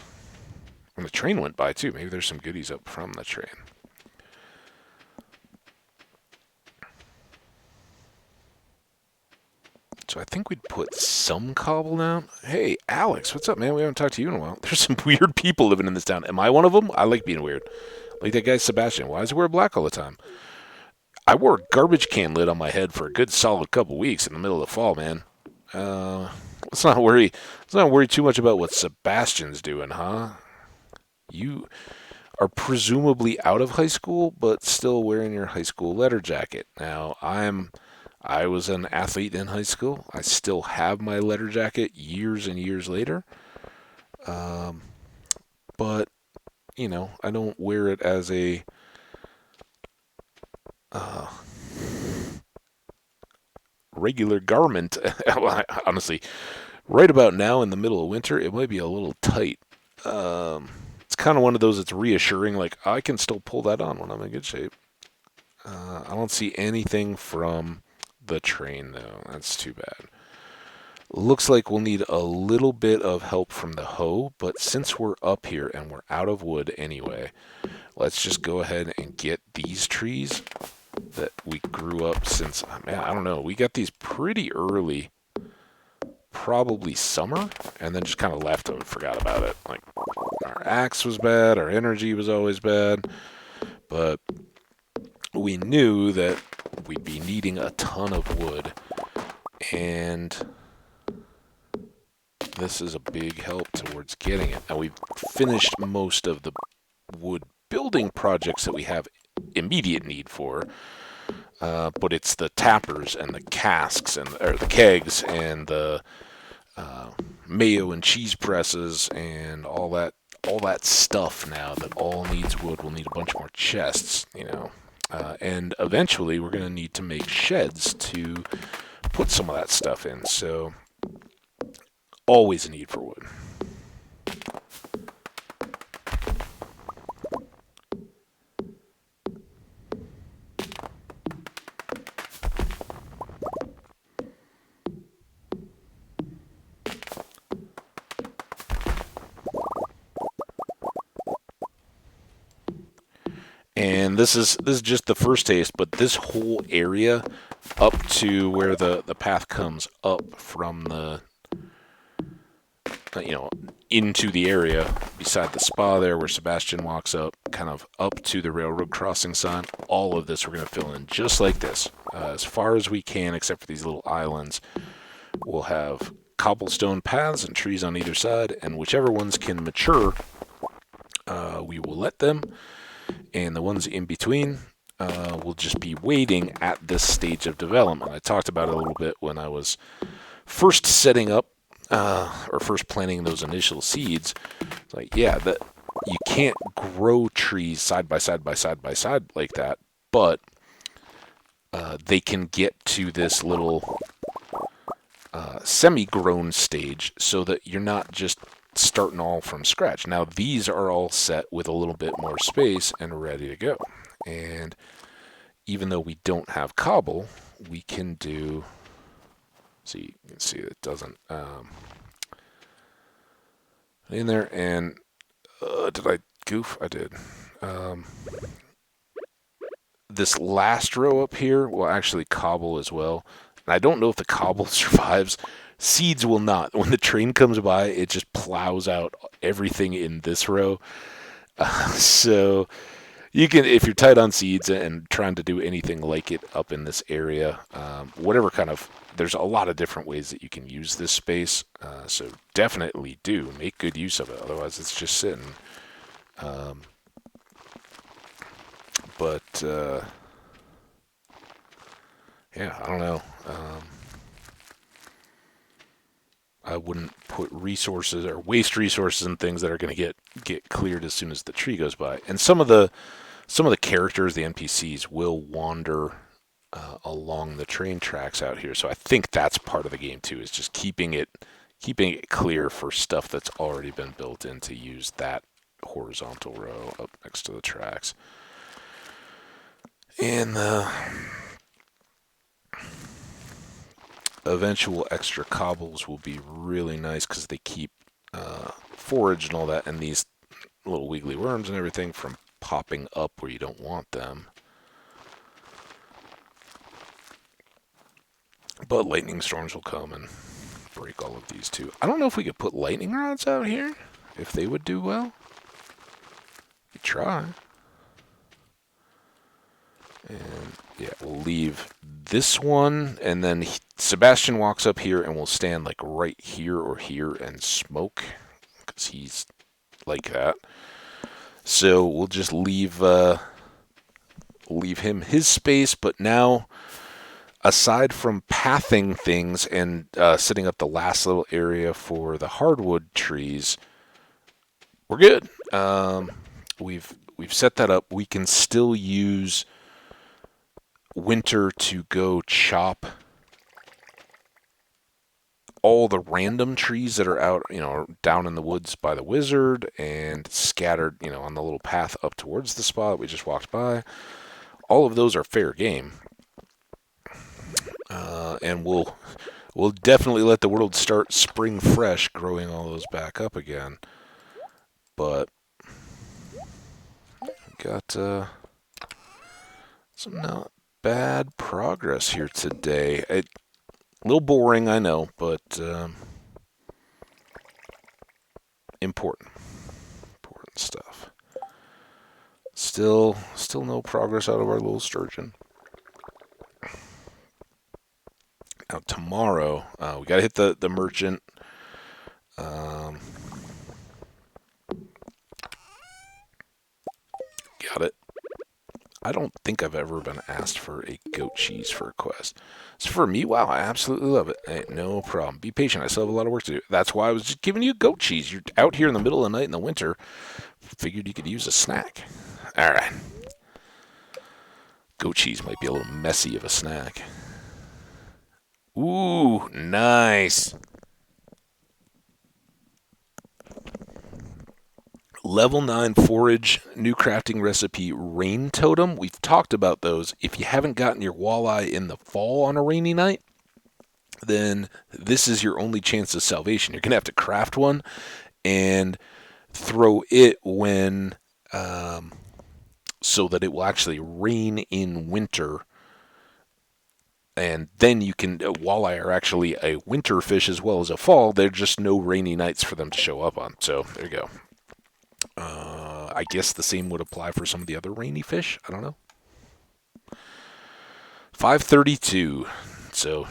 And the train went by, too. Maybe there's some goodies up from the train. So I think we'd put some cobble down. Hey, Alex, what's up, man? We haven't talked to you in a while. There's some weird people living in this town. Am I one of them? I like being weird. Like that guy Sebastian. Why does he wear black all the time? I wore a garbage can lid on my head for a good solid couple weeks in the middle of the fall, man. Let's not worry too much about what Sebastian's doing, huh? You are presumably out of high school, but still wearing your high school letter jacket. Now, I was an athlete in high school. I still have my letter jacket years and years later. But, you know, I don't wear it as a regular garment. Honestly, right about now in the middle of winter, it might be a little tight. It's kind of one of those that's reassuring, like, I can still pull that on when I'm in good shape. I don't see anything from the train, though. That's too bad. Looks like we'll need a little bit of help from the hoe, but since we're up here and we're out of wood anyway, let's just go ahead and get these trees that we grew up since, man, I don't know, we got these pretty early, probably summer, and then just kind of left and forgot about it. Like, our axe was bad, our energy was always bad, but we knew that we'd be needing a ton of wood, and this is a big help towards getting it. Now, we've finished most of the wood building projects that we have immediate need for, but it's the tappers and the casks and or the kegs and the mayo and cheese presses and all that stuff now that all needs wood. We'll need a bunch more chests, you know, and eventually we're going to need to make sheds to put some of that stuff in. So always a need for wood. And this is just the first taste, but this whole area up to where the path comes up from the into the area beside the spa there where Sebastian walks up, kind of up to the railroad crossing sign. All of this we're going to fill in just like this, as far as we can, except for these little islands. We'll have cobblestone paths and trees on either side, and whichever ones can mature, we will let them. And the ones in between will just be waiting at this stage of development. I talked about it a little bit when I was first setting up or first planting those initial seeds. It's like, yeah, that you can't grow trees side by side by side by side like that, but they can get to this little semi-grown stage so that you're not just starting all from scratch. Now these are all set with a little bit more space and ready to go. And even though we don't have cobble, we can do, see, you can see it doesn't in there. And did I goof? I did. This last row up here will actually cobble as well. And I don't know if the cobble survives. Seeds will not. When the train comes by, it just plows out everything in this row. So you can, if you're tight on seeds and trying to do anything like it up in this area, whatever kind of, there's a lot of different ways that you can use this space. So definitely do make good use of it. Otherwise, it's just sitting. But yeah, I don't know. I wouldn't put resources or waste resources and things that are going to get cleared as soon as the tree goes by. And some of the characters, the NPCs, will wander along the train tracks out here. So I think that's part of the game too, is just keeping it clear for stuff that's already been built in to use that horizontal row up next to the tracks. And eventual extra cobbles will be really nice because they keep forage and all that, and these little wiggly worms and everything from popping up where you don't want them. But lightning storms will come and break all of these too. I don't know if we could put lightning rods out here, if they would do well. We try. And yeah, we'll leave this one, and then Sebastian walks up here and we'll stand like right here or here and smoke, because he's like that. So we'll just leave him his space. But now, aside from pathing things and setting up the last little area for the hardwood trees, we're good. We've set that up. We can still use winter to go chop all the random trees that are out, down in the woods by the wizard and scattered, on the little path up towards the spot we just walked by. All of those are fair game. And We'll definitely let the world start spring fresh, growing all those back up again. But got some not bad progress here today. A little boring, I know, but important. Important stuff. Still no progress out of our little sturgeon. Now tomorrow, we got to hit the merchant. Um, got it. I don't think I've ever been asked for a goat cheese for a quest. So for me, wow, I absolutely love it. Hey, no problem. Be patient. I still have a lot of work to do. That's why I was just giving you goat cheese. You're out here in the middle of the night in the winter. Figured you could use a snack. All right. Goat cheese might be a little messy of a snack. Ooh, nice. Level 9 forage, new crafting recipe, rain totem. We've talked about those. If you haven't gotten your walleye in the fall on a rainy night, then this is your only chance of salvation. You're going to have to craft one and throw it when, so that it will actually rain in winter. And then you can, walleye are actually a winter fish as well as a fall. There's just no rainy nights for them to show up on. So there you go. I guess the same would apply for some of the other rainy fish. I don't know. 532. So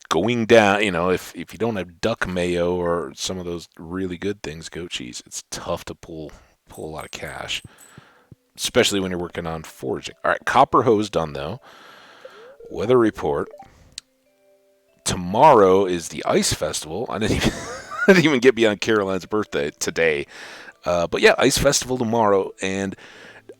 going down, if you don't have duck mayo or some of those really good things, goat cheese, it's tough to pull a lot of cash, especially when you're working on foraging. All right, copper hose done though. Weather report. Tomorrow is the ice festival. I didn't even get beyond Caroline's birthday today. But yeah, ice festival tomorrow. And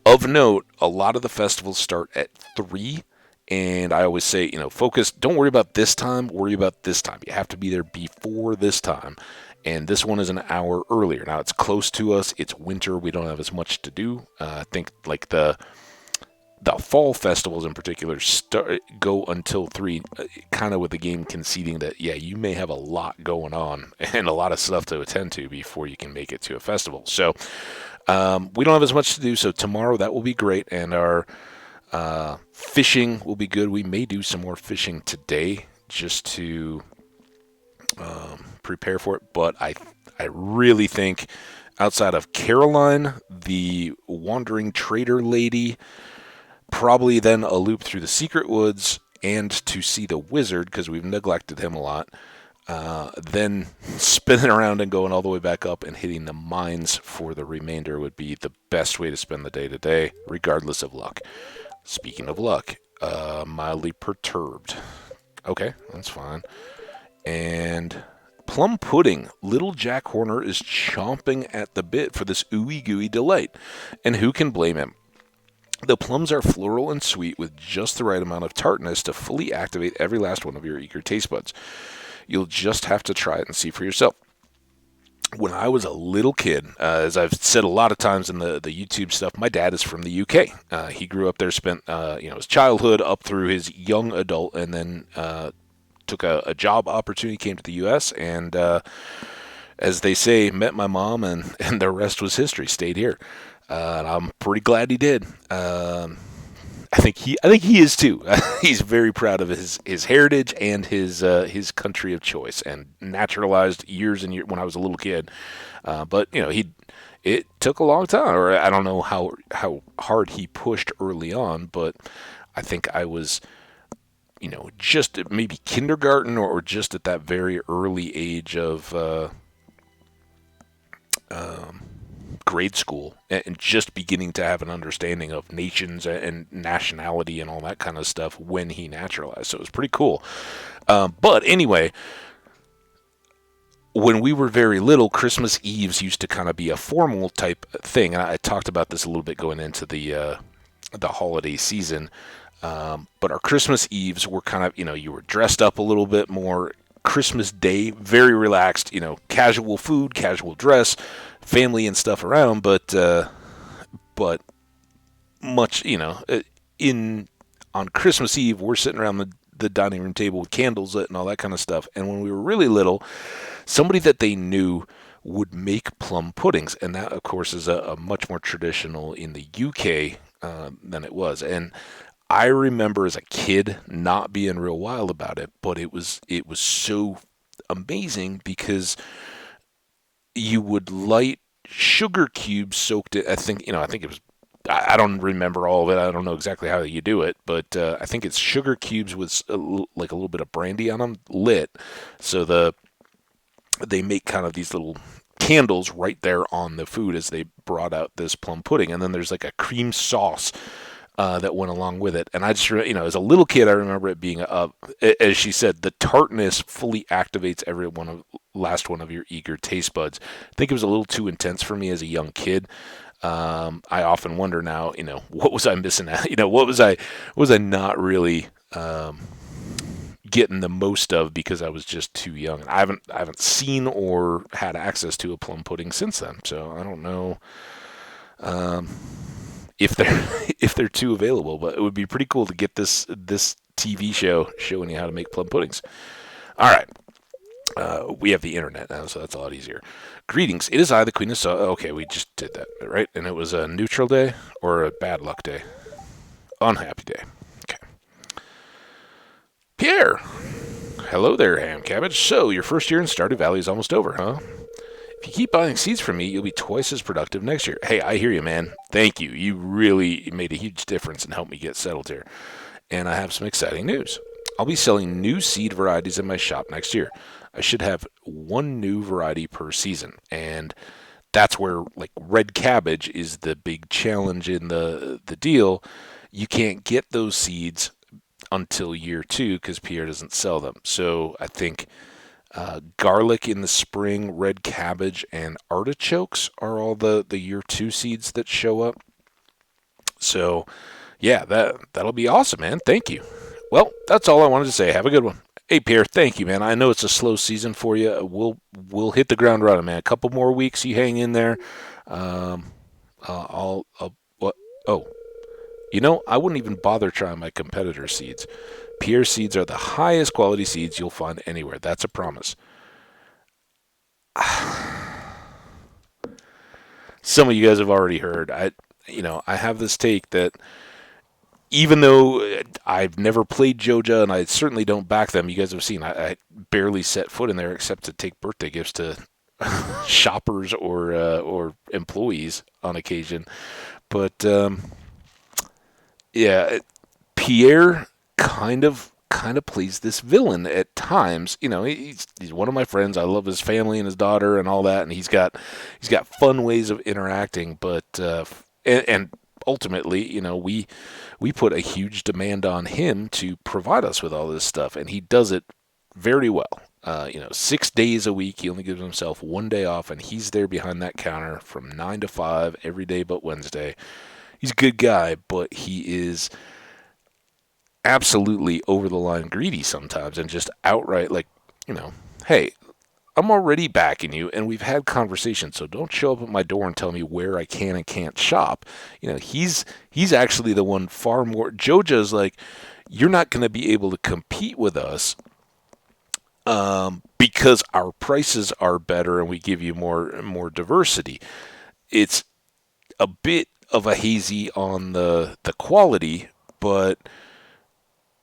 of note, a lot of the festivals start at 3. And I always say, focus, don't worry about this time, worry about this time. You have to be there before this time. And this one is an hour earlier. Now, it's close to us. It's winter. We don't have as much to do. I think like the fall festivals in particular go until 3, kind of with the game conceding that, yeah, you may have a lot going on and a lot of stuff to attend to before you can make it to a festival. So we don't have as much to do. So tomorrow that will be great. And our fishing will be good. We may do some more fishing today just to prepare for it. But I really think outside of Caroline, the wandering trader lady, probably then a loop through the secret woods and to see the wizard, because we've neglected him a lot. Then spinning around and going all the way back up and hitting the mines for the remainder would be the best way to spend the day today, regardless of luck. Speaking of luck, mildly perturbed. Okay, that's fine. And plum pudding. Little Jack Horner is chomping at the bit for this ooey gooey delight. And who can blame him? The plums are floral and sweet with just the right amount of tartness to fully activate every last one of your eager taste buds. You'll just have to try it and see for yourself. When I was a little kid, as I've said a lot of times in the YouTube stuff, my dad is from the UK. He grew up there, spent his childhood up through his young adult, and then took a job opportunity, came to the US, and as they say, met my mom, and the rest was history. Stayed here. And I'm pretty glad he did. I think he is too. He's very proud of his heritage and his country of choice, and naturalized years and years when I was a little kid. But it took a long time, or I don't know how hard he pushed early on, but I think I was just maybe kindergarten or just at that very early age of grade school, and just beginning to have an understanding of nations and nationality and all that kind of stuff when he naturalized. So it was pretty cool. But anyway, when we were very little, Christmas Eves used to kind of be a formal type thing. And I talked about this a little bit going into the holiday season. But our Christmas Eves were kind of, you were dressed up a little bit more. Christmas Day, very relaxed, casual food, casual dress, family and stuff around, but much, on Christmas Eve, we're sitting around the dining room table with candles lit and all that kind of stuff. And when we were really little, somebody that they knew would make plum puddings, and that, of course, is a much more traditional in the UK than it was. And I remember as a kid not being real wild about it, but it was so amazing because you would light sugar cubes soaked in, I think it was, I don't remember all of it. I don't know exactly how you do it, but I think it's sugar cubes with like a little bit of brandy on them lit. So they make kind of these little candles right there on the food as they brought out this plum pudding. And then there's like a cream sauce that went along with it. And I just, as a little kid, I remember it being, as she said, the tartness fully activates last one of your eager taste buds. I think it was a little too intense for me as a young kid. I often wonder now, what was I missing out? What was I not really getting the most of because I was just too young. I haven't seen or had access to a plum pudding since then, so I don't know if they're too available. But it would be pretty cool to get this TV show showing you how to make plum puddings. All right. We have the internet now, so that's a lot easier. Greetings. It is I, the Queen of Okay, we just did that, right? And it was a neutral day or a bad luck day? Unhappy day. Okay. Pierre. Hello there, Ham Cabbage. So, your first year in Stardew Valley is almost over, huh? If you keep buying seeds from me, you'll be twice as productive next year. Hey, I hear you, man. Thank you. You really made a huge difference and helped me get settled here. And I have some exciting news. I'll be selling new seed varieties in my shop next year. I should have one new variety per season. And that's where, like, red cabbage is the big challenge in the deal. You can't get those seeds until year 2 because Pierre doesn't sell them. So I think garlic in the spring, red cabbage, and artichokes are all the year 2 seeds that show up. So yeah, that'll be awesome, man. Thank you. Well, that's all I wanted to say. Have a good one. Hey, Pierre, thank you, man. I know it's a slow season for you. We'll hit the ground running, man. A couple more weeks, you hang in there. What? Oh, I wouldn't even bother trying my competitor seeds. Pierre seeds are the highest quality seeds you'll find anywhere. That's a promise. Some of you guys have already heard. I have this take that even though I've never played Joja and I certainly don't back them, you guys have seen I barely set foot in there except to take birthday gifts to shoppers or employees on occasion. But yeah, Pierre kind of plays this villain at times. He's one of my friends. I love his family and his daughter and all that, and he's got fun ways of interacting. But and ultimately, we put a huge demand on him to provide us with all this stuff, and he does it very well. 6 days a week, he only gives himself 1 day off, and he's there behind that counter from 9 to 5 every day but Wednesday. He's a good guy, but he is absolutely over the line greedy sometimes and just outright hey, I'm already backing you and we've had conversations, so don't show up at my door and tell me where I can and can't shop. He's actually the one far more. Joja's like, you're not going to be able to compete with us because our prices are better and we give you more diversity. It's a bit of a hazy on the quality, but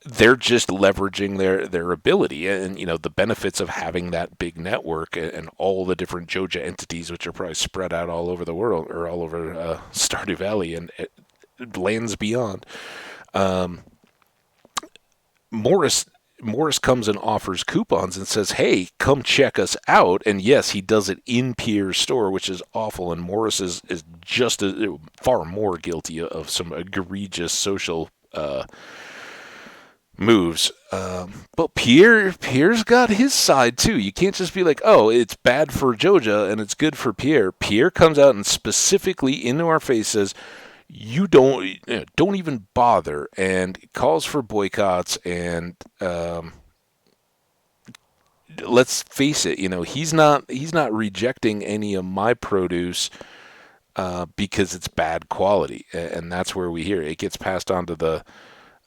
they're just leveraging their ability and the benefits of having that big network and all the different Joja entities, which are probably spread out all over the world or all over Stardew Valley and lands beyond. Morris comes and offers coupons and says, hey, come check us out. And yes, he does it in Pierre's store, which is awful. And Morris is just far more guilty of some egregious social moves. But Pierre's got his side too. You can't just be like, oh, it's bad for Joja and it's good for Pierre. Pierre comes out and specifically into our face says, you don't even bother, and calls for boycotts. And let's face it, he's not rejecting any of my produce because it's bad quality, and that's where we hear it gets passed on to the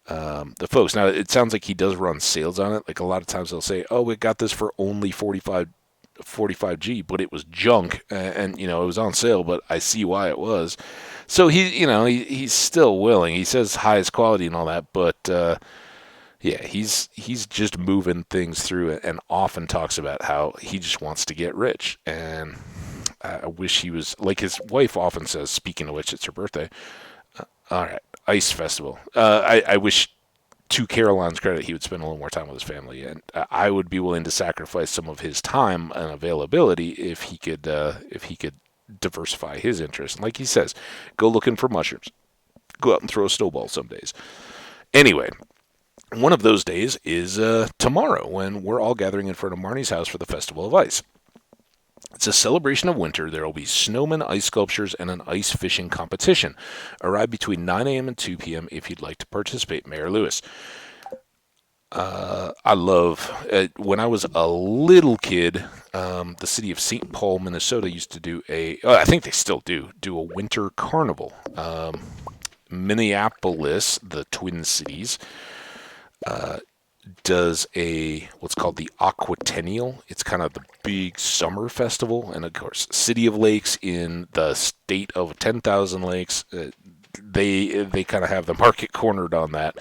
the folks. Now, it sounds like he does run sales on it. Like a lot of times they'll say, "Oh, we got this for only 45G, but it was junk, and it was on sale, but I see why it was." So he's still willing. He says highest quality and all that, but yeah, he's just moving things through and often talks about how he just wants to get rich. And I wish he was like his wife often says. Speaking of which, it's her birthday. All right, Ice Festival. I wish, to Caroline's credit, he would spend a little more time with his family, and I would be willing to sacrifice some of his time and availability if he could diversify his interest. And like he says, go looking for mushrooms. Go out and throw a snowball some days. Anyway, one of those days is tomorrow, when we're all gathering in front of Marnie's house for the Festival of Ice. It's a celebration of winter. There will be snowmen, ice sculptures, and an ice fishing competition. Arrive between 9 a.m. and 2 p.m. if you'd like to participate. Mayor Lewis. I love, when I was a little kid, the city of St. Paul, Minnesota used to do I think they still do a winter carnival. Minneapolis, the Twin Cities, does what's called the Aquatennial. It's kind of the big summer festival, and of course, City of Lakes in the state of 10,000 lakes. They kind of have the market cornered on that.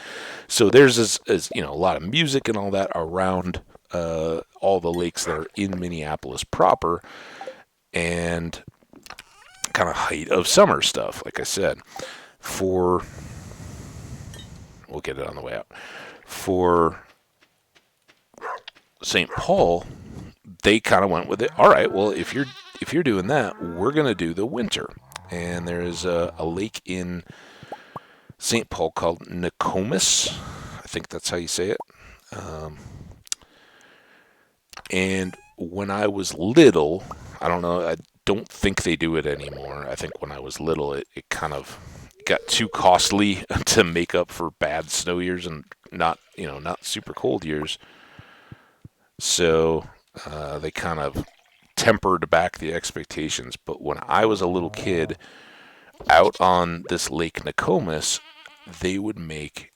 So there's a lot of music and all that around all the lakes that are in Minneapolis proper, and kind of height of summer stuff. Like I said, we'll get it on the way out. For St. Paul, they kind of went with it. All right, well, if you're doing that, we're going to do the winter. And there is a lake in St. Paul called Nokomis. I think that's how you say it. And when I was little, I don't know, I don't think they do it anymore. I think when I was little, it kind of got too costly to make up for bad snow years and not super cold years. So they kind of tempered back the expectations. But when I was a little kid, out on this Lake Nokomis, they would make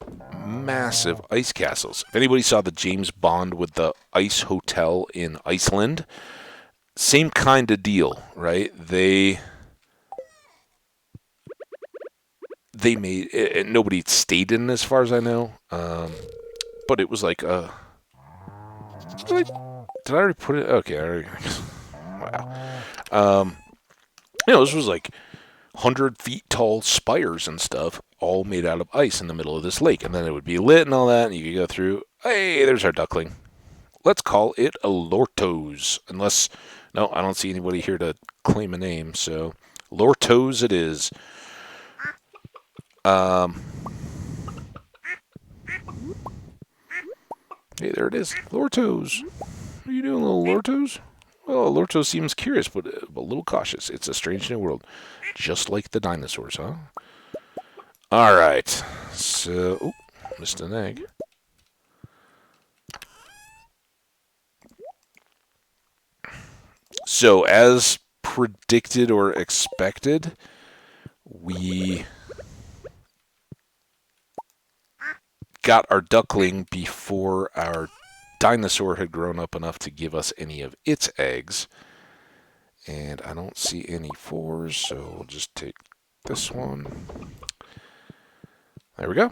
massive ice castles. If anybody saw the James Bond with the ice hotel in Iceland, same kind of deal, right? They made it, nobody stayed in as far as I know, but it was like did I already put it? Okay, I already. Wow. This was like 100 feet tall spires and stuff, all made out of ice in the middle of this lake, and then it would be lit and all that, and you could go through. Hey, there's our duckling. Let's call it a Lortos. No, I don't see anybody here to claim a name, so Lortos it is. Hey, there it is. Lortos. What are you doing, little Lortos? Well, Lortos seems curious, but a little cautious. It's a strange new world. Just like the dinosaurs, huh? Alright. So, missed an egg. So, as predicted or expected, we got our duckling before our dinosaur had grown up enough to give us any of its eggs. And I don't see any fours, so we'll just take this one. There we go.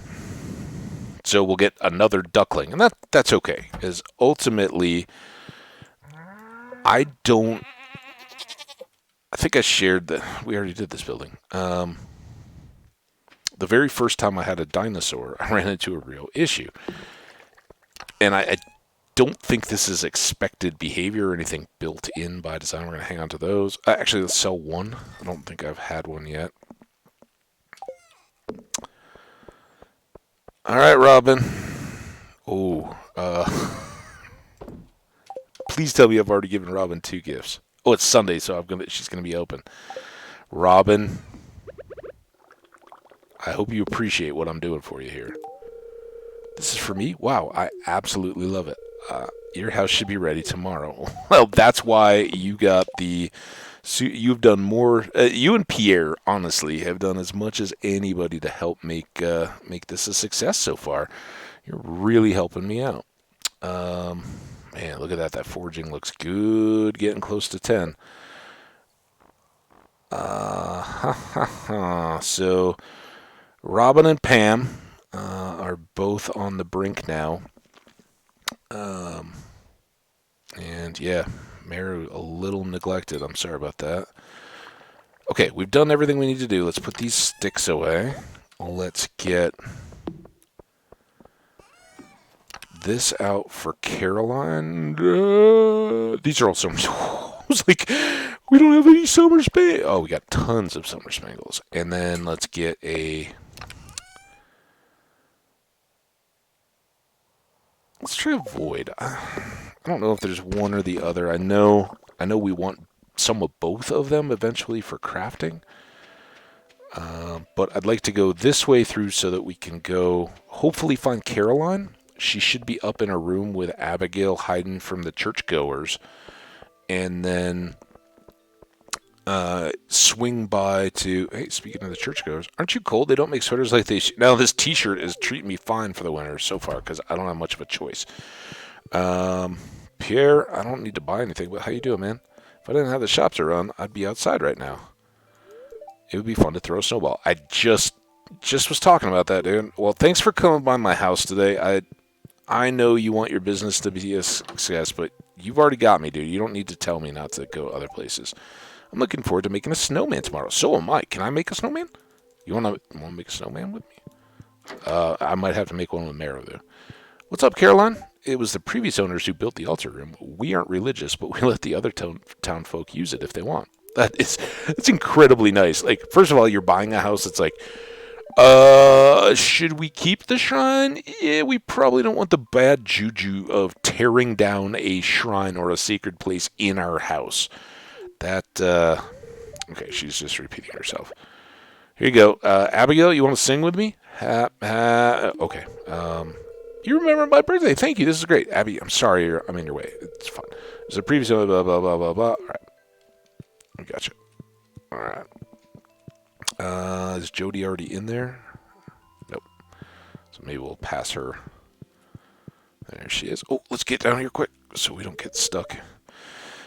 So we'll get another duckling, and that's okay, because ultimately, I think I shared that we already did this building. The very first time I had a dinosaur, I ran into a real issue. And I don't think this is expected behavior or anything built in by design. We're going to hang on to those. Actually, let's sell one. I don't think I've had one yet. All right, Robin. Oh, please tell me I've already given Robin 2 gifts. Oh, it's Sunday, so she's going to be open. Robin, I hope you appreciate what I'm doing for you here. This is for me? Wow, I absolutely love it. Your house should be ready tomorrow. Well, that's why you got the So you've done more. You and Pierre, honestly, have done as much as anybody to help make this a success so far. You're really helping me out. Um, Man, look at that. That foraging looks good. Getting close to 10. Ha ha ha. So Robin and Pam are both on the brink now. Um, and yeah, Mary a little neglected. I'm sorry about that. Okay, we've done everything we need to do. Let's put these sticks away. Let's get this out for Caroline. These are all summer. I was like, we don't have any summer spangles. Oh, we got tons of summer spangles. And then let's get a. Let's try a void. I don't know if there's one or the other. I know we want some of both of them eventually for crafting. But I'd like to go this way through so that we can go, hopefully find Caroline. She should be up in her room with Abigail hiding from the churchgoers. And then swing by to... Hey, speaking of the churchgoers, aren't you cold? They don't make sweaters like they... Now, this t-shirt is treating me fine for the winter so far because I don't have much of a choice. Pierre, I don't need to buy anything, but how you doing, man? If I didn't have the shops to run, I'd be outside right now. It would be fun to throw a snowball. I just was talking about that, dude. Well, thanks for coming by my house today. I know you want your business to be a success, but you've already got me, dude. You don't need to tell me not to go other places. I'm looking forward to making a snowman tomorrow. So am I. Can I make a snowman? You want to make a snowman with me? I might have to make one with Marrow, though. What's up, Caroline? It was the previous owners who built the altar room. We aren't religious, but we let the other town folk use it if they want. That's incredibly nice. Like, first of all, you're buying a house that's like, should we keep the shrine? Yeah, we probably don't want the bad juju of tearing down a shrine or a sacred place in our house. Okay, she's just repeating herself. Here you go. Abigail, you want to sing with me? Okay. You remember my birthday. Thank you. This is great. Abby, I'm sorry I'm in your way. It's fun. There's a previous blah, blah, blah, blah, blah. All right. I gotcha. All right. Is Jody already in there? Nope. So maybe we'll pass her. There she is. Oh, let's get down here quick so we don't get stuck.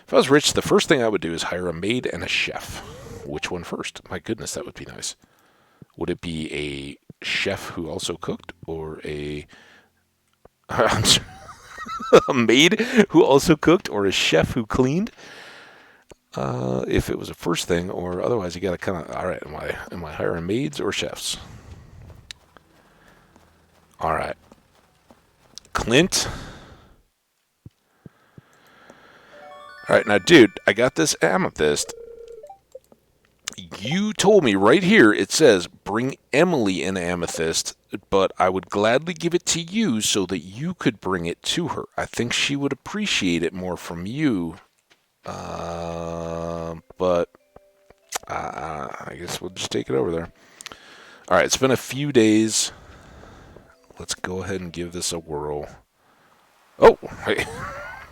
If I was rich, the first thing I would do is hire a maid and a chef. Which one first? My goodness, that would be nice. Would it be a chef who also cooked or a maid who also cooked or a chef who cleaned? If it was a first thing, or otherwise, you gotta kind of. All right, am I hiring maids or chefs? All right, Clint. All right, now, dude, I got this amethyst. You told me right here. It says bring Emily an amethyst, but I would gladly give it to you so that you could bring it to her. I think she would appreciate it more from you. But I guess we'll just take it over there. All right, it's been a few days. Let's go ahead and give this a whirl. Oh, hey,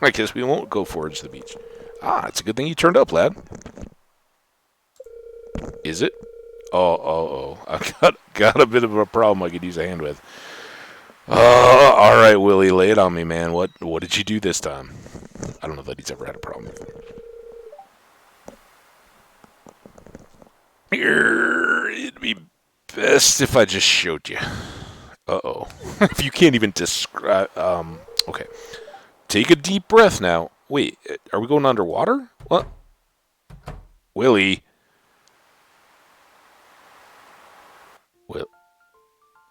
I guess we won't go forage to the beach. It's a good thing you turned up, lad. Is it? Oh. I got a bit of a problem I could use a hand with. All right, Willie, lay it on me, man. What did you do this time? I don't know that he's ever had a problem with it. It'd be best if I just showed you. Uh-oh. If you can't even describe... Okay. Take a deep breath now. Wait, are we going underwater? What? Willie.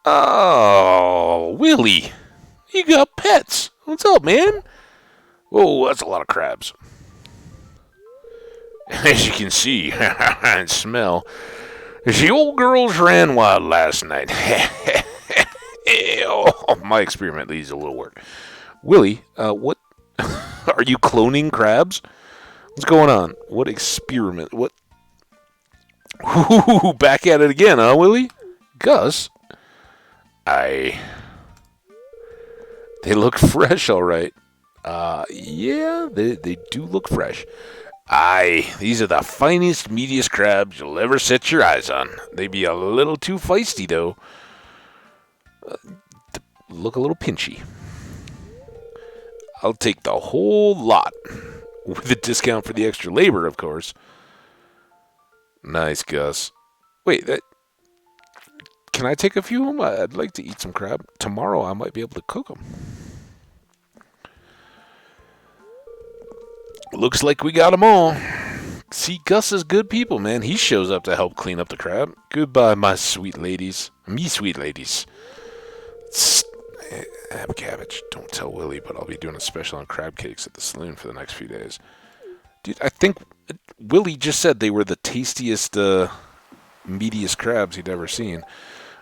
Oh, Willie. You got pets. What's up, man? Whoa, that's a lot of crabs. As you can see and smell, the old girls ran wild last night. Oh, my experiment needs a little work. Willie, what? Are you cloning crabs? What's going on? What experiment? What? Ooh, back at it again, huh, Willie? Gus? They look fresh, all right. Yeah, they do look fresh. Aye, these are the finest, meatiest crabs you'll ever set your eyes on. They be a little too feisty, though. Look a little pinchy. I'll take the whole lot. With a discount for the extra labor, of course. Nice, Gus. Wait, can I take a few of them? I'd like to eat some crab. Tomorrow I might be able to cook them. Looks like we got them all. See, Gus is good people, man. He shows up to help clean up the crab. Goodbye, my sweet ladies. Me sweet ladies. Have cabbage. Don't tell Willie, but I'll be doing a special on crab cakes at the saloon for the next few days. Dude, I think Willie just said they were the tastiest, meatiest crabs he'd ever seen.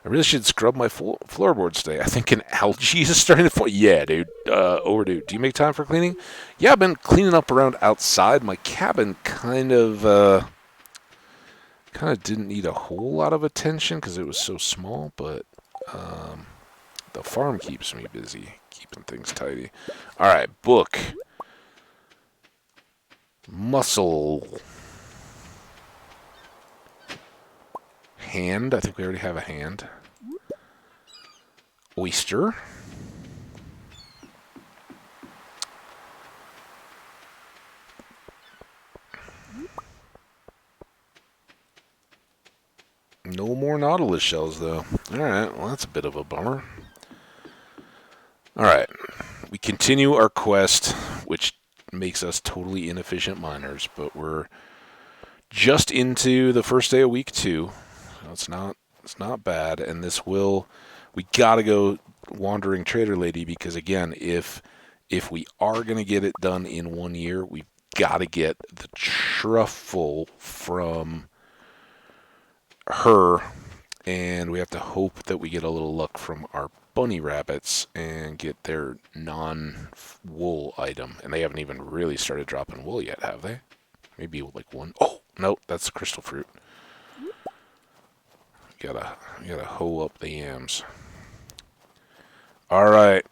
I really should scrub my floorboards today. I think an algae is starting to fall. Yeah, dude. Overdue. Do you make time for cleaning? Yeah, I've been cleaning up around outside. My cabin kind of didn't need a whole lot of attention because it was so small, but the farm keeps me busy, keeping things tidy. All right, book. Mussel. Hand. I think we already have a hand. Oyster. No more Nautilus shells, though. Alright, well, that's a bit of a bummer. Alright, we continue our quest, which makes us totally inefficient miners, but we're just into the first day of week 2. So it's not bad, and we gotta go Wandering Trader Lady, because again, if we are gonna get it done in 1 year, we've gotta get the truffle from her, and we have to hope that we get a little luck from our bunny rabbits and get their non-wool item. And they haven't even really started dropping wool yet, have they? Maybe like one. Oh, no, that's the crystal fruit. You gotta hoe up the yams. All right.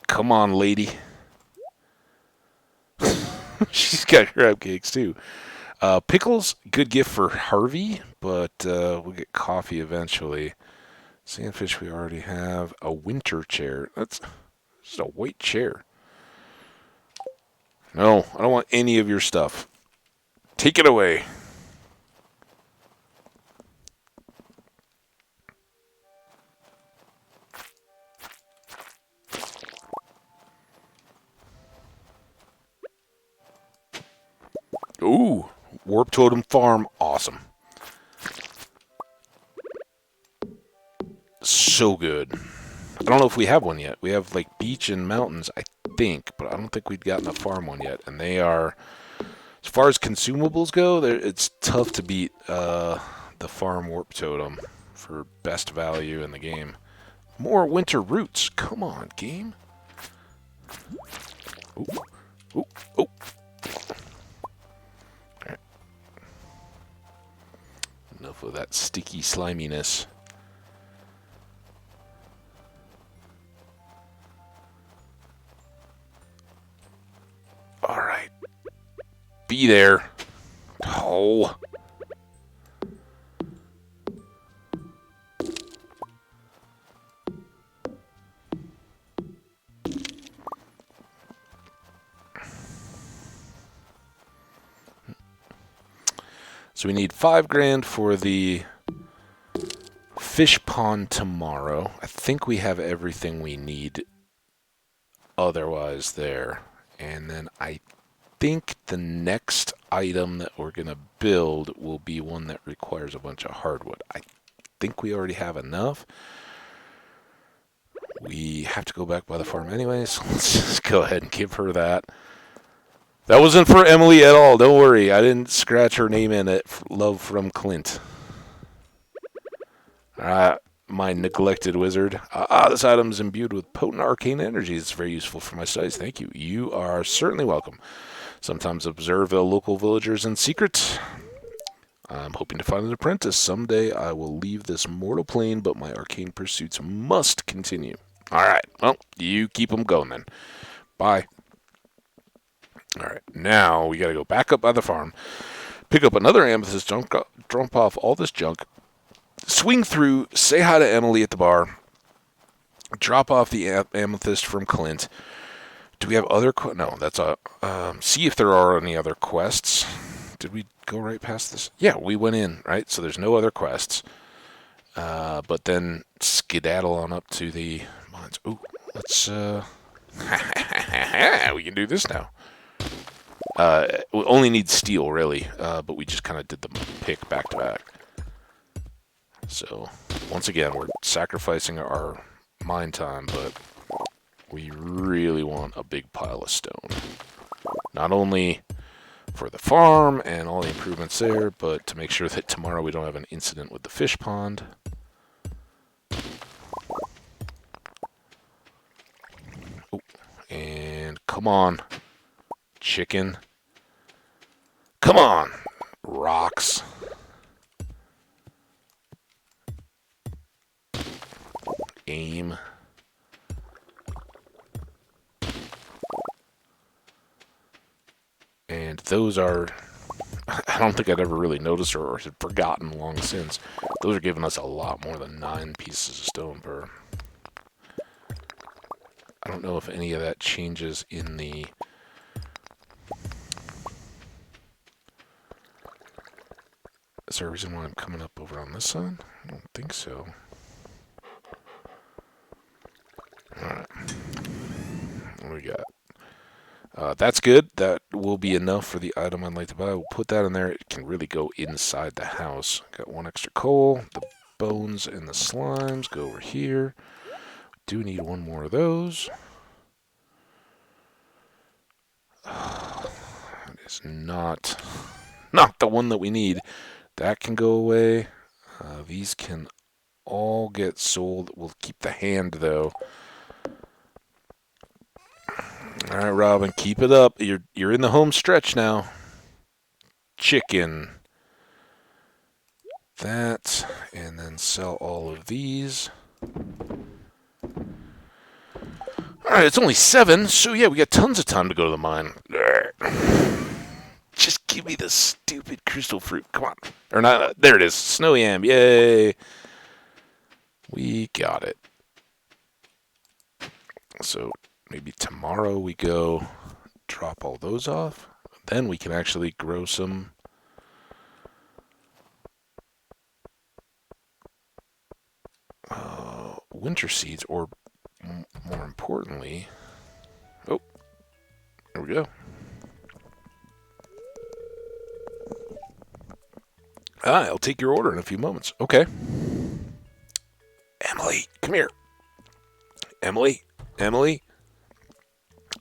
Come on, lady. She's got crab cakes, too. Pickles, good gift for Harvey, but we'll get coffee eventually. Sandfish we already have. A winter chair. That's just a white chair. No, I don't want any of your stuff. Take it away. Ooh, Warp Totem Farm, awesome. So good. I don't know if we have one yet. We have like beach and mountains, I think, but I don't think we've gotten a farm one yet. And they are, as far as consumables go, it's tough to beat the farm Warp Totem for best value in the game. More winter roots. Come on, game. Ooh, ooh, ooh. Right. Enough of that sticky sliminess. All right. Be there. Oh. So we need $5,000 for the fish pond tomorrow. I think we have everything we need otherwise there. And then I think the next item that we're going to build will be one that requires a bunch of hardwood. I think we already have enough. We have to go back by the farm anyway, so let's just go ahead and give her that. That wasn't for Emily at all. Don't worry. I didn't scratch her name in it. Love from Clint. My neglected wizard. This item is imbued with potent arcane energies. It's very useful for my studies. Thank you. You are certainly welcome. Sometimes observe local villagers in secret. I'm hoping to find an apprentice. Someday I will leave this mortal plane, but my arcane pursuits must continue. All right. Well, you keep them going then. Bye. All right, now we got to go back up by the farm, pick up another amethyst, dump off all this junk, swing through, say hi to Emily at the bar, drop off the amethyst from Clint. Do we have other? No, that's a. See if there are any other quests. Did we go right past this? Yeah, we went in, right? So there's no other quests. But then skedaddle on up to the mines. Ooh, let's. We can do this now. We only need steel, really, but we just kind of did the pick back to back. So, once again, we're sacrificing our mine time, but we really want a big pile of stone. Not only for the farm and all the improvements there, but to make sure that tomorrow we don't have an incident with the fish pond. Oh, and come on, chicken. Come on, rocks. Aim. And those are, I don't think I'd ever really noticed or had forgotten long since. Those are giving us a lot more than 9 pieces of stone per. I don't know if any of that changes in the... Is there a reason why I'm coming up over on this side? I don't think so. Alright. What do we got? That's good. That will be enough for the item I'd like to buy. We'll put that in there. It can really go inside the house. Got 1 extra coal. The bones and the slimes go over here. Do need 1 more of those. That is not the one that we need. That can go away. These can all get sold. We'll keep the hand, though. All right, Robin, keep it up. You're in the home stretch now. Chicken. That, and then sell all of these. All right, it's only 7, so yeah, we got tons of time to go to the mine. Just give me the stupid crystal fruit. Come on. Or not. There it is. Snowy yam. Yay. We got it. So maybe tomorrow we go drop all those off. Then we can actually grow some winter seeds, or more importantly, oh, there we go. I'll take your order in a few moments. Okay. Emily, come here. Emily.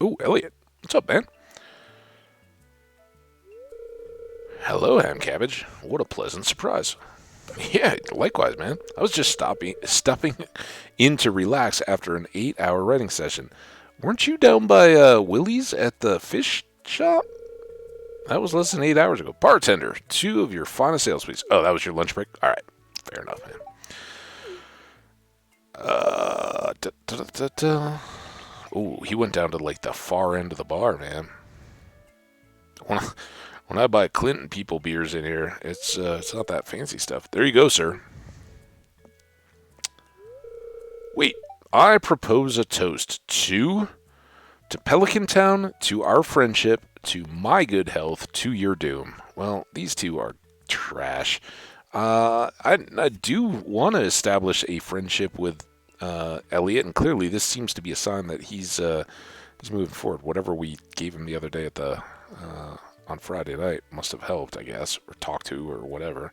Ooh, Elliot. What's up, man? Hello, ham cabbage. What a pleasant surprise. Yeah, likewise, man. I was just stopping in to relax after an 8-hour writing session. Weren't you down by Willie's at the fish shop? That was less than 8 hours ago. Bartender, 2 of your finest sales, please. Oh, that was your lunch break? All right. Fair enough, man. Oh, he went down to, like, the far end of the bar, man. When I buy Clinton people beers in here, it's not that fancy stuff. There you go, sir. Wait, I propose a toast to Pelican Town, to our friendship, to my good health, to your doom. Well, these two are trash. I do want to establish a friendship with Elliot, and clearly this seems to be a sign that he's moving forward. Whatever we gave him the other day at the on Friday night must have helped, I guess, or talk to, or whatever.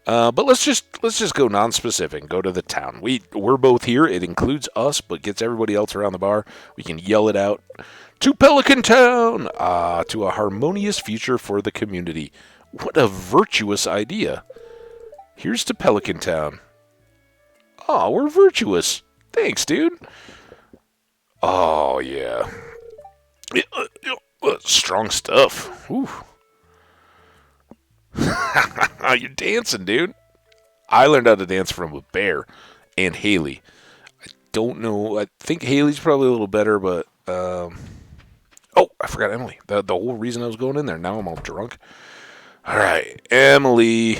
But let's just go non-specific and go to the town. We're both here. It includes us, but gets everybody else around the bar. We can yell it out to Pelican Town, to a harmonious future for the community. What a virtuous idea! Here's to Pelican Town. Oh, we're virtuous. Thanks, dude. Oh yeah, strong stuff. Whew. You're dancing, dude. I learned how to dance from a bear and Haley. I don't know. I think Haley's probably a little better, but Oh, I forgot Emily. The whole reason I was going in there. Now I'm all drunk. All right, Emily.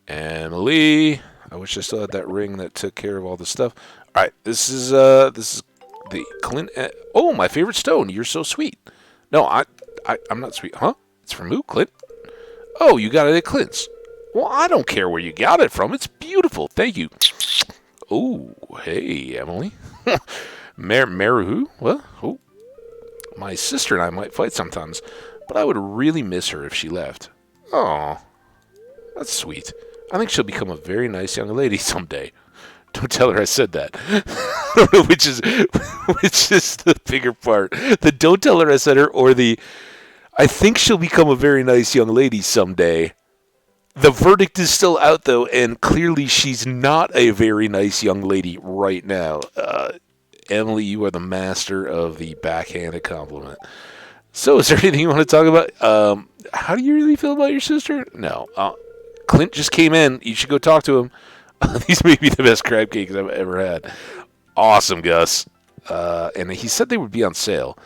Emily. I wish I still had that ring that took care of all the stuff. All right, this is the Clint. Oh, my favorite stone. You're so sweet. No, I'm not sweet. Huh? It's from who? Clint? Oh, you got it at Clint's. Well, I don't care where you got it from. It's beautiful. Thank you. Oh, hey, Emily. Maru? What? Oh, my sister and I might fight sometimes, but I would really miss her if she left. Oh, that's sweet. I think she'll become a very nice young lady someday. Don't tell her I said that. I don't know which is the bigger part. The don't tell her I said her, or the I think she'll become a very nice young lady someday. The verdict is still out, though, and clearly she's not a very nice young lady right now. Emily, you are the master of the backhanded compliment. So, is there anything you want to talk about? How do you really feel about your sister? No. Clint just came in. You should go talk to him. These may be the best crab cakes I've ever had. Awesome, Gus. And he said they would be on sale.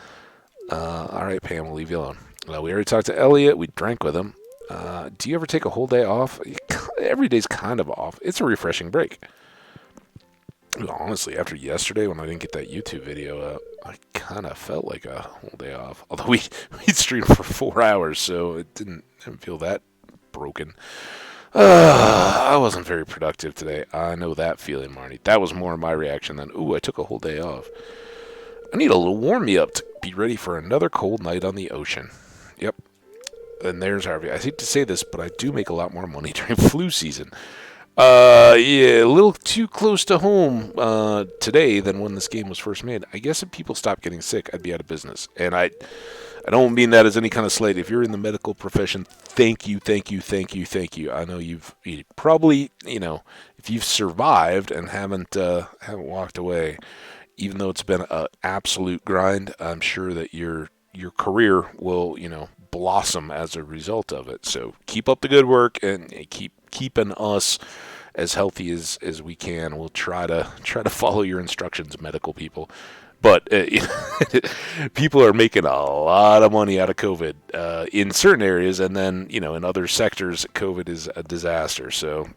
All right, Pam, we'll leave you alone. We already talked to Elliot. We drank with him. Do you ever take a whole day off? Every day's kind of off. It's a refreshing break. Honestly, after yesterday when I didn't get that YouTube video up, I kind of felt like a whole day off. Although we streamed for 4 hours, so it didn't feel that broken. I wasn't very productive today. I know that feeling, Marnie. That was more my reaction than, ooh, I took a whole day off. I need a little warm-me-up to be ready for another cold night on the ocean. Yep. And there's Harvey. I hate to say this, but I do make a lot more money during flu season. Yeah, a little too close to home today than when this game was first made. I guess if people stopped getting sick, I'd be out of business. And I don't mean that as any kind of slight. If you're in the medical profession, thank you. I know you probably, if you've survived and haven't walked away, even though it's been an absolute grind, I'm sure that your career will, blossom as a result of it. So keep up the good work and keep keeping us as healthy as we can. We'll try to follow your instructions, medical people. But people are making a lot of money out of COVID in certain areas, and then in other sectors, COVID is a disaster. So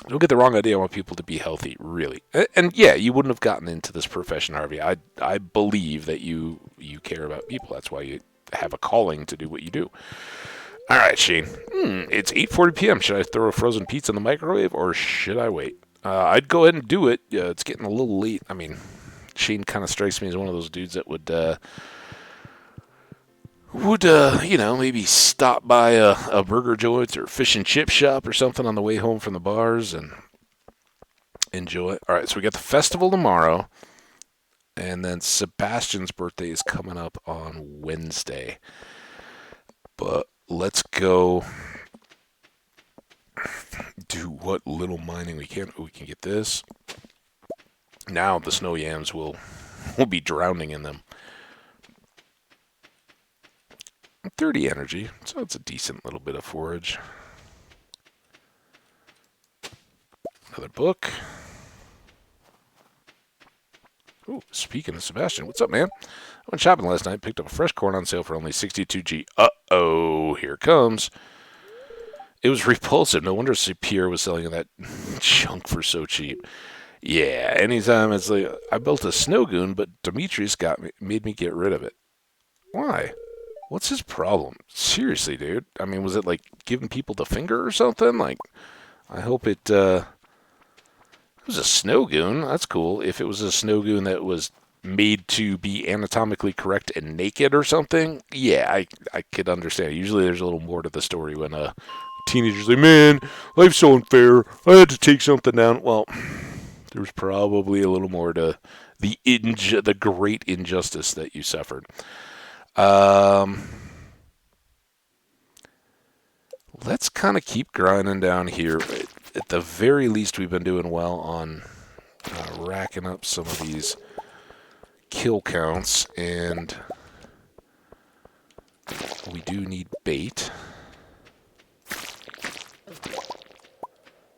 don't get the wrong idea. I want people to be healthy, really. And yeah, you wouldn't have gotten into this profession, Harvey. I believe that you care about people. That's why you have a calling to do what you do. All right, Shane. It's 8:40 p.m. Should I throw a frozen pizza in the microwave, or should I wait? I'd go ahead and do it. It's getting a little late. I mean, Shane kind of strikes me as one of those dudes that would maybe stop by a burger joint or fish and chip shop or something on the way home from the bars and enjoy it. All right, so we got the festival tomorrow, and then Sebastian's birthday is coming up on Wednesday. But let's go do what little mining we can. We can get this. Now the snow yams will be drowning in them. 30 energy, so it's a decent little bit of forage. Another book. Ooh, speaking of Sebastian, what's up, man? I went shopping last night, picked up a fresh corn on sale for only 62G. Uh-oh, here it comes. It was repulsive. No wonder Pierre was selling that junk for so cheap. Yeah, anytime it's like, I built a snow goon, but Demetrius made me get rid of it. Why? What's his problem? Seriously, dude. I mean, was it like giving people the finger or something? Like, I hope it was a snow goon. That's cool. If it was a snow goon that was made to be anatomically correct and naked or something, yeah, I could understand. Usually there's a little more to the story when a teenager's like, man, life's so unfair. I had to take something down. Well, there was probably a little more to the great injustice that you suffered. Let's kind of keep grinding down here. At the very least, we've been doing well on racking up some of these kill counts, and we do need bait.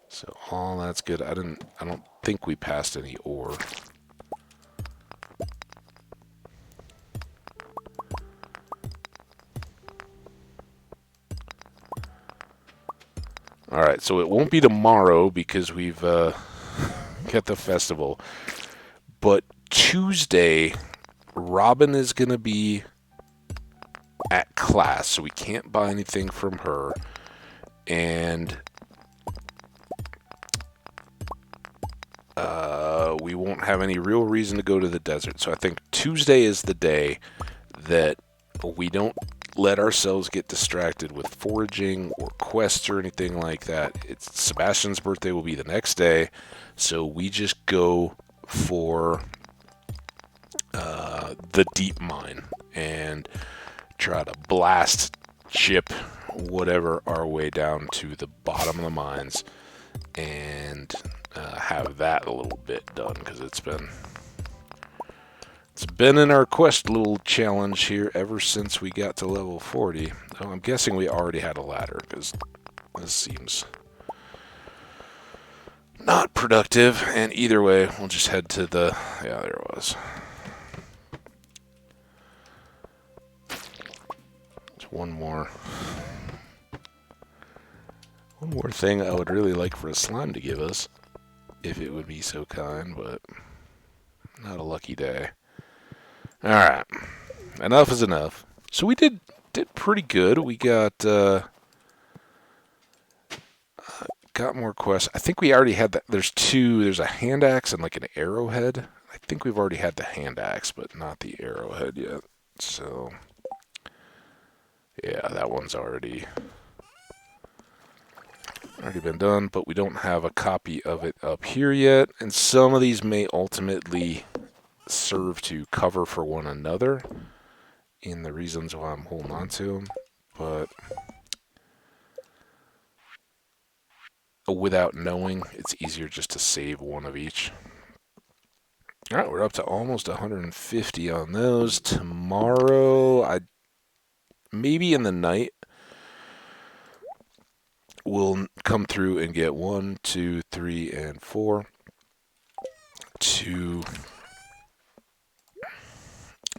So all that's good. I don't think we passed any ore. All right, so it won't be tomorrow because we've got the festival. But Tuesday, Robin is going to be at class, so we can't buy anything from her. And we won't have any real reason to go to the desert. So I think Tuesday is the day that we don't let ourselves get distracted with foraging or quests or anything like that. It's Sebastian's birthday will be the next day, so we just go for the deep mine and try to blast, chip, whatever our way down to the bottom of the mines and have that a little bit done because it's been in our quest little challenge here ever since we got to level 40. Oh, I'm guessing we already had a ladder because this seems not productive. And either way, we'll just head to the... Yeah, there it was. Just one more thing I would really like for a slime to give us, if it would be so kind, but not a lucky day. Alright, enough is enough. So we did pretty good. We got more quests. I think we already had that. There's a hand axe and like an arrowhead. I think we've already had the hand axe, but not the arrowhead yet. So yeah, that one's already been done, but we don't have a copy of it up here yet. And some of these may ultimately serve to cover for one another in the reasons why I'm holding on to them, but without knowing, it's easier just to save one of each. All right, we're up to almost 150 on those. Tomorrow, maybe in the night, we'll come through and get 1, 2, 3, and 4 to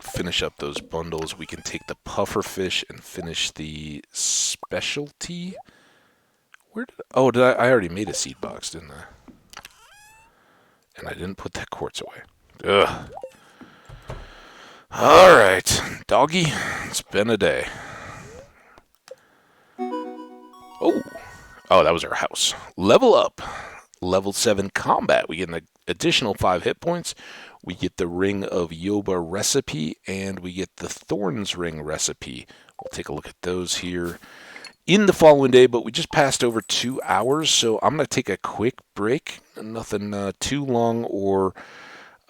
finish up those bundles. We can take the puffer fish and finish the specialty. Did I already made a seed box, didn't I? And I didn't put that quartz away. Ugh. Alright, doggy, it's been a day. Oh, that was our house. Level up. Level 7 combat. We get an additional 5 hit points. We get the Ring of Yoba recipe, and we get the Thorns Ring recipe. We'll take a look at those here in the following day, but we just passed over 2 hours, so I'm going to take a quick break. Nothing too long or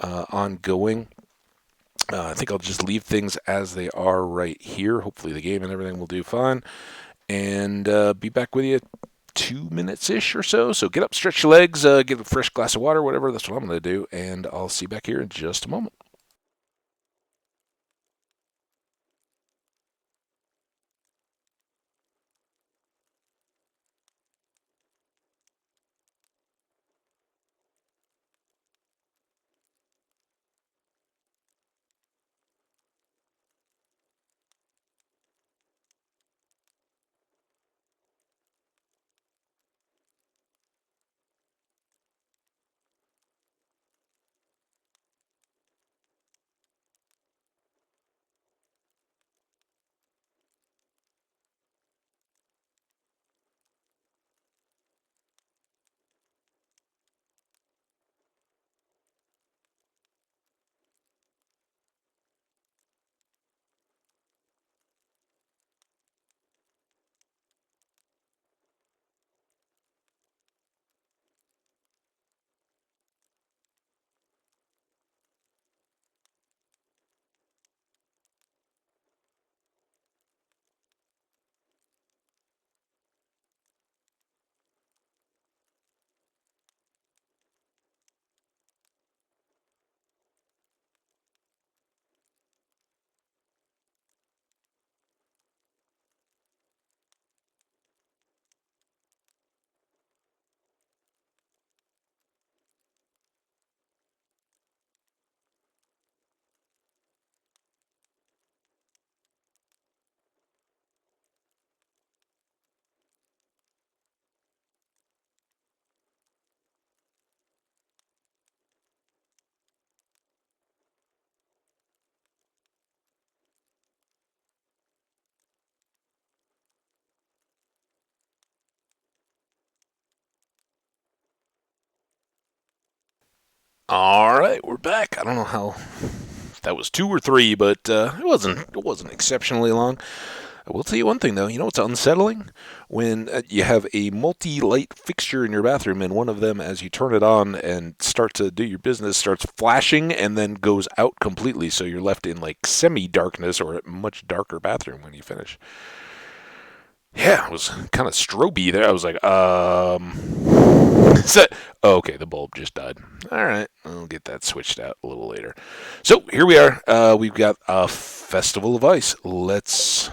ongoing. I think I'll just leave things as they are right here. Hopefully the game and everything will do fine. And be back with you 2 minutes-ish or so. So get up, stretch your legs, get a fresh glass of water, whatever. That's what I'm going to do. And I'll see you back here in just a moment. All right, we're back. I don't know how that was 2 or 3, but it wasn't exceptionally long. I will tell you one thing though. You know what's unsettling? When you have a multi-light fixture in your bathroom, and one of them, as you turn it on and start to do your business, starts flashing and then goes out completely. So you're left in like semi-darkness or a much darker bathroom when you finish. Yeah, it was kind of stroby there. I was like, is that? Oh, okay, the bulb just died. All right, I'll get that switched out a little later. So here we are. We've got a Festival of Ice. Let's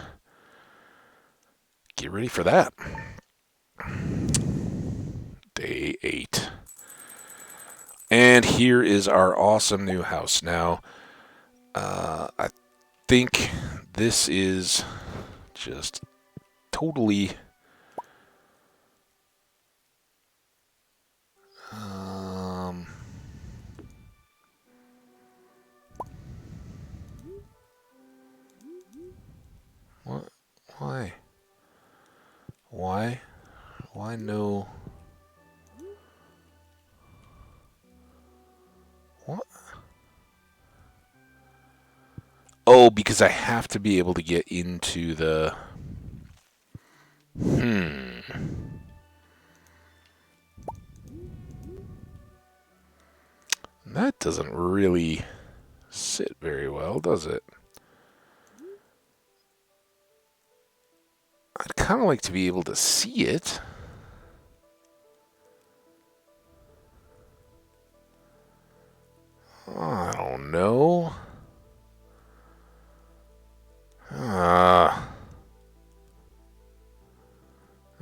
get ready for that. Day 8. And here is our awesome new house. Now, I think this is just totally what? Why no? What? Oh, because I have to be able to get into the That doesn't really sit very well, does it? I'd kind of like to be able to see it. I don't know.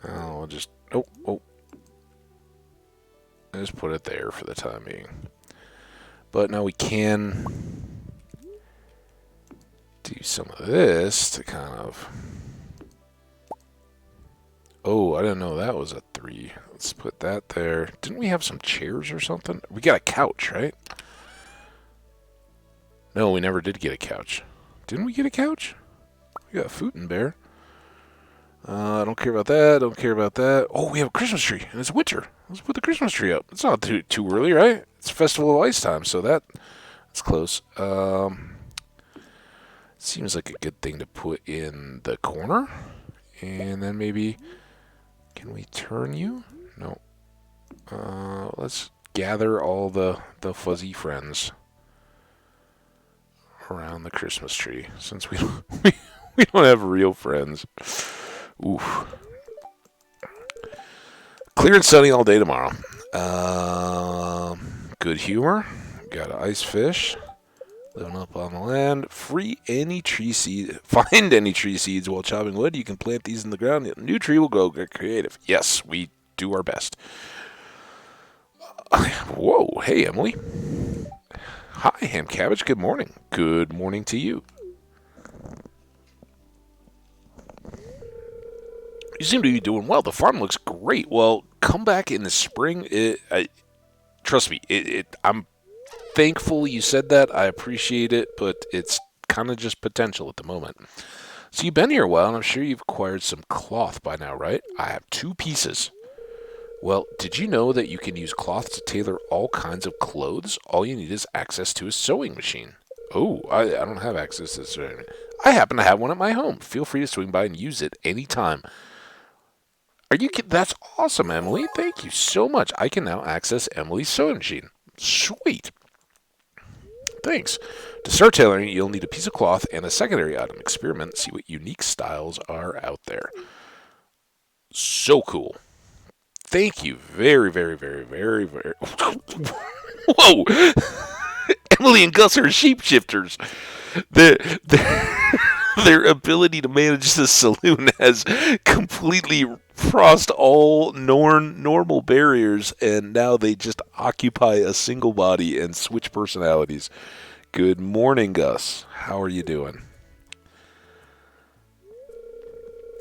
I'll just... Oh. I just put it there for the time being. But now we can do some of this to kind of... Oh, I didn't know that was a 3. Let's put that there. Didn't we have some chairs or something? We got a couch, right? No, we never did get a couch. Didn't we get a couch? We got a food and bear. I don't care about that. Don't care about that. Oh, we have a Christmas tree, and it's winter. Let's put the Christmas tree up. It's not too early, right? It's Festival of Ice time, so that's close. Seems like a good thing to put in the corner. And then maybe... Can we turn you? No. Let's gather all the fuzzy friends around the Christmas tree, since we don't have real friends. Oof. Clear and sunny all day tomorrow. Good humor. Got an ice fish. Living up on the land. Free any tree seed. Find any tree seeds while chopping wood. You can plant these in the ground. A new tree will grow. Get creative. Yes, we do our best. Whoa. Hey, Emily. Hi, Ham Cabbage. Good morning. Good morning to you. You seem to be doing well. The farm looks great. Well, come back in the spring. Trust me, I'm thankful you said that. I appreciate it, but it's kind of just potential at the moment. So you've been here a while, and I'm sure you've acquired some cloth by now, right? I have 2 pieces. Well, did you know that you can use cloth to tailor all kinds of clothes? All you need is access to a sewing machine. Oh, I don't have access to this. I happen to have one at my home. Feel free to swing by and use it anytime. Are you kidding? That's awesome, Emily. Thank you so much. I can now access Emily's sewing machine. Sweet. Thanks. To start tailoring, you'll need a piece of cloth and a secondary item. Experiment, see what unique styles are out there. So cool. Thank you very, very, very, very, very... Whoa! Emily and Gus are shapeshifters. Their ability to manage the saloon has completely crossed all normal barriers, and now they just occupy a single body and switch personalities. Good morning, Gus. How are you doing?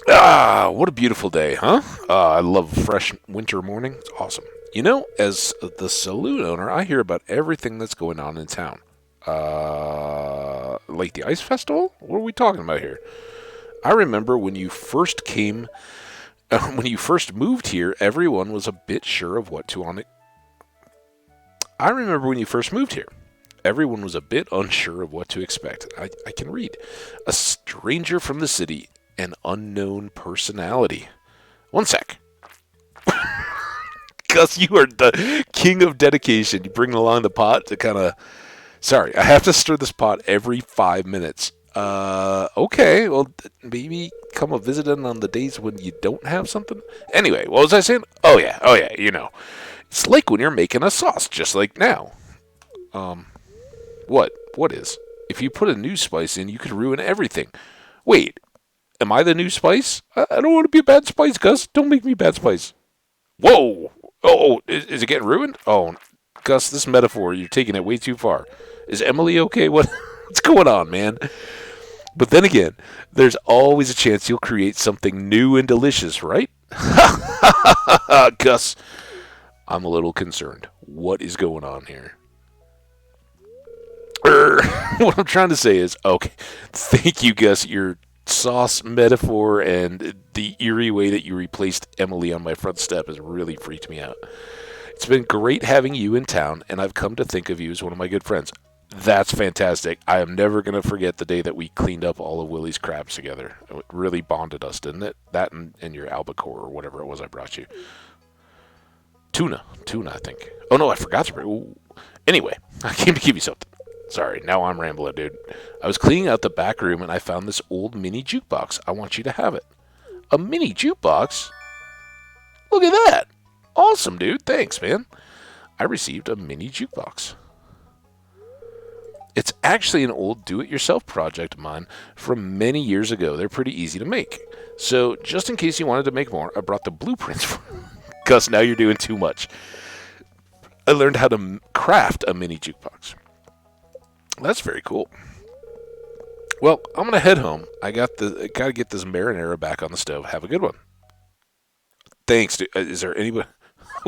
Ah, what a beautiful day, huh? I love fresh winter morning. It's awesome. You know, as the saloon owner, I hear about everything that's going on in town. Like the ice festival? What are we talking about here? I remember when you first moved here, everyone was a bit sure of what to on it. I remember when you first moved here. Everyone was a bit unsure of what to expect. I can read. A stranger from the city, an unknown personality. One sec. Gus, you are the king of dedication. You bring along the pot to kind of... Sorry, I have to stir this pot every 5 minutes. Okay, well, maybe come a visiting on the days when you don't have something. Anyway, what was I saying? Oh yeah, you know. It's like when you're making a sauce, just like now. What? What is? If you put a new spice in, you could ruin everything. Wait, am I the new spice? I don't want to be a bad spice, Gus. Don't make me bad spice. Whoa! Oh, is it getting ruined? Oh, Gus, this metaphor, you're taking it way too far. Is Emily okay? What's going on, man? But then again, there's always a chance you'll create something new and delicious, right? Gus, I'm a little concerned. What is going on here? What I'm trying to say is, okay, thank you, Gus. Your sauce metaphor and the eerie way that you replaced Emily on my front step has really freaked me out. It's been great having you in town, and I've come to think of you as one of my good friends. That's fantastic. I am never going to forget the day that we cleaned up all of Willie's crabs together. It really bonded us, didn't it? That and your albacore or whatever it was I brought you. Tuna, I think. Oh, no, I forgot to bring... Ooh. Anyway, I came to give you something. Sorry, now I'm rambling, dude. I was cleaning out the back room and I found this old mini jukebox. I want you to have it. A mini jukebox? Look at that. Awesome, dude. Thanks, man. I received a mini jukebox. It's actually an old do-it-yourself project of mine from many years ago. They're pretty easy to make. So, just in case you wanted to make more, I brought the blueprints for Gus, now you're doing too much. I learned how to craft a mini jukebox. That's very cool. Well, I'm gonna head home. I gotta get this marinara back on the stove. Have a good one. Thanks. Dude. Is there anybody?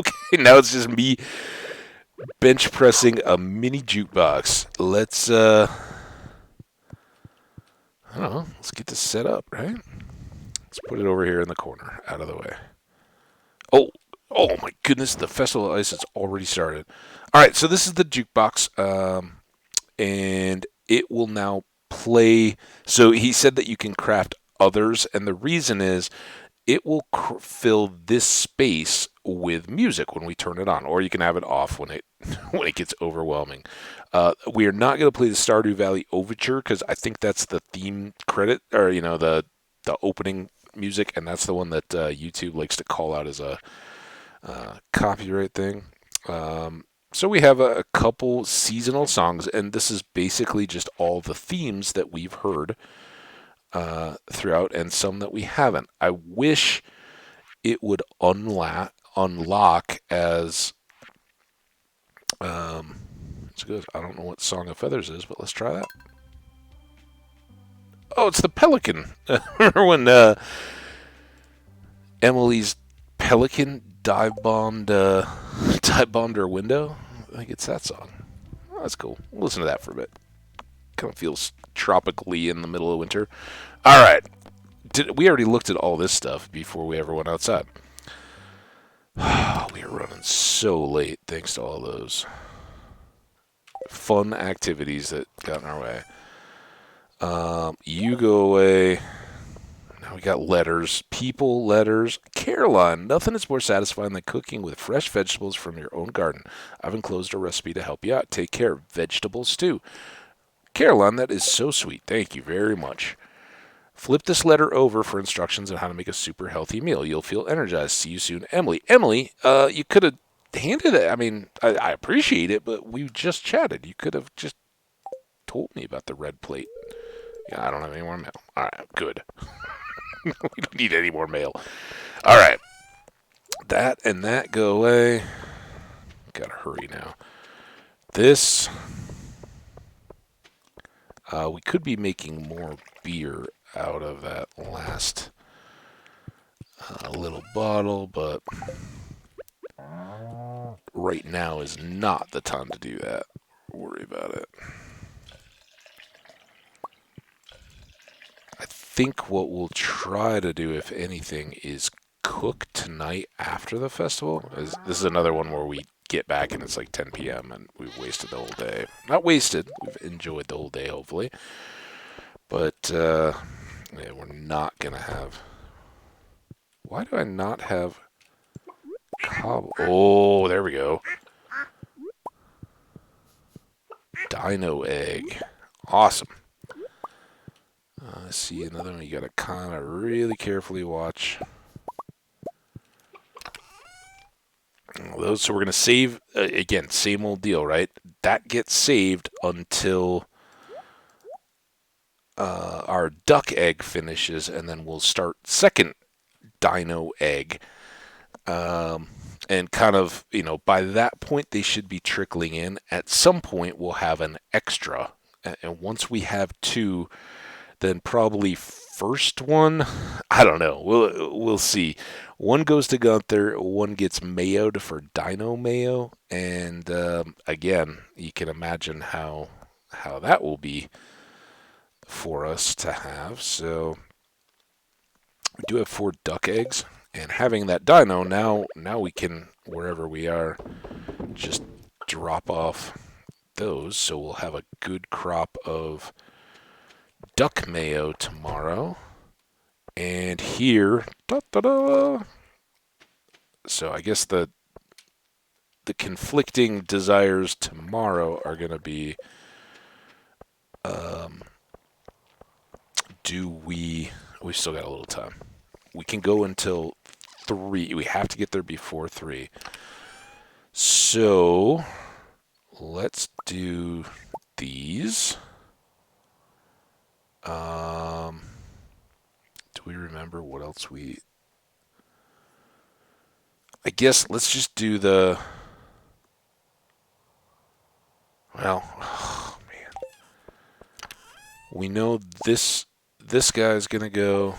Okay, now it's just me bench pressing a mini jukebox. Let's I don't know. Let's get this set up, right? Let's put it over here in the corner, out of the way. Oh my goodness! The Festival of Ice has already started. All right, so this is the jukebox. And it will now play. So he said that you can craft others, and the reason is it will fill this space with music when we turn it on, or you can have it off when it when it gets overwhelming. We are not going to play the Stardew Valley Overture because I think that's the theme credit, or the opening music, and that's the one that YouTube likes to call out as a copyright thing. So we have a couple seasonal songs, and this is basically just all the themes that we've heard throughout, and some that we haven't. I wish it would unlock as... it's good. I don't know what Song of Feathers is, but let's try that. Oh, it's the Pelican. Remember when Emily's Pelican dive bombed her window? I think it's that song. Oh, that's cool. We'll listen to that for a bit. Kind of feels tropically in the middle of winter. All right. We already looked at all this stuff before we ever went outside. We are running so late thanks to all those fun activities that got in our way. You go away. Now we got letters. People, letters. Caroline, nothing is more satisfying than cooking with fresh vegetables from your own garden. I've enclosed a recipe to help you out. Take care. Vegetable stew. Caroline, that is so sweet. Thank you very much. Flip this letter over for instructions on how to make a super healthy meal. You'll feel energized. See you soon, Emily. Emily, you could have handed it. I mean, I appreciate it, but we just chatted. You could have just told me about the red plate. Yeah, I don't have any more mail. All right, good. We don't need any more mail. All right. That and that go away. Gotta hurry now. This. We could be making more beer out of that last little bottle, but right now is not the time to do that. Worry about it. I think what we'll try to do, if anything, is cook tonight after the festival. This is another one where we get back and it's like 10 p.m. and we've wasted the whole day. Not wasted, we've enjoyed the whole day, hopefully. But, yeah, we're not going to have... Why do I not have... Oh, there we go. Dino egg. Awesome. I see another one you got to kind of really carefully watch. Those, so we're going to save, again, same old deal, right? That gets saved until our duck egg finishes, and then we'll start second dino egg. And kind of, by that point, they should be trickling in. At some point, we'll have an extra. And once we have two, then probably first one, I don't know. We'll see. One goes to Gunther, one gets mayoed for Dino Mayo, and again, you can imagine how that will be for us to have. So we do have 4 duck eggs, and having that Dino now we can, wherever we are, just drop off those. So we'll have a good crop of duck mayo tomorrow. And here, so I guess the conflicting desires tomorrow are going to be, we still got a little time. We can go until 3. We have to get there before 3. So let's do these. Do we remember what else I guess let's just do the... Well, oh man. We know this guy's gonna go...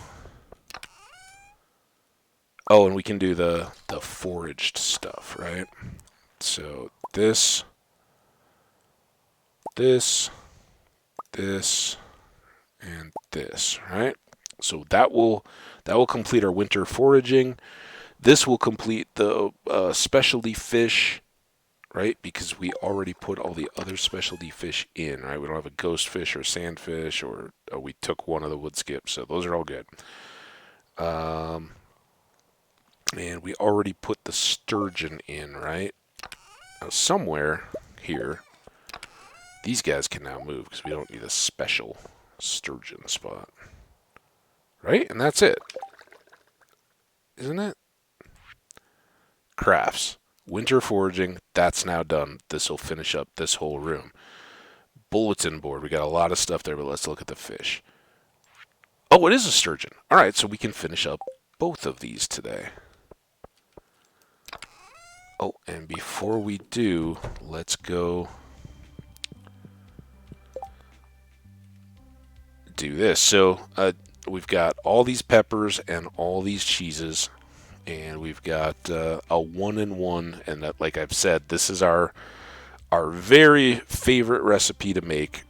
Oh, and we can do the foraged stuff, right? So this, and this, right? So that will complete our winter foraging. This will complete the specialty fish, right? Because we already put all the other specialty fish in, right? We don't have a ghost fish or sandfish, or we took one of the wood skips, so those are all good. And we already put the sturgeon in, right? Now somewhere here, these guys can now move because we don't need a special sturgeon spot. Right? And that's it. Isn't it? Crafts. Winter foraging, that's now done. This will finish up this whole room. Bulletin board. We got a lot of stuff there, but let's look at the fish. Oh, it is a sturgeon. All right, so we can finish up both of these today. Oh, and before we do, let's go do this. So we've got all these peppers and all these cheeses, and we've got a 1-in-1, and that, like I've said, this is our very favorite recipe to make,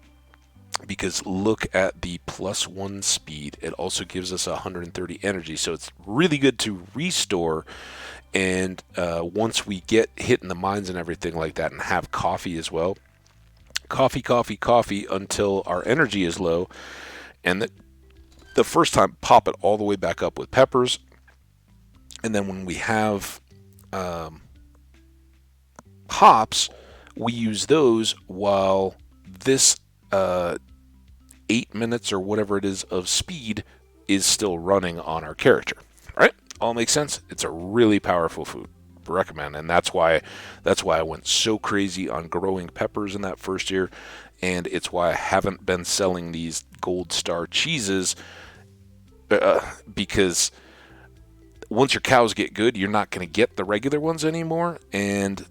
because look at the +1 speed. It also gives us 130 energy, so it's really good to restore. And once we get hit in the mines and everything like that, and have coffee as well, coffee until our energy is low, and the first time pop it all the way back up with peppers. And then when we have hops, we use those while this 8 minutes or whatever it is of speed is still running on our character. Right? All makes sense? It's a really powerful food. Recommend. And that's why I went so crazy on growing peppers in that first year, and it's why I haven't been selling these gold star cheeses, because once your cows get good, you're not going to get the regular ones anymore, and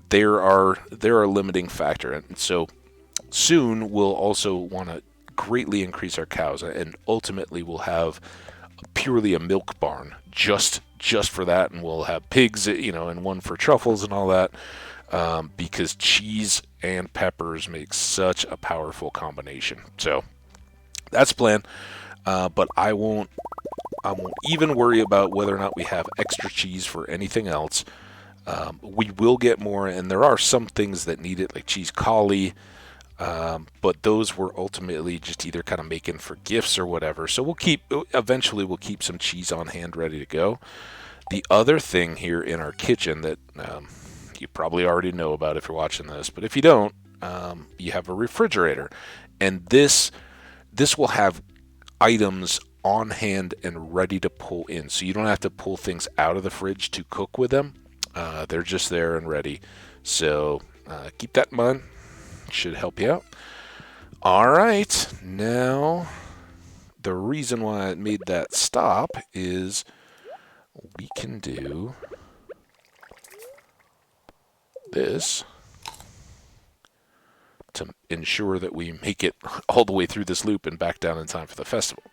they're a limiting factor. And so soon we'll also want to greatly increase our cows, and ultimately we'll have purely a milk barn just for that, and we'll have pigs, and one for truffles and all that, because cheese and peppers make such a powerful combination. So that's the plan. But I won't even worry about whether or not we have extra cheese for anything else. We will get more, and there are some things that need it, like cheese collie, but those we're ultimately just either kind of making for gifts or whatever. So eventually we'll keep some cheese on hand ready to go. The other thing here in our kitchen that you probably already know about if you're watching this, but if you don't, you have a refrigerator, and this will have items on hand and ready to pull in, so you don't have to pull things out of the fridge to cook with them. They're just there and ready. So keep that in mind. Should help you out. All right. Now, the reason why I made that stop is we can do this to ensure that we make it all the way through this loop and back down in time for the festival.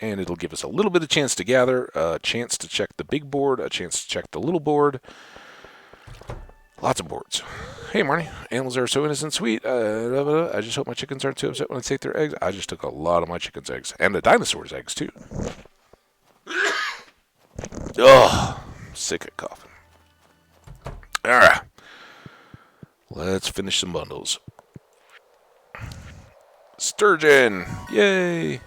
And it'll give us a little bit of chance to gather, a chance to check the big board, a chance to check the little board. Lots of boards. Hey, Marnie. Animals are so innocent, sweet. I just hope my chickens aren't too upset when I take their eggs. I just took a lot of my chickens' eggs. And the dinosaurs' eggs, too. Oh, sick of coughing. All right. Let's finish some bundles. Sturgeon. Yay.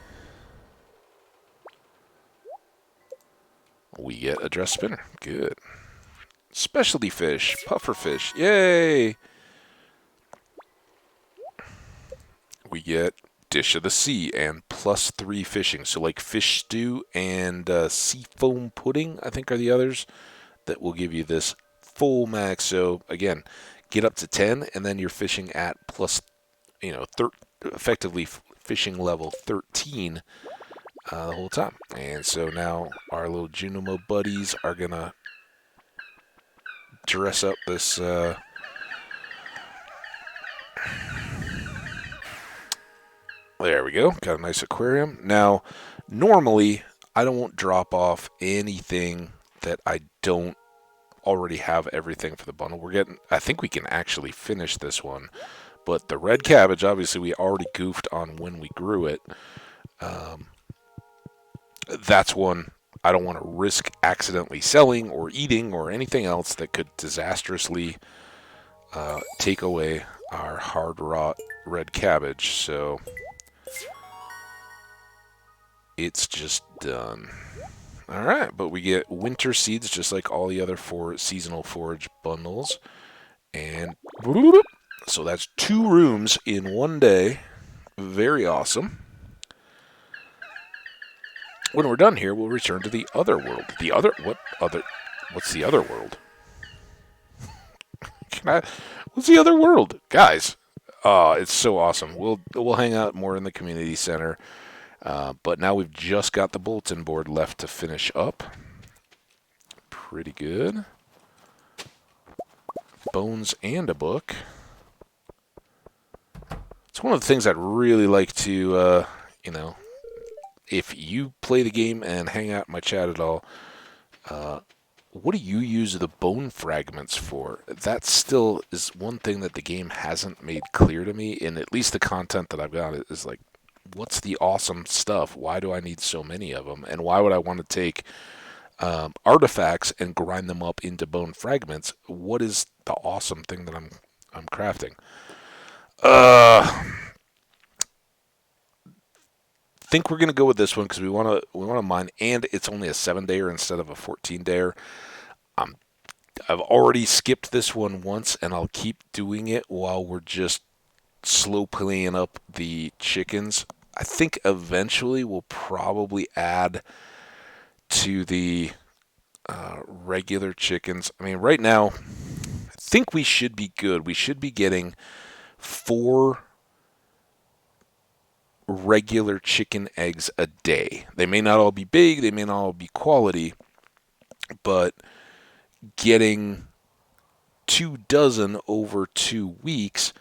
We get a dress spinner. Good. Specialty fish. Puffer fish. Yay. We get dish of the sea and +3 fishing. So like fish stew and sea foam pudding, I think, are the others that will give you this full max. So again, get up to 10, and then you're fishing at effectively fishing level 13 the whole time. And so now our little Junimo buddies are gonna dress up this there we go. Got a nice aquarium. Now, normally I don't drop off anything that I don't already have everything for the bundle. I think we can actually finish this one. But the red cabbage, obviously we already goofed on when we grew it. That's one I don't want to risk accidentally selling or eating or anything else that could disastrously take away our hard rot red cabbage. So it's just done. All right, but we get winter seeds just like all the other 4 seasonal forage bundles. And so that's 2 rooms in one day. Very awesome. When we're done here, we'll return to the other world. What's the other world? What's the other world? Guys, it's so awesome. We'll hang out more in the community center. But now we've just got the bulletin board left to finish up. Pretty good. Bones and a book. It's one of the things I'd really like to, if you play the game and hang out in my chat at all, what do you use the bone fragments for? That still is one thing that the game hasn't made clear to me, in at least the content that I've got is like, what's the awesome stuff? Why do I need so many of them? And why would I want to take artifacts and grind them up into bone fragments? What is the awesome thing that I'm crafting? Think we're gonna go with this one because we want to mine, and it's only a 7-dayer instead of a 14-dayer. I've already skipped this one once, and I'll keep doing it while we're just slow playing up the chickens. I think eventually we'll probably add to the regular chickens. I mean, right now, I think we should be good. We should be getting 4 regular chicken eggs a day. They may not all be big, they may not all be quality, but getting 24 over 2 weeks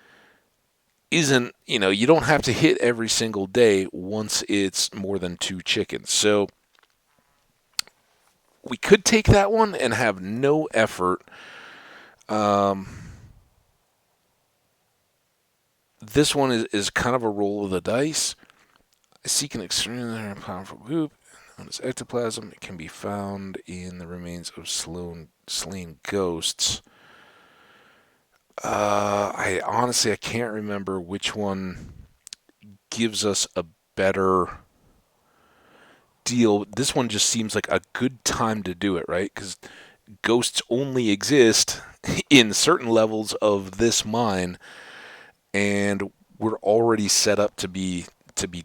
isn't, you don't have to hit every single day once it's more than 2 chickens. So we could take that one and have no effort. This one is kind of a roll of the dice. Seek an extremely powerful group known as ectoplasm. It can be found in the remains of slain ghosts. I can't remember which one gives us a better deal. This one just seems like a good time to do it, right? Because ghosts only exist in certain levels of this mine, and we're already set up to be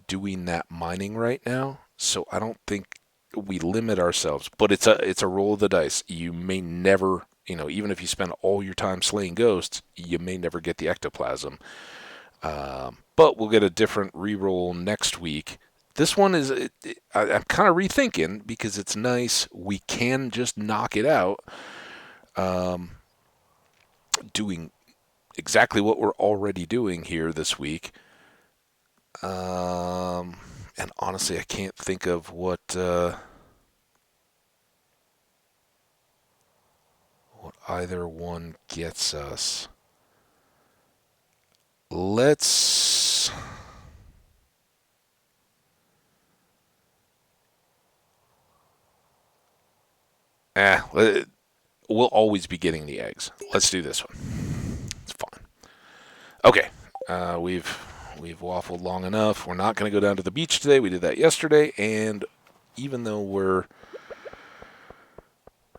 doing that mining right now. So I don't think we limit ourselves. But it's a roll of the dice. You may never, even if you spend all your time slaying ghosts, you may never get the ectoplasm. But we'll get a different reroll next week. This one is, I'm kind of rethinking because it's nice. We can just knock it out, doing exactly what we're already doing here this week. And honestly, I can't think of what either one gets us. Let's... we'll always be getting the eggs. Let's do this one. It's fun. Okay, we've waffled long enough. We're not going to go down to the beach today. We did that yesterday, and even though we're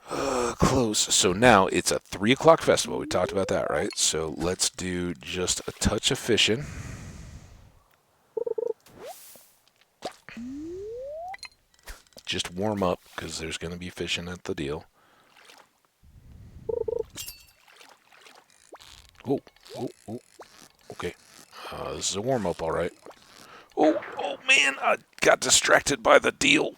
close, so now it's a 3 o'clock festival. We talked about that, right? So let's do just a touch of fishing. Just warm up, because there's going to be fishing at the deal. Oh, okay. This is a warm up, all right. Oh man, I got distracted by the deal.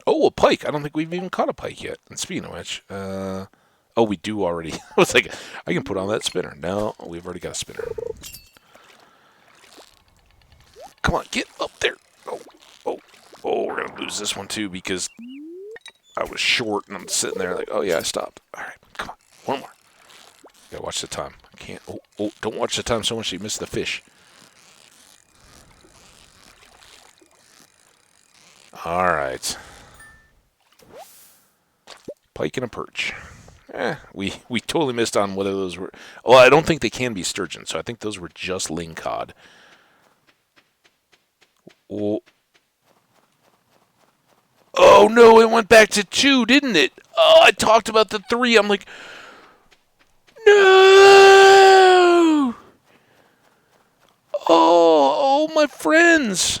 Oh, a pike. I don't think we've even caught a pike yet. And speaking of which, oh, we do already. I was like, I can put on that spinner. No, we've already got a spinner. Come on, get up there. Oh, we're going to lose this one too because I was short and I'm sitting there like, oh yeah, I stopped. All right, come on, one more. Gotta watch the time. I can't. Oh, don't watch the time so much you miss the fish. All right. Pike and a perch. We totally missed on whether those were... Well, I don't think they can be sturgeon, so I think those were just lingcod. Oh no, it went back to 2, didn't it? Oh, I talked about the 3. I'm like, no! Oh, my friends.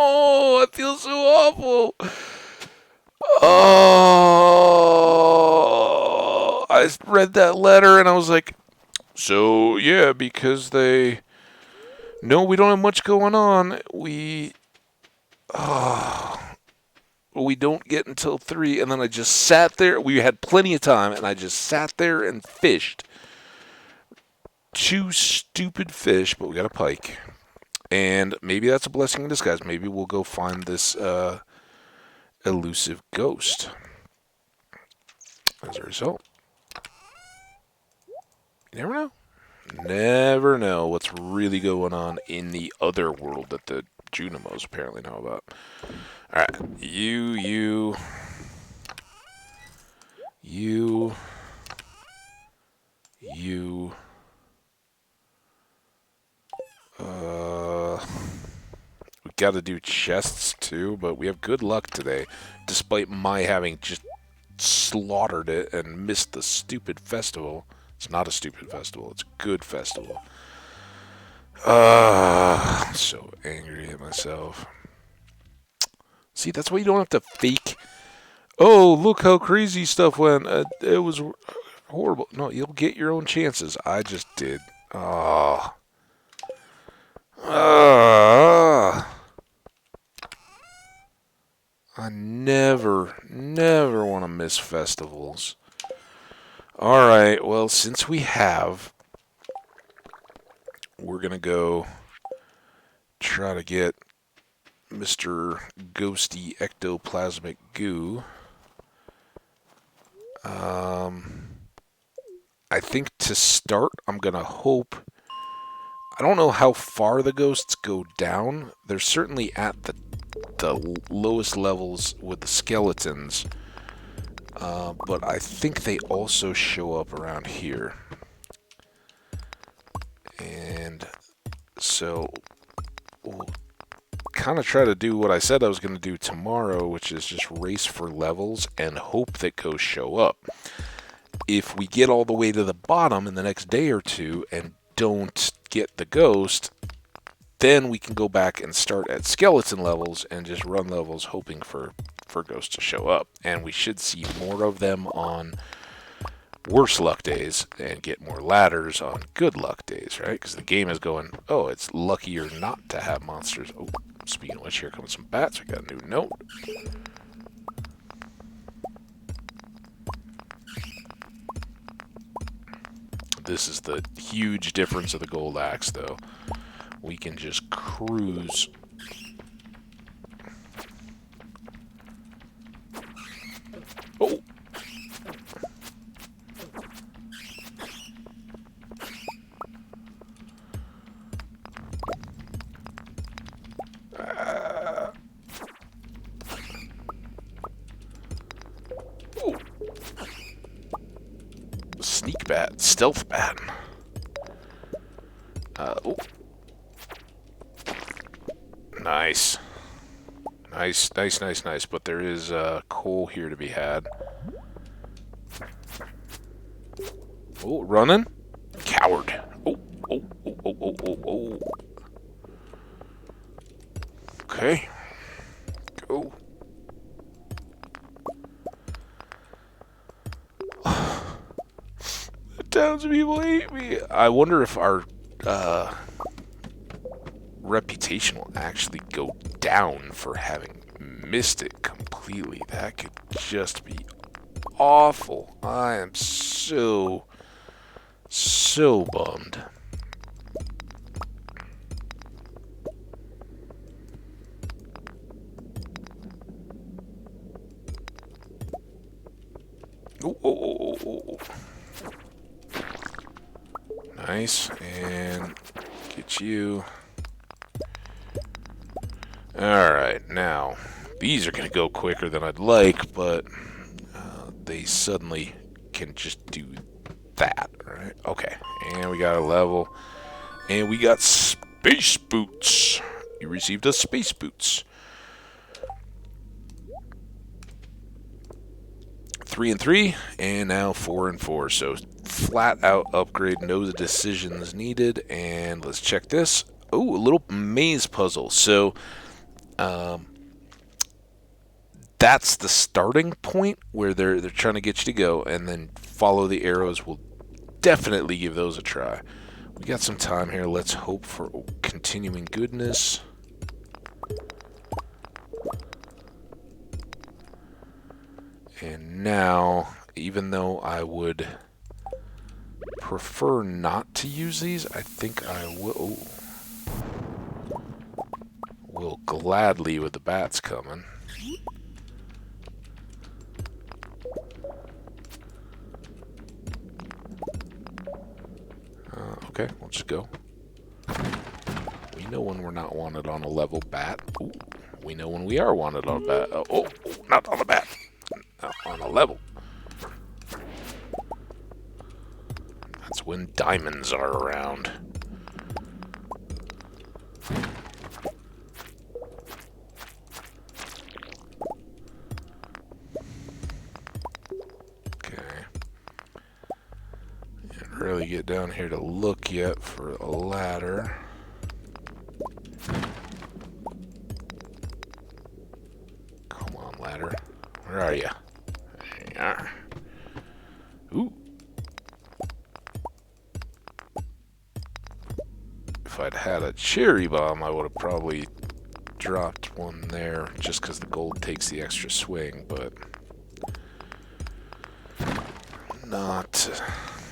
Oh, I feel so awful. Oh, I read that letter and I was like, so yeah, because we don't have much going on. We don't get until 3, and then I just sat there. We had plenty of time, and I just sat there and fished. 2 stupid fish, but we got a pike. And maybe that's a blessing in disguise. Maybe we'll go find this elusive ghost. As a result, you never know. Never know what's really going on in the other world that the Junimos apparently know about. Alright, you. We gotta do chests too, but we have good luck today, despite my having just slaughtered it and missed the stupid festival. It's not a stupid festival, it's a good festival. I'm so angry at myself. See, that's why you don't have to fake. Oh, look how crazy stuff went. It was horrible. No, you'll get your own chances. I just did. Oh. I never want to miss festivals. Alright, well, since we have, we're going to go try to get Mr. Ghosty Ectoplasmic Goo. I think to start, I'm going to hope... I don't know how far the ghosts go down. They're certainly at the lowest levels with the skeletons. But I think they also show up around here. And so we'll kind of try to do what I said I was going to do tomorrow, which is just race for levels and hope that ghosts show up. If we get all the way to the bottom in the next day or two and don't get the ghost, then we can go back and start at skeleton levels and just run levels hoping for ghosts to show up. And we should see more of them on worse luck days and get more ladders on good luck days, right? Because the game is going, oh, it's luckier not to have monsters. Oh, speaking of which, here comes some bats. We got a new note. This is the huge difference of the gold axe, though. We can just cruise. Oh! Sneak bat, stealth bat. Oh. Nice. Nice. But there is coal here to be had. Oh, running? Coward. Oh. Okay. Go. The townspeople hate me. I wonder if our reputation will actually go down for having missed it completely. That could just be awful. I am so bummed. Oh. Nice, and get you. Alright, now, these are going to go quicker than I'd like, but they suddenly can just do that, right? Okay, and we got a level, and we got space boots. You received a space boots. 3 and 3, and now 4 and 4. So flat out upgrade, no decisions needed. And let's check this. Oh, a little maze puzzle. So that's the starting point where they're trying to get you to go, and then follow the arrows. We'll definitely give those a try. We got some time here. Let's hope for continuing goodness. And now, even though I would prefer not to use these, I think I will gladly with the bats coming. Okay, we'll just go. We know when we're not wanted on a level bat. Ooh, we know when we are wanted on a bat. Oh, not on a bat. On a level. That's when diamonds are around. Okay. Can't really get down here to look yet for a ladder. Come on, ladder. Where are you? Ooh. If I'd had a cherry bomb, I would have probably dropped one there just because the gold takes the extra swing, but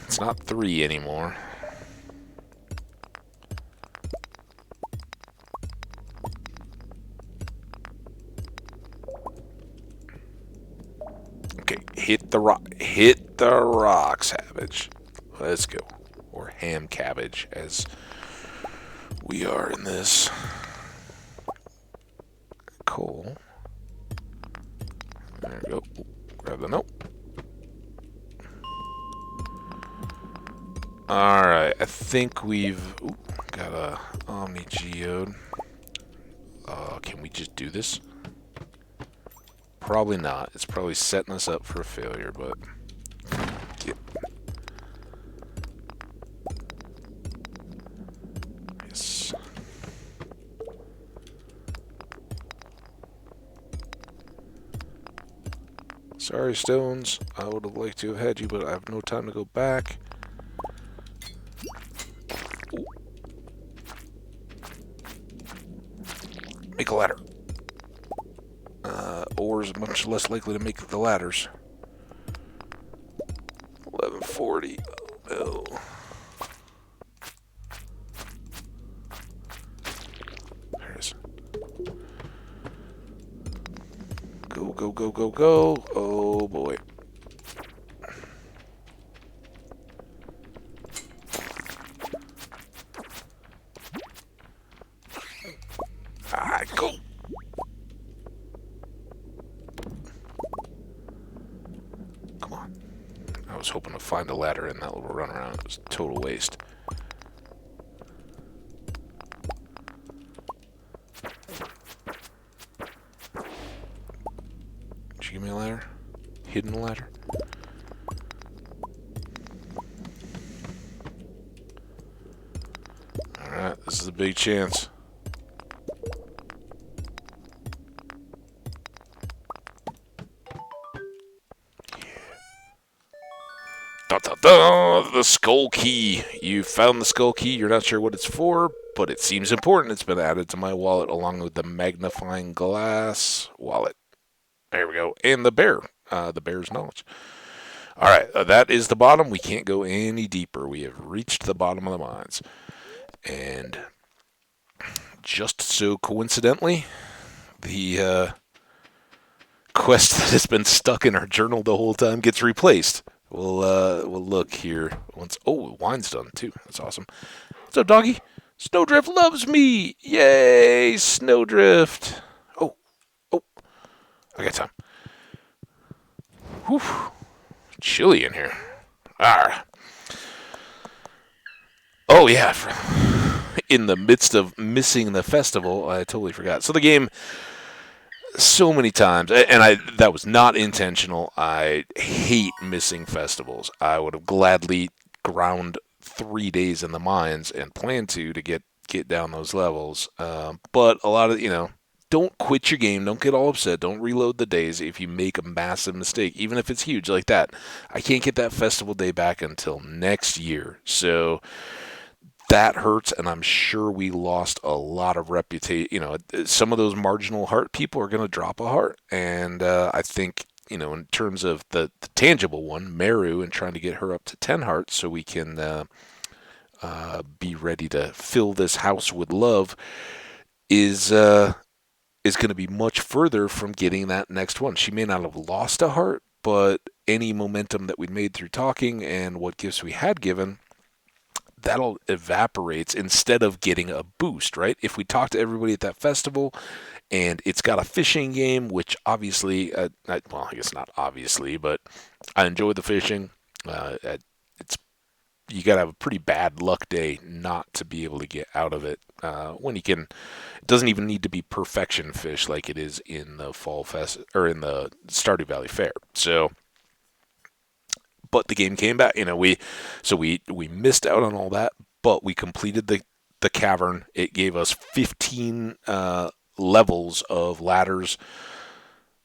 it's not 3 anymore. Okay, hit the rock, Savage. Let's go. Or ham cabbage, as we are in this. Coal. There we go. Grab the note. Alright, I think we've got a Omni Geode. Can we just do this? Probably not. It's probably setting us up for a failure, but... Yep. Yes. Sorry, Stones. I would have liked to have had you, but I have no time to go back. Ooh. Make a ladder. Ore is much less likely to make the ladders. 1140. Oh, no. There it is. Go, go, go, go, go. Oh, boy. Go. Come on. I was hoping to find a ladder in that little runaround. It was a total waste. Did you give me a ladder? Hidden ladder? Alright, this is a big chance. Da, da, da, the skull key. You found the skull key. You're not sure what it's for, but it seems important. It's been added to my wallet along with the magnifying glass wallet. There we go. And the bear. The bear's knowledge. All right. That is the bottom. We can't go any deeper. We have reached the bottom of the mines. And just so coincidentally, the quest that has been stuck in our journal the whole time gets replaced. We'll look here once. Oh, wine's done too. That's awesome. What's up, doggy? Snowdrift loves me. Yay, Snowdrift. Oh, I got time. Whew, chilly in here. Ah. Oh yeah. In the midst of missing the festival, I totally forgot. So the game. So many times, and that was not intentional. I hate missing festivals. I would have gladly ground 3 days in the mines and planned to get down those levels. But a lot of, don't quit your game. Don't get all upset. Don't reload the days if you make a massive mistake, even if it's huge like that. I can't get that festival day back until next year. So that hurts, and I'm sure we lost a lot of reputation. Some of those marginal heart people are going to drop a heart, and I think, in terms of the tangible one, Meru, and trying to get her up to 10 hearts so we can be ready to fill this house with love is going to be much further from getting that next one. She may not have lost a heart, but any momentum that we'd made through talking and what gifts we had given, that'll evaporates instead of getting a boost, right? If we talk to everybody at that festival and it's got a fishing game, which obviously, I guess not obviously, but I enjoy the fishing. You got to have a pretty bad luck day not to be able to get out of it. When you can, it doesn't even need to be perfection fish like it is in the Fall Fest or in the Stardew Valley Fair. So, but the game came back. We missed out on all that, but we completed the cavern. It gave us 15 levels of ladders.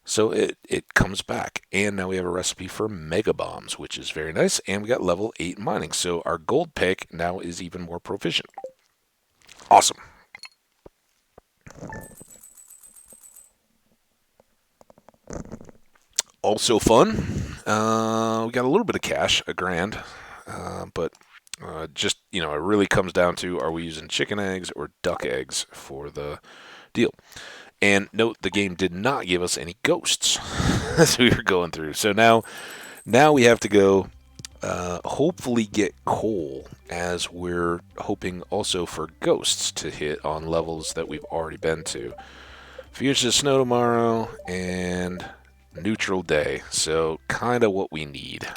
So it comes back. And now we have a recipe for mega bombs, which is very nice. And we got level 8 mining. So our gold pick now is even more proficient. Awesome. Also fun. We got a little bit of cash, a grand, but just, it really comes down to, are we using chicken eggs or duck eggs for the deal? And note, the game did not give us any ghosts as we were going through. So now we have to go, hopefully get coal, as we're hoping also for ghosts to hit on levels that we've already been to. Future snow tomorrow, and neutral day. So kind of what we need.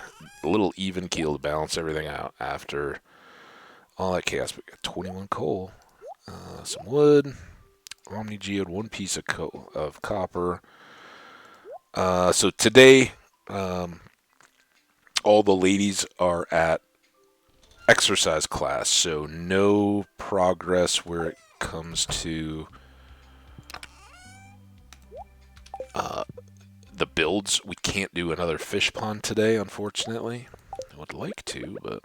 A little even keel to balance everything out after all that chaos. We got 21 coal, some wood, Omni Geode, one piece of copper. So today, all the ladies are at exercise class, so no progress where it comes to the builds. We can't do another fish pond today, unfortunately. I would like to, but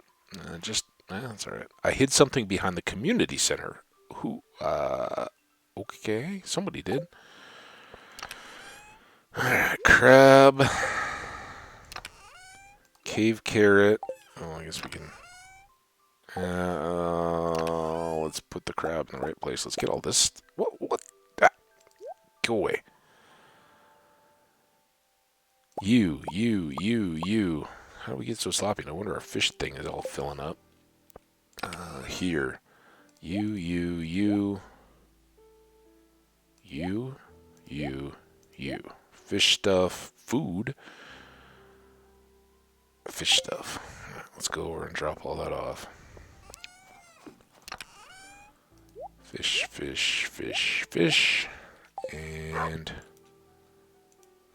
that's alright. I hid something behind the community center. Who, okay, somebody did. Alright, crab. Cave carrot. Oh, I guess we can... let's put the crab in the right place. Let's get all this... What? Ah, go away. You. How do we get so sloppy? No wonder our fish thing is all filling up. Here. You. Fish stuff. Food. Fish stuff. Let's go over and drop all that off. Fish. And...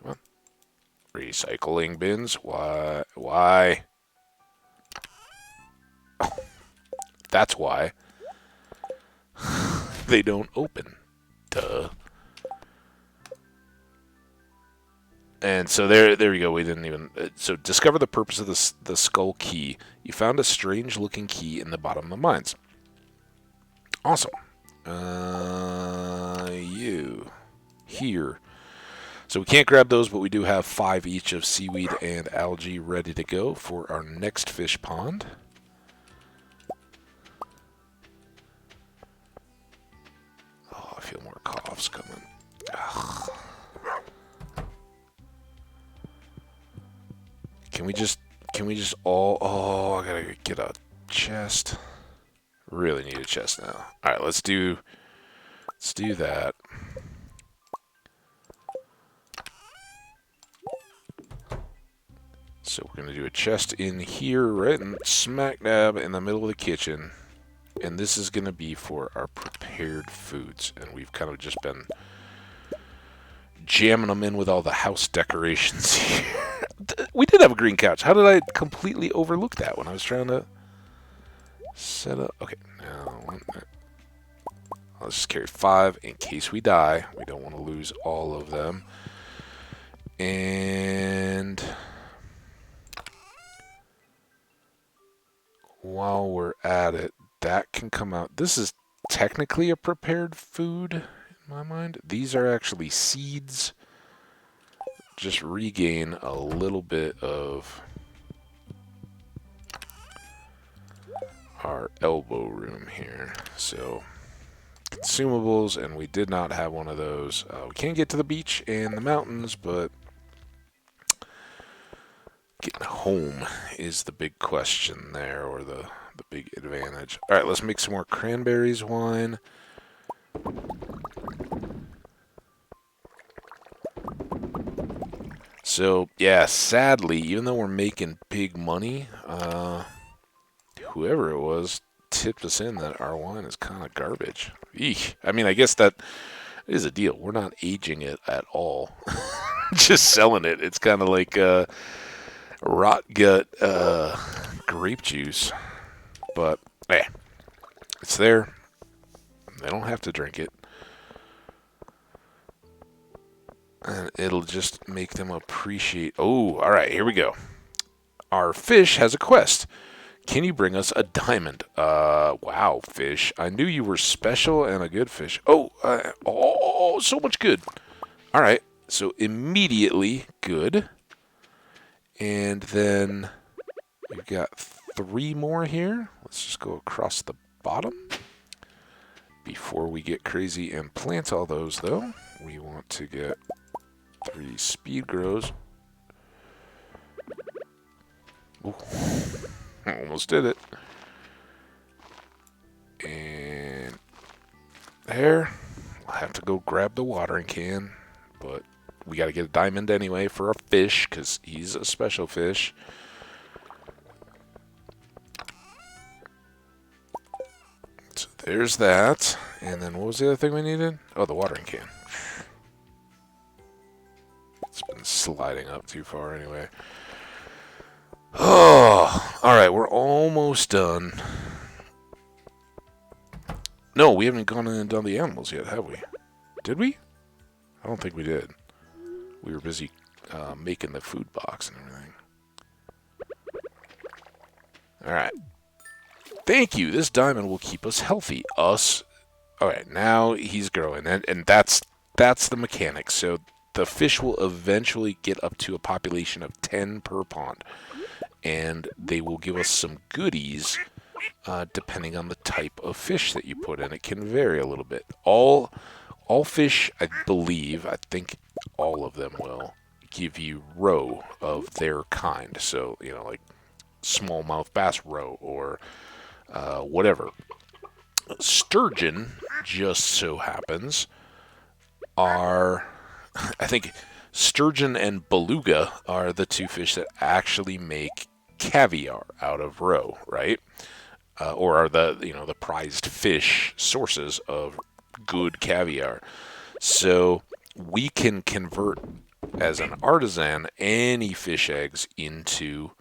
Come on. Recycling bins. Why? That's why. They don't open. Duh. And so there we go. We didn't even... So discover the purpose of the skull key. You found a strange-looking key in the bottom of the mines. Awesome. You. Here. So we can't grab those, but we do have 5 each of seaweed and algae ready to go for our next fish pond. Oh, I feel more coughs coming. Ugh. Can we just all... Oh, I gotta get a chest. Really need a chest now. Alright, let's do that. So we're going to do a chest in here, right in smack dab in the middle of the kitchen. And this is going to be for our prepared foods. And we've kind of just been jamming them in with all the house decorations here. We did have a green couch. How did I completely overlook that when I was trying to set up? Okay, now I'll just carry 5 in case we die. We don't want to lose all of them. And while we're at it, that can come out. This is technically a prepared food in my mind. These are actually seeds. Just regain a little bit of our elbow room here. So consumables, and we did not have one of those. We can get to the beach and the mountains, but getting home is the big question there, or the big advantage. All right, let's make some more cranberries wine. So, yeah, sadly, even though we're making big money, whoever it was tipped us in that our wine is kind of garbage. Eek. I mean, I guess that is a deal. We're not aging it at all. Just selling it. It's kind of like rot gut grape juice. But, hey, it's there. They don't have to drink it. And it'll just make them appreciate... Oh, all right, here we go. Our fish has a quest. Can you bring us a diamond? Wow, fish. I knew you were special and a good fish. Oh, so much good. All right, So immediately, good. And then we've got 3 more here. Let's just go across the bottom. Before we get crazy and plant all those, though, we want to get 3 speed grows. Ooh. Almost did it. And there. I'll have to go grab the watering can, but we got to get a diamond anyway for our fish, because he's a special fish. So there's that. And then what was the other thing we needed? Oh, the watering can. It's been sliding up too far anyway. Oh, alright, we're almost done. No, we haven't gone in and done the animals yet, have we? Did we? I don't think we did. We were busy making the food box and everything. Alright. Thank you. This diamond will keep us healthy. Alright, now he's growing. And that's the mechanic. So the fish will eventually get up to a population of 10 per pond. And they will give us some goodies depending on the type of fish that you put in. It can vary a little bit. All fish, I think all of them will give you roe of their kind. So, like smallmouth bass roe or whatever. Sturgeon, just so happens, I think sturgeon and beluga are the 2 fish that actually make caviar out of roe, right? Or are the prized fish sources of good caviar. So we can convert, as an artisan, any fish eggs into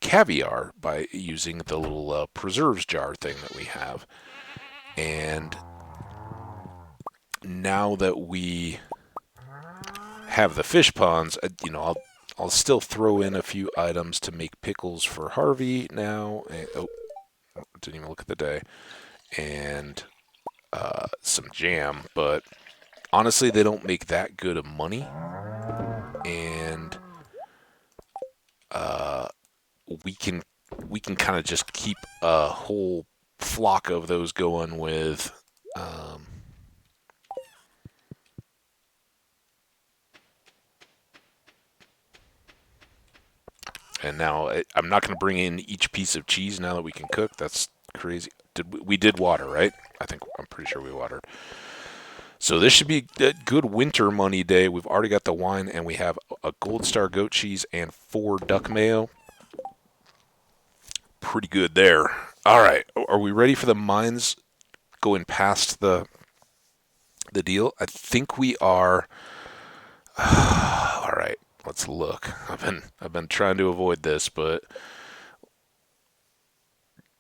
caviar by using the little preserves jar thing that we have. And now that we have the fish ponds, I'll still throw in a few items to make pickles for Harvey now. Didn't even look at the day. And some jam, but honestly, they don't make that good of money. And we can kind of just keep a whole flock of those going with and now I'm not going to bring in each piece of cheese now that we can cook. That's crazy. We did water, right? I'm pretty sure we watered. So this should be a good winter money day. We've already got the wine, and we have a Gold Star goat cheese and 4 duck mayo. Pretty good there. All right, are we ready for the mines going past the deal? I think we are. All right, let's look. I've been trying to avoid this, but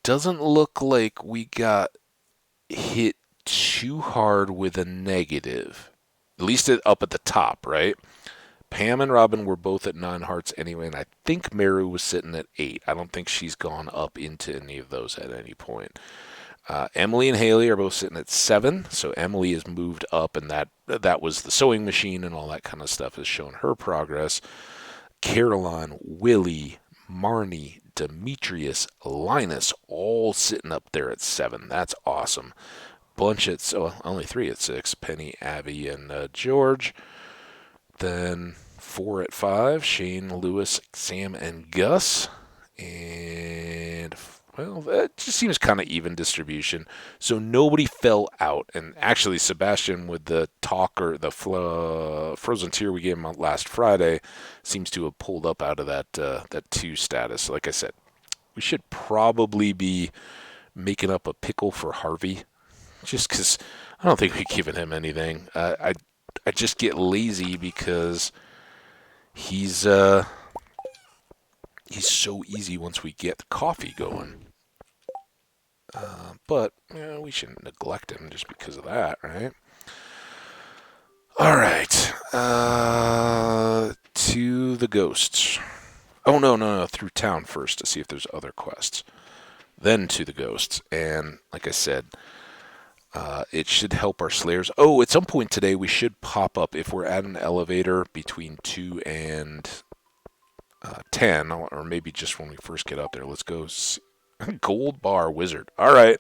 doesn't look like we got hit too hard with a negative. At least up at the top, right? Pam and Robin were both at 9 hearts anyway, and I think Meru was sitting at 8. I don't think she's gone up into any of those at any point. Emily and Haley are both sitting at 7, so Emily has moved up, and that was the sewing machine and all that kind of stuff has shown her progress. Caroline, Willie, Marnie, Demetrius, Linus, all sitting up there at 7. That's awesome. Bunch at only 3 at 6. Penny, Abby, and George. Then 4 at 5. Shane, Lewis, Sam, and Gus. And well, that just seems kind of even distribution. So nobody fell out. And actually, Sebastian, with the frozen tier we gave him last Friday, seems to have pulled up out of that 2 status. Like I said, we should probably be making up a pickle for Harvey, just because I don't think we've given him anything. I just get lazy because he's so easy once we get the coffee going. But we shouldn't neglect him just because of that, right? All right. To the ghosts. Oh, no. Through town first to see if there's other quests. Then to the ghosts. And like I said, It should help our slayers. Oh, at some point today we should pop up if we're at an elevator between 2 and 10, or maybe just when we first get up there. Let's go see. Gold bar wizard. All right,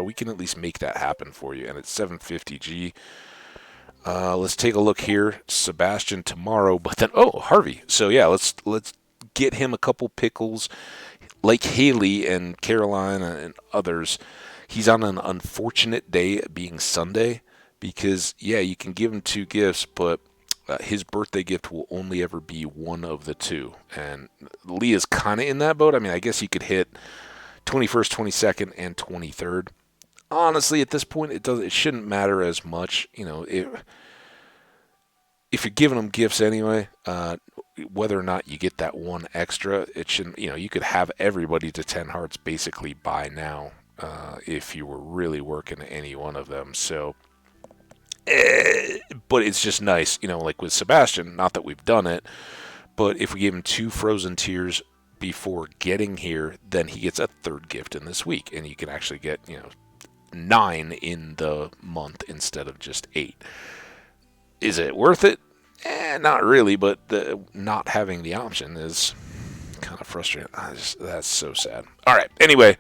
we can at least make that happen for you, and it's 750G. Let's take a look here. Sebastian tomorrow, but then Harvey. So yeah, let's get him a couple pickles, like Haley and Caroline and others. He's on an unfortunate day, being Sunday, because yeah, you can give him 2 gifts, but his birthday gift will only ever be one of the 2. And Leah's kind of in that boat. I mean, I guess he could hit 21st, 22nd, and 23rd. Honestly, at this point, it shouldn't matter as much. You know, if you're giving them gifts anyway, whether or not you get that 1 extra, it shouldn't. You know, you could have everybody to 10 hearts basically by now if you were really working any one of them. So. But it's just nice, you know, like with Sebastian, not that we've done it, but if we gave him 2 frozen tears before getting here, then he gets a 3rd gift in this week, and you can actually get, 9 in the month instead of just 8. Is it worth it? Not really, but not having the option is kind of frustrating. That's so sad. All right, anyway.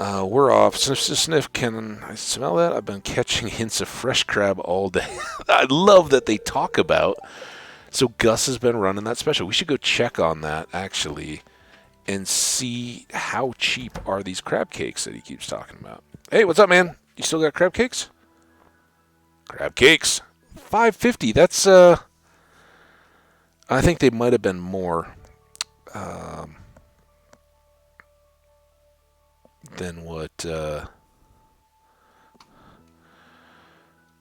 We're off. Sniff, sniff, sniff. Can I smell that? I've been catching hints of fresh crab all day. I love that they talk about. So Gus has been running that special. We should go check on that, actually, and see how cheap are these crab cakes that he keeps talking about. Hey, what's up, man? You still got crab cakes? Crab cakes. $5.50. That's, I think they might have been more. Than what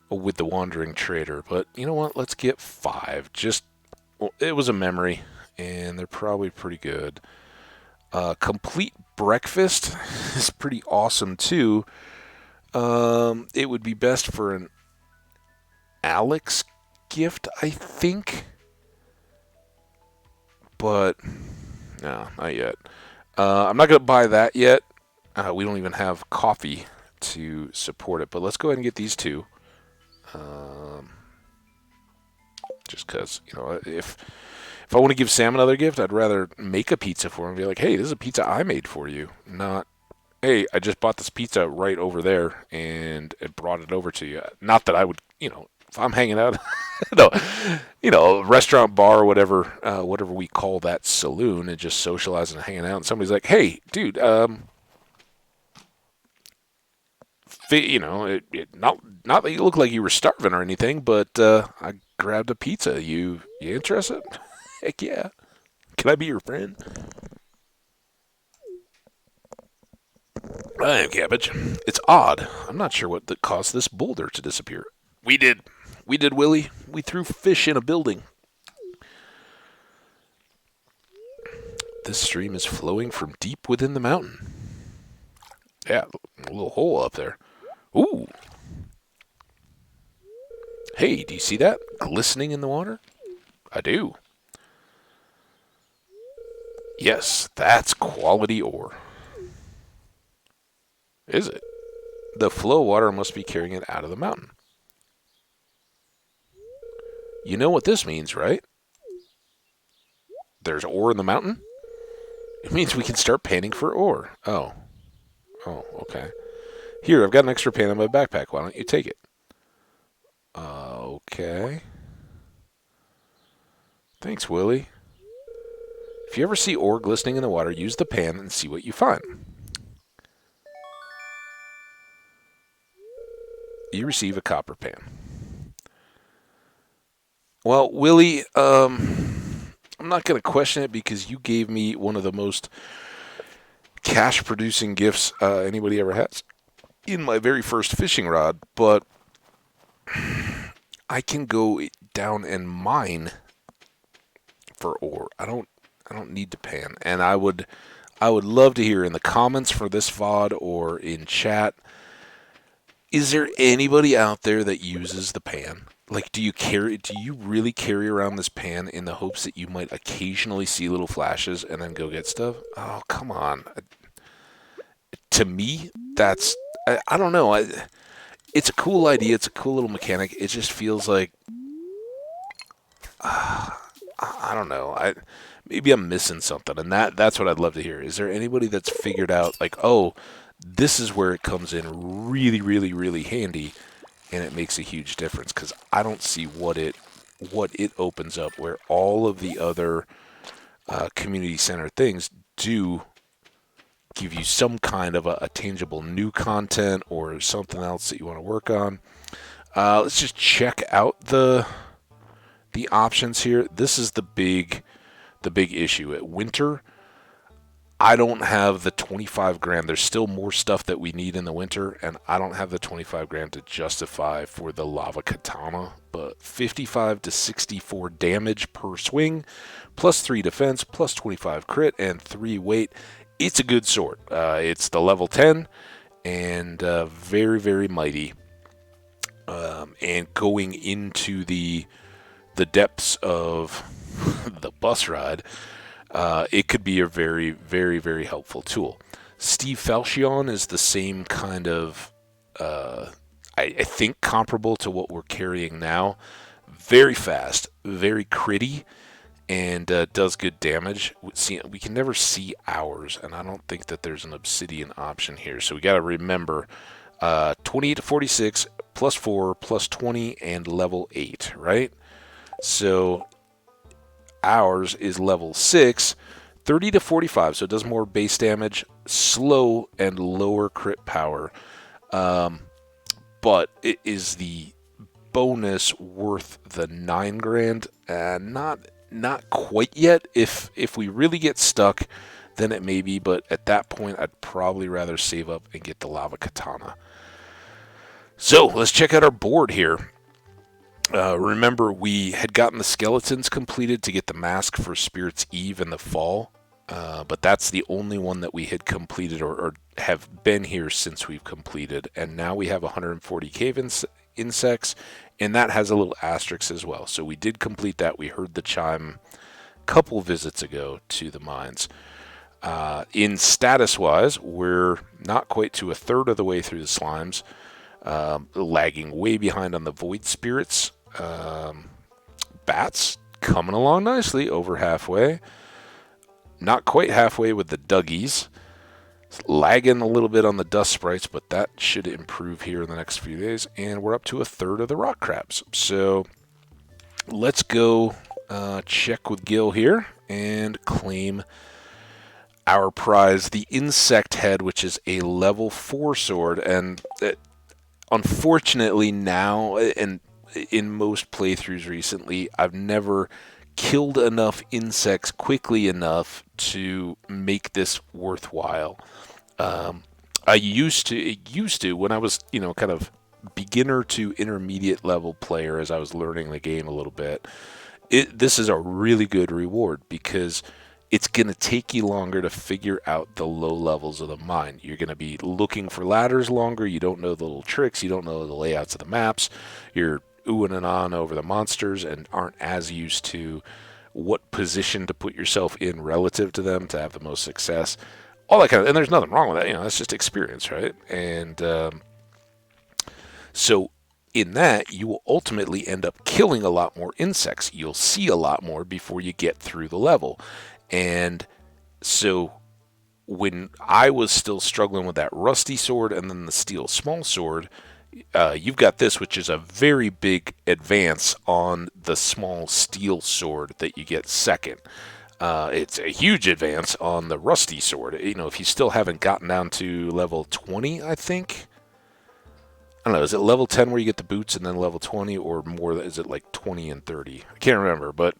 with the Wandering Trader. But you know what? Let's get 5. It was a memory, and they're probably pretty good. Complete breakfast is pretty awesome too. It would be best for an Alex gift, I think. But no, not yet. I'm not going to buy that yet. We don't even have coffee to support it, but let's go ahead and get these 2. Just because, if I want to give Sam another gift, I'd rather make a pizza for him and be like, hey, this is a pizza I made for you. Not, hey, I just bought this pizza right over there and it brought it over to you. Not that I would, if I'm hanging out, restaurant, bar, whatever we call that saloon, and just socializing and hanging out, and somebody's like, hey, dude, not that you look like you were starving or anything, but I grabbed a pizza. You interested? Heck yeah. Can I be your friend? I am Cabbage. It's odd. I'm not sure what caused this boulder to disappear. We did, Willie. We threw fish in a building. This stream is flowing from deep within the mountain. Yeah, a little hole up there. Ooh. Hey, do you see that? Glistening in the water? I do. Yes, that's quality ore. Is it? The flow water must be carrying it out of the mountain. You know what this means, right? There's ore in the mountain? It means we can start panning for ore. Oh, okay. Here, I've got an extra pan in my backpack. Why don't you take it? Okay. Thanks, Willie. If you ever see ore glistening in the water, use the pan and see what you find. You receive a copper pan. Well, Willie, I'm not going to question it because you gave me one of the most cash-producing gifts anybody ever has in my very first fishing rod, but I can go down and mine for ore. I don't need to pan, and I would love to hear in the comments for this VOD or in chat. Is there anybody out there that uses the pan? Like, do you really carry around this pan in the hopes that you might occasionally see little flashes and then go get stuff? Oh, come on. To me, that's, I don't know. it's a cool idea. It's a cool little mechanic. It just feels like I don't know. Maybe I'm missing something, and that's what I'd love to hear. Is there anybody that's figured out like, oh, this is where it comes in really, really, really handy, and it makes a huge difference? Because I don't see what it opens up where all of the other community center things do give you some kind of a tangible new content or something else that you want to work on. Let's just check out the options here. This is the big issue. At winter, I don't have the 25 grand. There's still more stuff that we need in the winter, and I don't have the 25 grand to justify for the lava katana. But 55 to 64 damage per swing, plus 3 defense, plus 25 crit, and 3 weight. It's a good sword. It's the level 10, and very, very mighty. And going into the depths of the bus ride, it could be a very, very, very helpful tool. Steve Falchion is the same kind of, I think, comparable to what we're carrying now. Very fast, very critty, and does good damage. We can never see hours, and I don't think that there's an obsidian option here. So we got to remember 28 to 46, plus 4, plus 20, and level 8, right? So ours is level 6, 30 to 45, so it does more base damage, slow, and lower crit power. But it is the bonus worth the 9 grand? Not quite yet. If we really get stuck, then it may be, but at that point, I'd probably rather save up and get the lava katana. So let's check out our board here. Remember, we had gotten the skeletons completed to get the mask for Spirit's Eve in the fall, but that's the only one that we had completed or have been here since we've completed, and now we have 140 cave insects, and that has a little asterisk as well. So we did complete that. We heard the chime a couple visits ago to the mines. In status-wise, we're not quite to a third of the way through the slimes. Lagging way behind on the void spirits. Bats coming along nicely, over halfway. Not quite halfway with the Duggies. Lagging a little bit on the dust sprites, but that should improve here in the next few days. And we're up to a third of the rock crabs. So let's go check with Gil here and claim our prize, the insect head, which is a level 4 sword. And unfortunately now, and in most playthroughs recently, I've never killed enough insects quickly enough to make this worthwhile. I used to when I was, kind of beginner to intermediate level player as I was learning the game a little bit. This is a really good reward because it's going to take you longer to figure out the low levels of the mine. You're going to be looking for ladders longer. You don't know the little tricks. You don't know the layouts of the maps. You're oohing and on over the monsters and aren't as used to what position to put yourself in relative to them to have the most success. All that kind of, and there's nothing wrong with that. That's just experience, right? And so in that, you will ultimately end up killing a lot more insects. You'll see a lot more before you get through the level. And so when I was still struggling with that rusty sword and then the steel small sword, you've got this, which is a very big advance on the small steel sword that you get second. It's a huge advance on the rusty sword. If you still haven't gotten down to level 20, I think. I don't know, is it level 10 where you get the boots and then level 20, or more, is it like 20 and 30? I can't remember, but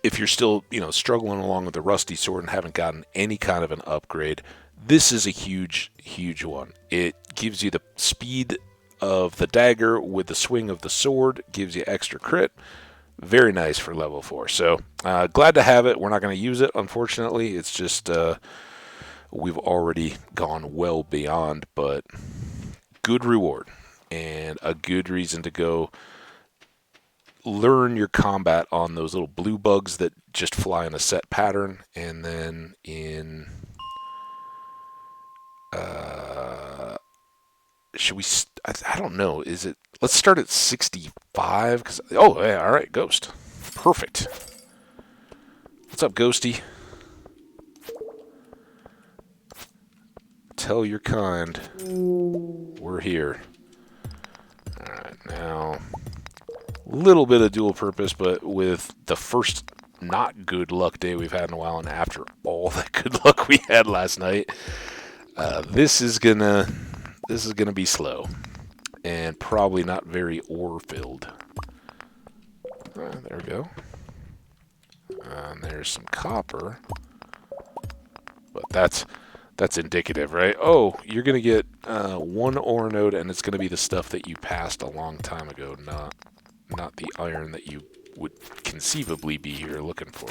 if you're still, struggling along with the rusty sword and haven't gotten any kind of an upgrade, this is a huge, huge one. It gives you the speed of the dagger with the swing of the sword, gives you extra crit. Very nice for level 4. So glad to have it. We're not going to use it, unfortunately. It's just we've already gone well beyond, but good reward and a good reason to go learn your combat on those little blue bugs that just fly in a set pattern. And then in should we? I don't know. Is it? Let's start at 65. Cause oh yeah, all right, Ghost. Perfect. What's up, Ghosty? Tell your kind we're here. All right, now a little bit of dual purpose, but with the first not good luck day we've had in a while, and after all that good luck we had last night, this is gonna be slow and probably not very ore filled. There we go. And there's some copper, but that's indicative, right? Oh, you're gonna get one ore node, and it's gonna be the stuff that you passed a long time ago, not the iron that you would conceivably be here looking for.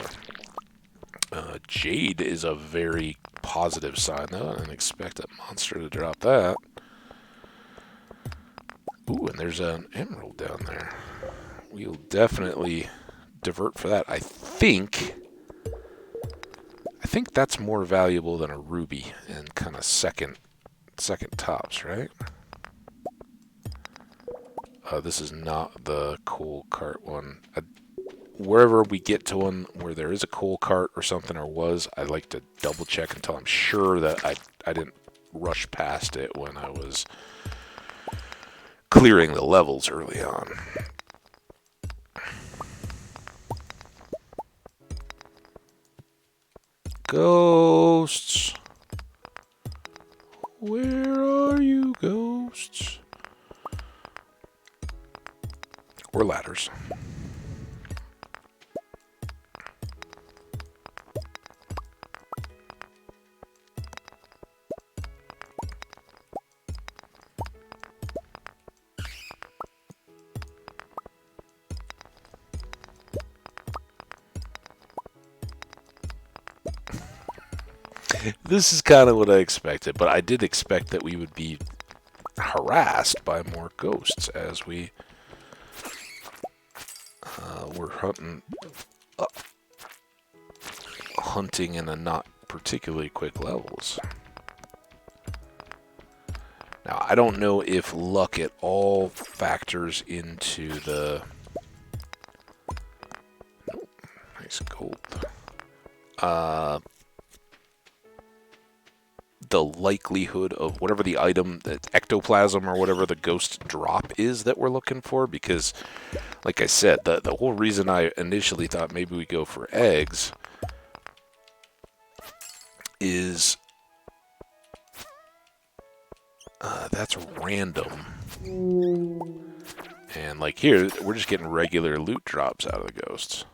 Jade is a very positive sign, though. I didn't expect that monster to drop that. Ooh, and there's an emerald down there. We'll definitely divert for that. I think that's more valuable than a ruby and kind of second tops, right? This is not the coal cart one. Wherever we get to one where there is a coal cart or something, or was, I like to double check until I'm sure that I didn't rush past it when I was clearing the levels early on. Ghosts. Where are you, ghosts? Or ladders. This is kind of what I expected, but I did expect that we would be harassed by more ghosts as we were hunting in a not particularly quick levels. Now, I don't know if luck at all factors into the... Oh, nice gold. The likelihood of whatever the item, that ectoplasm or whatever the ghost drop is that we're looking for, because like I said, the whole reason I initially thought maybe we go for eggs is that's random, and like here we're just getting regular loot drops out of the ghosts.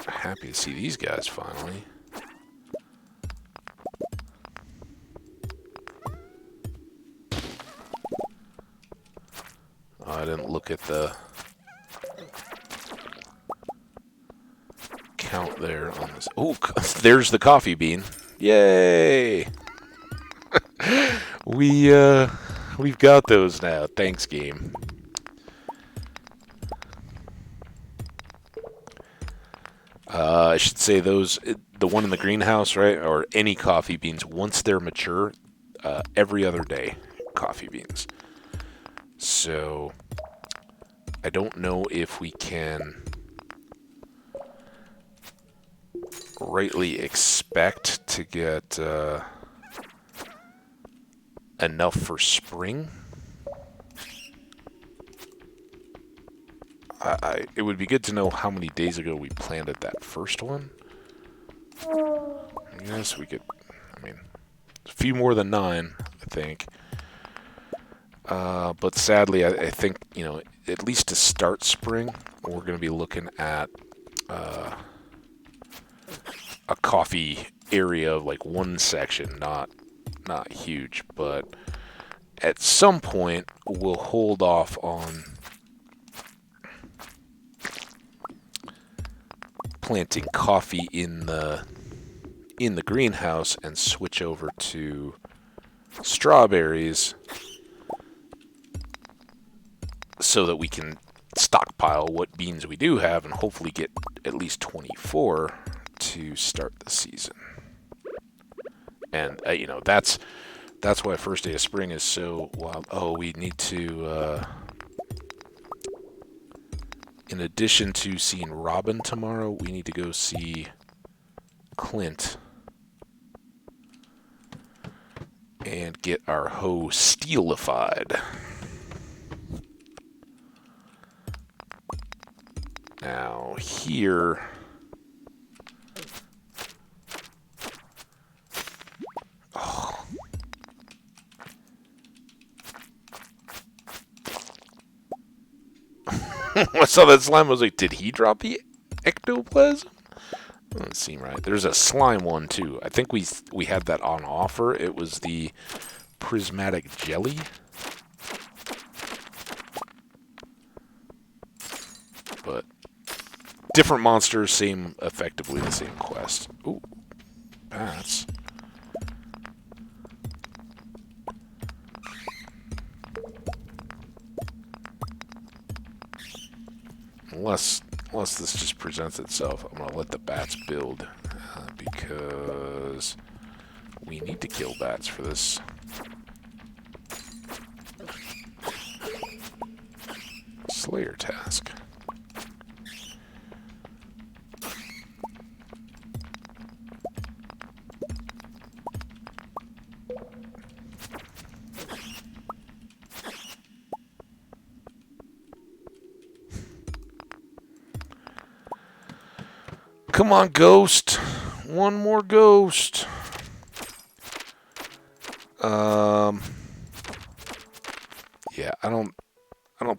Happy to see these guys finally. Oh, I didn't look at the count there on this. Oh, there's the coffee bean. Yay! We've got those now. Thanks, game. I should say those, the one in the greenhouse, right, or any coffee beans, once they're mature, every other day, coffee beans. So, I don't know if we can rightly expect to get enough for spring. It would be good to know how many days ago we planted that first one. I guess we could, I mean, a few more than 9, I think. But sadly, I think, you know, at least to start spring, we're going to be looking at a coffee area of like one section, not huge, but at some point we'll hold off on planting coffee in the greenhouse and switch over to strawberries so that we can stockpile what beans we do have and hopefully get at least 24 to start the season. And, you know, that's why first day of spring is so wild. Oh, we need to, in addition to seeing Robin tomorrow, we need to go see Clint and get our hoe steelified. Now, here... Oh. I saw that slime, I was like, did he drop the ectoplasm? Doesn't seem right. There's a slime one, too. I think we had that on offer. It was the prismatic jelly. But different monsters, effectively the same quest. Ooh, bats. Unless this just presents itself, I'm going to let the bats build, because we need to kill bats for this. Slayer task. Come on, ghost. One more ghost. Yeah, I don't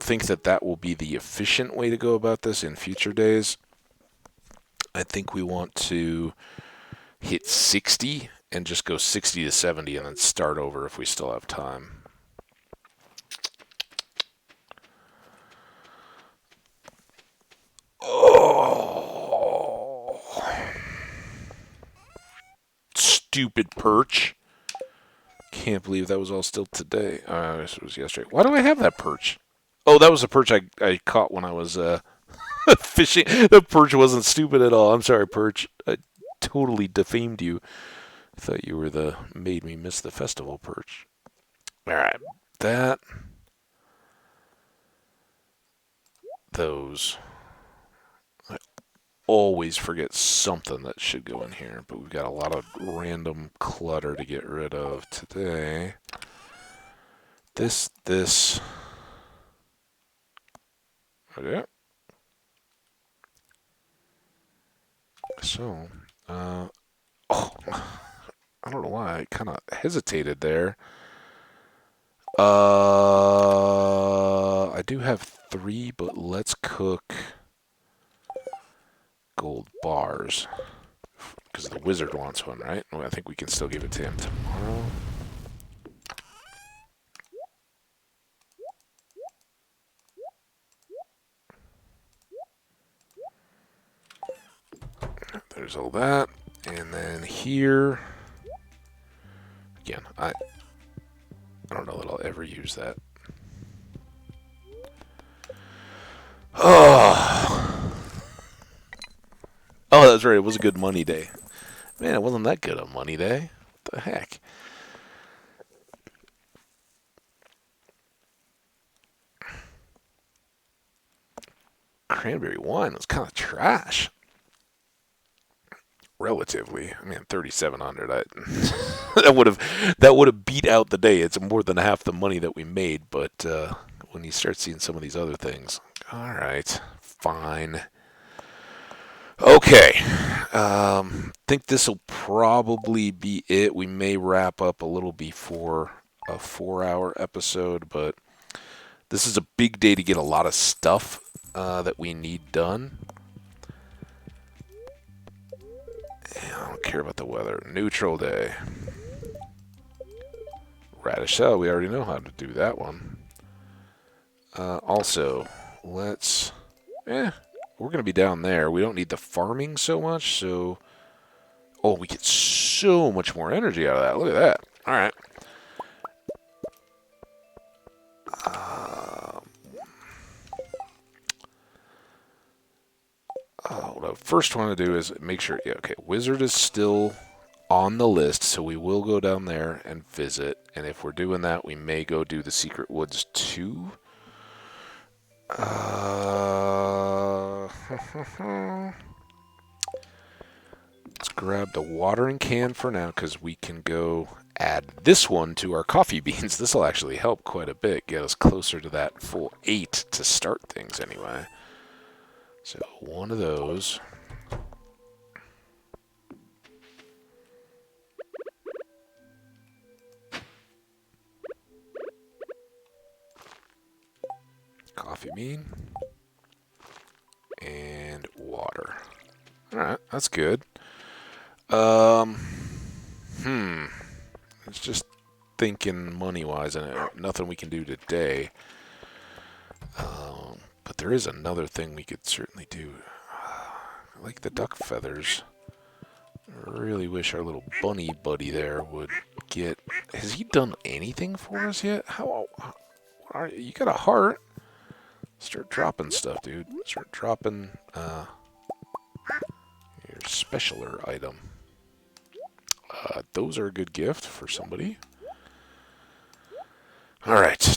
think that will be the efficient way to go about this in future days. I think we want to hit 60 and just go 60 to 70 and then start over if we still have time. Oh. Stupid perch. Can't believe that was all still today. I guess it was yesterday. Why do I have that perch? Oh, that was a perch I caught when I was fishing. The perch wasn't stupid at all. I'm sorry, perch. I totally defamed you. I thought you were the made me miss the festival perch. Alright. That. Those. I always forget something that should go in here, but we've got a lot of random clutter to get rid of today. This. Okay. So, oh, I don't know why I kind of hesitated there. I do have 3, but let's cook gold bars. Because the wizard wants one, right? Well, I think we can still give it to him tomorrow. There's all that. And then here... Again, I don't know that I'll ever use that. Oh, that's right. It was a good money day. Man, it wasn't that good a money day. What the heck? Cranberry wine was kind of trash. Relatively. I mean, 3,700. That would have beat out the day. It's more than half the money that we made, but when you start seeing some of these other things, all right, fine. Okay, think this will probably be it. We may wrap up a little before a 4-hour episode, but this is a big day to get a lot of stuff that we need done. I don't care about the weather. Neutral day. Radish cell, we already know how to do that one. Also, let's... we're going to be down there. We don't need the farming so much, so... Oh, we get so much more energy out of that. Look at that. Alright. Oh, what first one to do is make sure, yeah, okay, Wizard is still on the list, so we will go down there and visit. And if we're doing that, we may go do the Secret Woods too. Let's grab the watering can for now, because we can go add this one to our coffee beans. This will actually help quite a bit, get us closer to that full 8 to start things anyway. So one of those. Coffee bean. And water. Alright, that's good. It's just thinking money-wise, and nothing we can do today. But there is another thing we could certainly do. I like the duck feathers. I really wish our little bunny buddy there would get... Has he done anything for us yet? You got a heart? Start dropping stuff, dude. Start dropping your specialer item. Those are a good gift for somebody. Alright.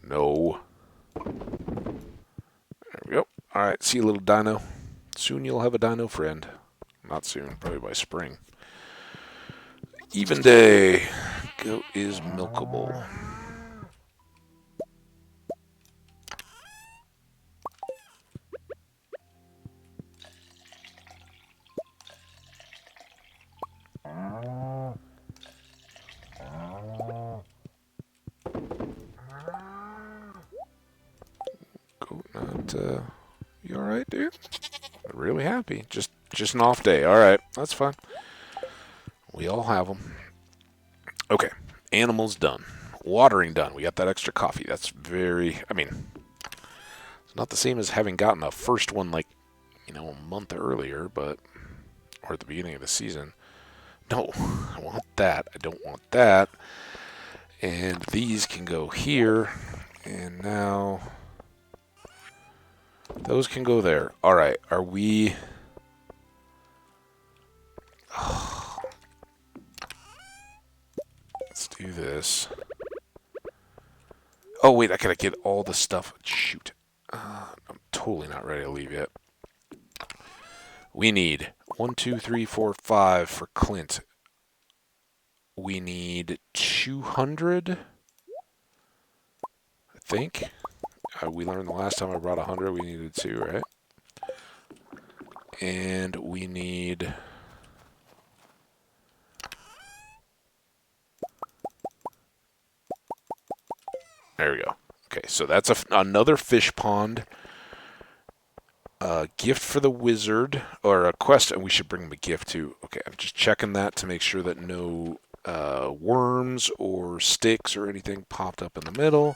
No. There we go. Alright, see you, little dino. Soon you'll have a dino friend. Not soon, probably by spring. Even day. Goat is milkable. Goat not, you alright, dude? Really happy. Just an off day. Alright, that's fine. We all have them. Okay, animals done. Watering done. We got that extra coffee. That's very... I mean, it's not the same as having gotten a first one like, a month earlier, but... Or at the beginning of the season. No, I want that. I don't want that. And these can go here. And now... Those can go there. Alright, are we... Let's do this. Oh, wait, I gotta get all the stuff. Shoot. I'm totally not ready to leave yet. We need 1, 2, 3, 4, 5 for Clint. We need 200, I think. We learned the last time I brought 100, we needed 2, right? And we need... There we go. Okay, so that's another fish pond. Gift for the wizard, or a quest, and we should bring him a gift too. Okay, I'm just checking that to make sure that no worms or sticks or anything popped up in the middle.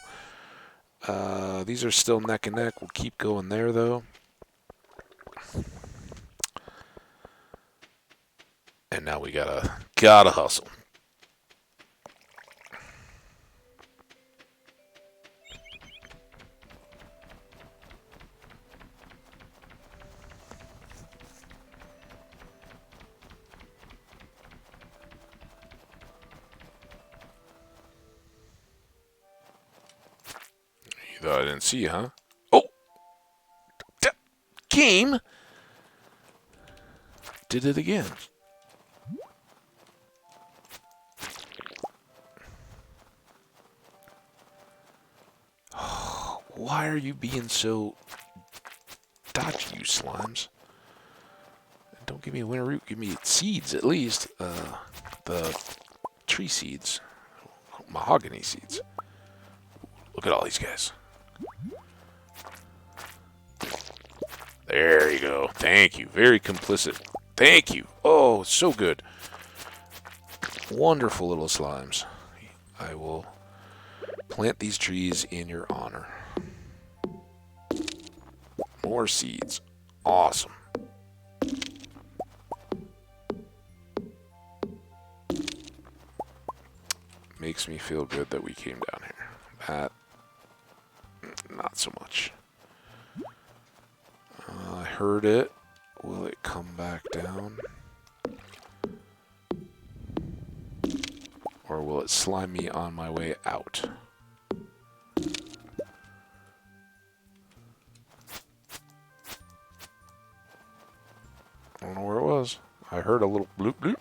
These are still neck and neck. We'll keep going there though. And now we gotta hustle. You thought I didn't see you, huh? Oh! Game! Did it again. Why are you being so dodgy, you slimes? Don't give me a winter root, give me seeds at least. The tree seeds. Mahogany seeds. Look at all these guys. There you go. Thank you. Very complicit. Thank you. Oh, so good. Wonderful little slimes. I will plant these trees in your honor. More seeds. Awesome. Makes me feel good that we came down here. That, not so much. I heard it. Will it come back down? Or will it slime me on my way out? I don't know where it was. I heard a little bloop bloop.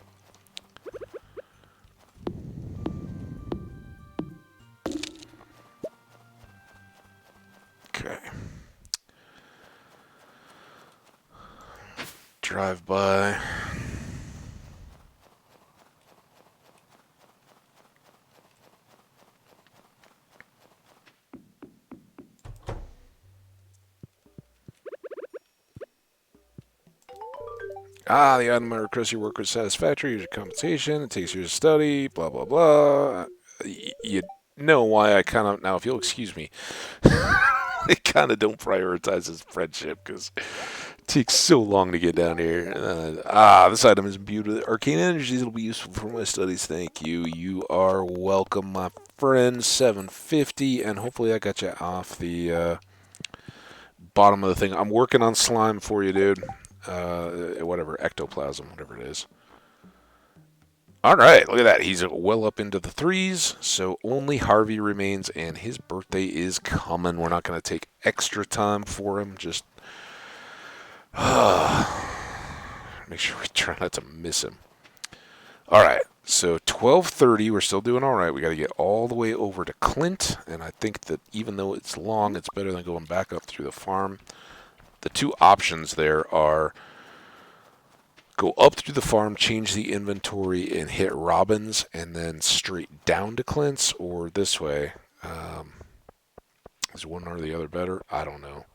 Okay. Drive by. The item I request your work was satisfactory. Here's your compensation. It takes years to study. Blah, blah, blah. You know why I kind of... Now, if you'll excuse me, I kind of don't prioritize this friendship because it takes so long to get down here. This item is beautiful. Arcane energies will be useful for my studies. Thank you. You are welcome, my friend. 750, and hopefully I got you off the bottom of the thing. I'm working on slime for you, dude. Whatever, ectoplasm, whatever it is. Alright, look at that. He's well up into the 3s, so only Harvey remains, and his birthday is coming. We're not going to take extra time for him, just make sure we try not to miss him. Alright, so 12:30, we're still doing alright. We got to get all the way over to Clint, and I think that even though it's long, it's better than going back up through the farm. The two options there are go up through the farm, change the inventory, and hit Robin's, and then straight down to Clint's, or this way. Is one or the other better? I don't know.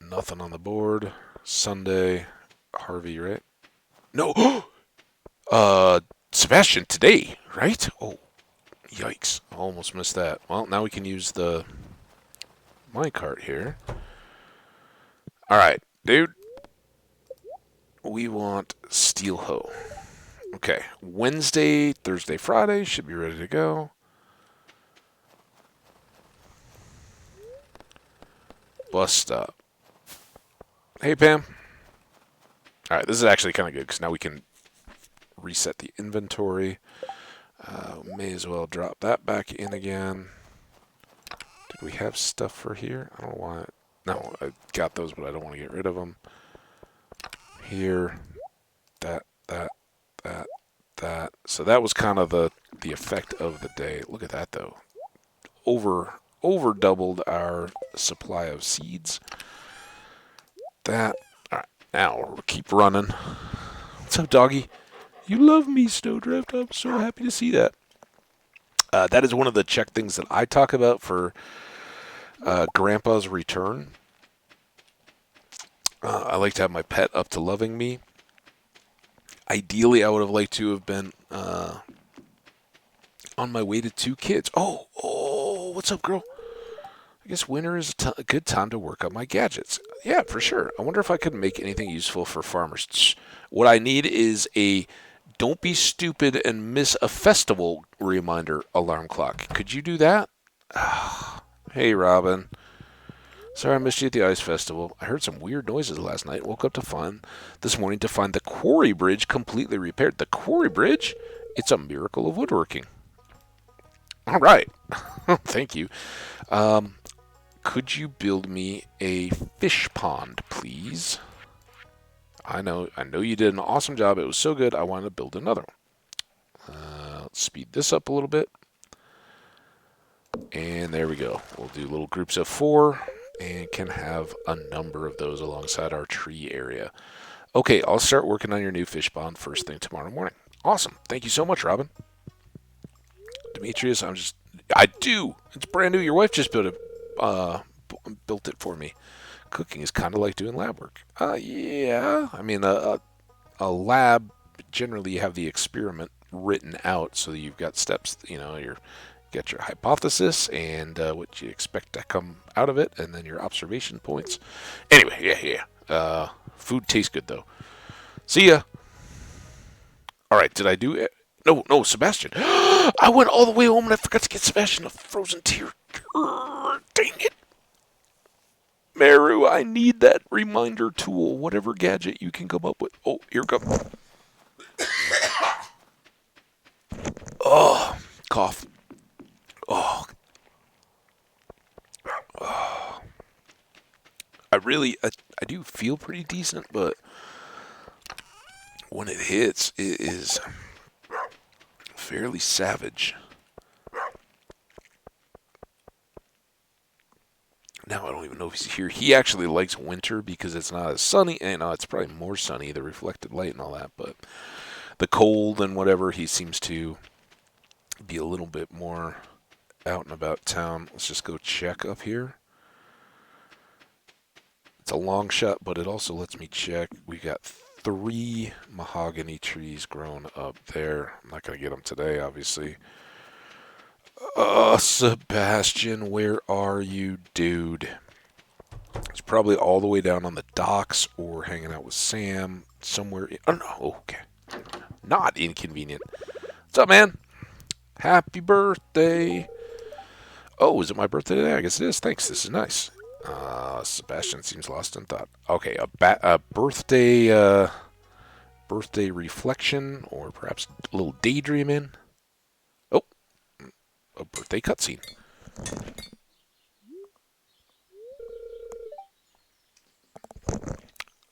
Nothing on the board. Sunday. Harvey, right? No! Sebastian, today, right? Oh. Yikes, I almost missed that. Well, now we can use the minecart here. Alright, dude. We want steel hoe. Okay, Wednesday, Thursday, Friday should be ready to go. Bus stop. Hey, Pam. Alright, this is actually kind of good because now we can reset the inventory. May as well drop that back in again. Did we have stuff for here? I don't know why. No, I got those, but I don't want to get rid of them. Here, that. So that was kind of the effect of the day. Look at that, though. Over doubled our supply of seeds. That. All right, now we'll keep running. What's up, doggy? You love me, Snowdrift. I'm so happy to see that. That is one of the check things that I talk about for Grandpa's return. I like to have my pet up to loving me. Ideally, I would have liked to have been on my way to 2 kids. Oh, what's up, girl? I guess winter is a good time to work on my gadgets. Yeah, for sure. I wonder if I could make anything useful for farmers. What I need is a don't be stupid and miss a festival reminder alarm clock. Could you do that? Hey, Robin. Sorry I missed you at the ice festival. I heard some weird noises last night. Woke up this morning to find the quarry bridge completely repaired. The quarry bridge? It's a miracle of woodworking. All right. Thank you. Could you build me a fish pond, please? I know you did an awesome job. It was so good, I wanted to build another one. Let's speed this up a little bit. And there we go. We'll do little groups of 4 and can have a number of those alongside our tree area. Okay, I'll start working on your new fish pond first thing tomorrow morning. Awesome. Thank you so much, Robin. Demetrius, I do. It's brand new. Your wife just built it for me. Cooking is kind of like doing lab work. Yeah. I mean, a lab, generally you have the experiment written out, so you've got steps, you get your hypothesis and what you expect to come out of it, and then your observation points. Anyway, yeah. Food tastes good, though. See ya. All right, did I do No, Sebastian. I went all the way home and I forgot to get Sebastian a frozen tear. Dang it. Meru, I need that reminder tool. Whatever gadget you can come up with. Oh, here it comes. Oh, cough. Oh, I do feel pretty decent, but when it hits, it is fairly savage. Now I don't even know if he's here. He actually likes winter because it's not as sunny. And it's probably more sunny, the reflected light and all that. But the cold and whatever, he seems to be a little bit more out and about town. Let's just go check up here. It's a long shot, but it also lets me check. We got 3 mahogany trees grown up there. I'm not going to get them today, obviously. Sebastian, where are you, dude? It's probably all the way down on the docks or hanging out with Sam somewhere. Oh, no, okay. Not inconvenient. What's up, man? Happy birthday. Oh, is it my birthday today? I guess it is. Thanks. This is nice. Sebastian seems lost in thought. Okay, a birthday reflection, or perhaps a little daydreaming. Oh, a birthday cutscene.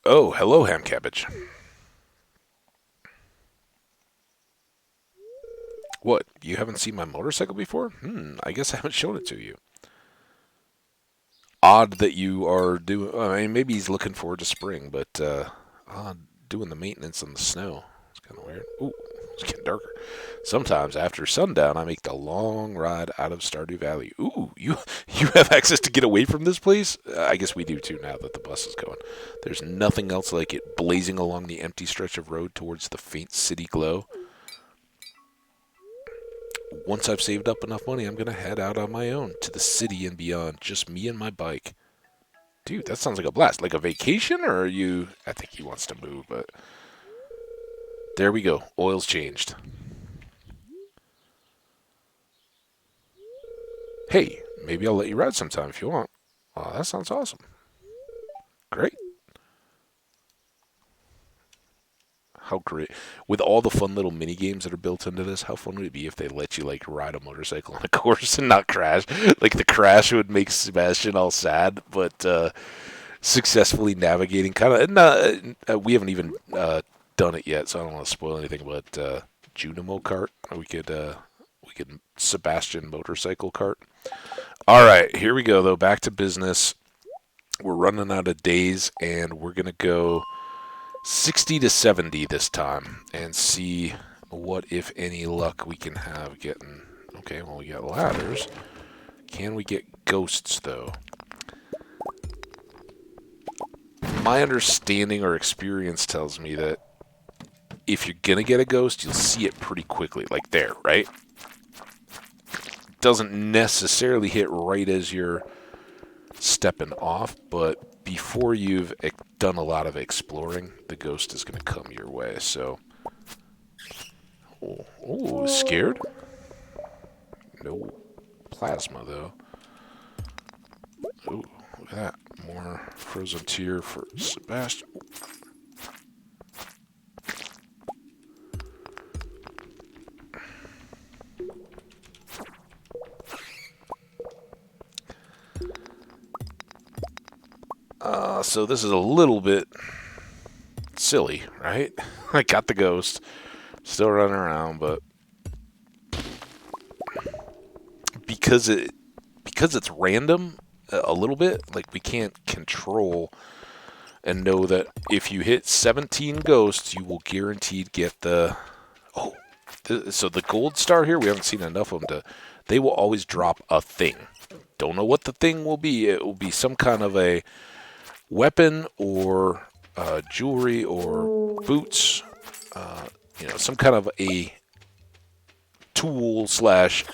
Oh, hello, ham cabbage. What? You haven't seen my motorcycle before? I guess I haven't shown it to you. Odd that you are doing. I mean, maybe he's looking forward to spring, but doing the maintenance on the snow. It's kind of weird. Ooh, it's getting darker. Sometimes after sundown, I make the long ride out of Stardew Valley. Ooh, you have access to get away from this place? I guess we do too now that the bus is going. There's nothing else like it, blazing along the empty stretch of road towards the faint city glow. Once I've saved up enough money, I'm going to head out on my own to the city and beyond. Just me and my bike. Dude, that sounds like a blast. Like a vacation, or are you... I think he wants to move, but... There we go. Oil's changed. Hey, maybe I'll let you ride sometime if you want. Oh, that sounds awesome. Great. How great. With all the fun little mini games that are built into this, how fun would it be if they let you like ride a motorcycle on a course and not crash? Like the crash would make Sebastian all sad, but successfully navigating kind of we haven't even done it yet, so I don't want to spoil anything, but Junimo kart. We could Sebastian motorcycle kart. All right, here we go though. Back to business. We're running out of days and we're going to go 60 to 70 this time and see what, if any, luck we can have getting... Okay, well, we got ladders. Can we get ghosts, though? My understanding or experience tells me that if you're going to get a ghost, you'll see it pretty quickly. Like there, right? Doesn't necessarily hit right as you're stepping off, but before you've done a lot of exploring, the ghost is going to come your way. So, oh, scared? No plasma though. Oh, look at that! More frozen tear for Sebastian. So this is a little bit silly, right? I got the ghost, still running around, but because it's random a little bit, like we can't control and know that if you hit 17 ghosts, you will guaranteed get the so the gold star here. We haven't seen enough of them to. They will always drop a thing. Don't know what the thing will be. It will be some kind of a weapon or jewelry or boots, some kind of a tool slash